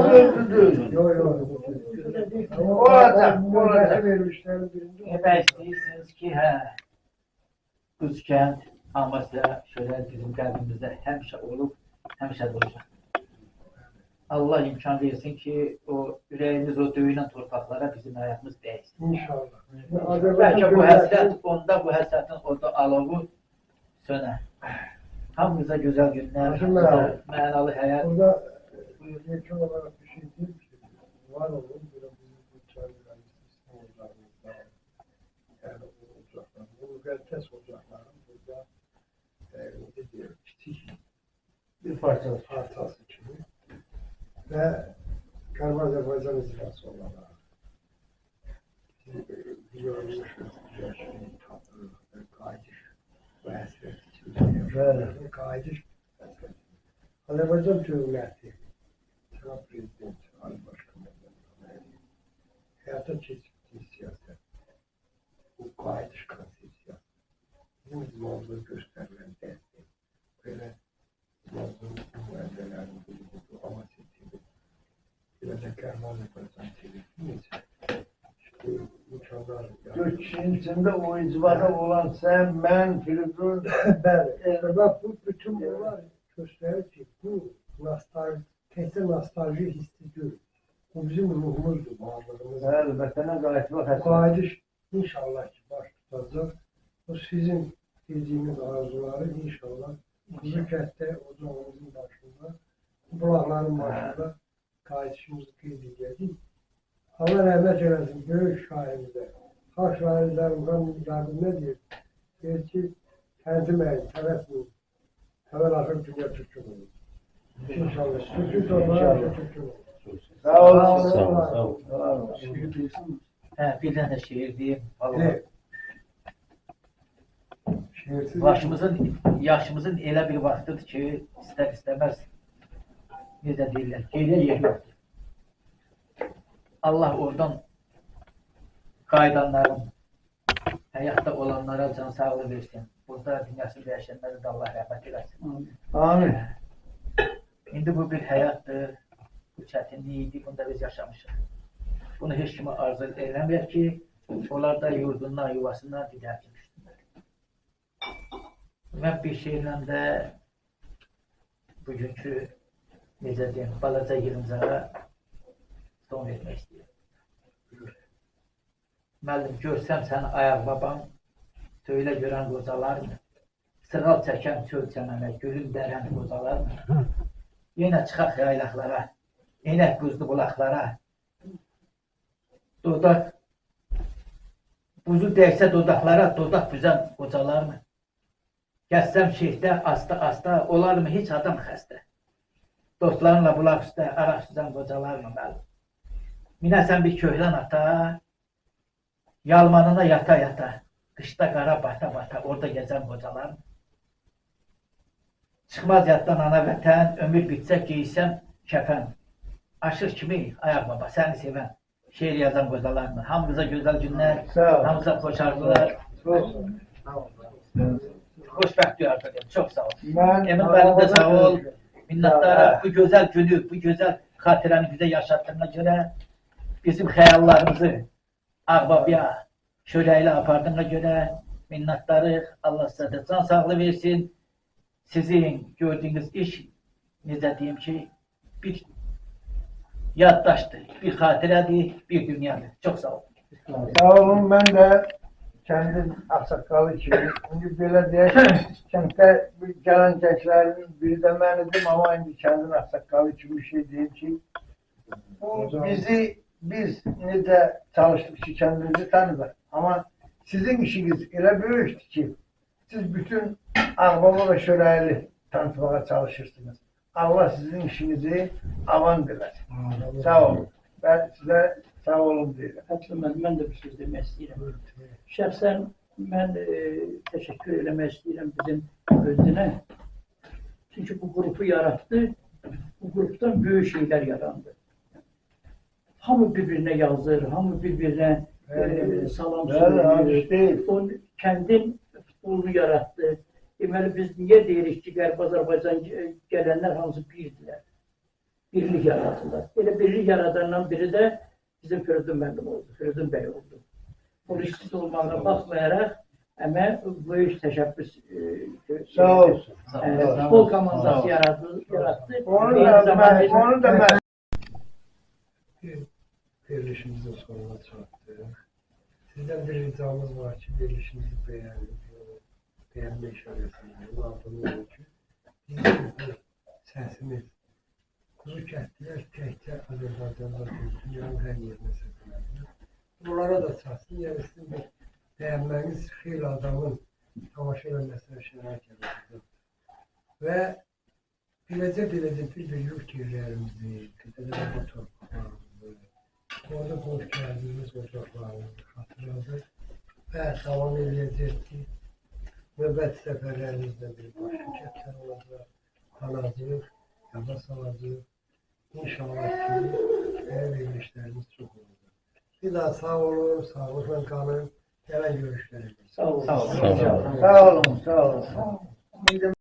öldürdü. Olacak. Demək istəyirsiniz ki, Quzkənd, Amasya, şöyle bizim qəlbimizdə həmişə olub, həmişə də olacaq. Allah imkan versin ki, o ürəyimiz o döyünən torpaqlara bizim həyatımız dəysin. İnşallah. Bəlkə bu həsrət onda, bu həsrətin orada alovu sönər. Hamımıza gözəl günlər, mənalı həyat. Burada yekun olarak bir şey değil ki, var olun, burada bizim bu çağrılarımız, İstanbul'larımızda, yani o ocaklar, bu müqəddəs ocakların burada ne diyor, kiçik Bir parça. parçası kimi ve Qarabağ Azərbaycan icrası olarak görmüşsünüz, yaşayın, tatlı, qayıdış ve həsrət içinde, qayıdış və həsrət. Azərbaycan dövləti, Cənab Prezident, Ali Başkanı, həyata keçirdiyi siyasət, bu qayıdış konsepsiyası, bizim izmamıza göstərilən dəstək, belə izmamızın müəddələrini bu Amasya TV, belə də Qarabağ Azərbaycan TV, necə? İşte imkanlar... 4 kişinin içinde o icvada olan sen, ben, Firuzun... Bəli, bak bu bütün bunlar göstərir ki, bu təkcə nostalji hissi deyil. Bu bizim ruhumuzdur, varlığımızdır. Evet, vətənə qayıtmaq Bu həsrət. qayıdış inşallah ki baş tutacaq. Bu sizin dediğiniz arzuları inşallah Kuzu Kənddə ocağımızın başında, bulaqların başında qayıdışımızı qeyd edəcək. Allah rəhmət eləsin, böyük şairimizə, xalq şairlərimizdən yardım nə deyir? Deyir ki, tənziməyin, tələsməyin, həvəl axır dünya türkün olur. İnşallah, türkün torbağa türkün olur. Sağ olun. Sağ olun. Sağ olun. Bir dənə şeir deyim. Evet. Şiirsiz Yaşımızın elə bir vaxtıdır ki, istər-istəməz necə deyirlər, geriyə yer yoxdur. Allah oradan qayıdanların, həyatda olanlara can sağlığı versin. Burada dünyası dəyişənləri də Allah rəhmət eləsin. Amin. İndi bu bir həyatdır, bu çətinlik idi, bunda biz yaşamışıq. Bunu heç kimə arzu eləməyək ki, onlar da yurdundan, yuvasından didərkin üstündür. Mən bir şeylə də bugünkü, necə deyim, balaca yığıncağa son vermək istəyirəm. Müəllim, görsəm səni ayaq babam, söylə görən qocalar mı? Sığal çəkən çöl çəmənə, gülün dərən qocalar mı? Yenə çıxaq yaylaqlara, enək buzlu bulaqlara. Dodaq, buzu dəysə dodaqlara, dodaq büzən qocalar mı? Gəzsəm şehdə, asta-asta, olar mı heç adam xəstə? Dostlarınla bulaq üstə, araq süzən qocalar mı məlim? Minəsən bir köhlən ata, yalmanına yata-yata, qışda qara bata-bata, orada gəzən qocalar mı? Çıxmaz yaddan ana vətən, ömür bitsə giysəm kəfən. Aşır kimi, ayaq baba, səni sevən, şeir yazan qocalar mı? Hamımıza gözəl günlər, hamımıza xoş arzular. Sağ olun. xoşbəxt duyardım. Çox sağ ol. Ben Emin Bey'in de sağ ol. Minnettarım bu güzel günü, bu güzel hatirəni bize yaşattığına göre, bizim xəyallarımızı Ağbabaya şöyle apardığına göre minnettarıq. Allah size de can sağlığı versin. Sizin gördüğünüz iş, necə diyeyim ki, bir yaddaşdır, bir hatirədir, bir dünyadır. Çok sağ ol. Sağ olun, ben de kendi aksakallı kimi, şimdi böyle diye kentte gelen gençlerin biri de ben dedim ama şimdi kendin aksakallı kimi bir şey diyeyim ki, bu biz necə çalıştık ki kendimizi tanıdık ama sizin işiniz elə böyükdür ki, siz bütün Ağbaba ve Şörayeli tanıtmaya çalışırsınız. Allah sizin işinizi avan diler. Sağ olun. Ben size sağ olun diyelim. Mən də bir söz demək istəyirəm. Şəxsən mən təşəkkür eləmək istəyirəm bizim özünə. Çünki bu qrupu yarattı. Bu qrupdan böyük şeylər yarandı. Hamı bir-birinə yazır, hamı bir-birinə salam söylüyor. O kəndin futbolunu yarattı. Deməli biz niyə deyirik ki, Qərb Azərbaycan gələnlər hamısı birdirlər. Birlik yaratırlar. Elə birlik yaradandan biri də bizim Firidun müəllim oldu, Firidun bəy oldu. Polisçisi olmağına baxmayaraq, əmə böyük təşəbbüs Sağ olsun. futbol komandası yarattı. Onu da ben Verilişimizin sonuna çattık. Sizden bir ricamız var ki verilişimizi beğenme işaretini aldığımız için bizim bu sesimiz kuzu kəsdilər təkcə Azərbaycanda değil, dünyanın hər yerinə səslənir. Bunlara da çatsın, yəni sizin bir bəyənməniz xeyli adamın tamaşa eləməsinə şərait yaratır. Və biləcə bir yurt yerlərimizi, bir torpaqlarımızı, orada boş gəldiyimiz ocaqlarımızı xatırladır və davam edəcək ki, növbəti səfərlərimizdə bir başqa kəndlər olacaq, qalacaq, yada salacaq. İnşallah ki, verilişlərimiz çox olacaq. Bir daha sağ olun, sağlıqla qalın, gələn görüşlərimiz. Sağ olun. Sağ olun. sağ olun. Sağ olun.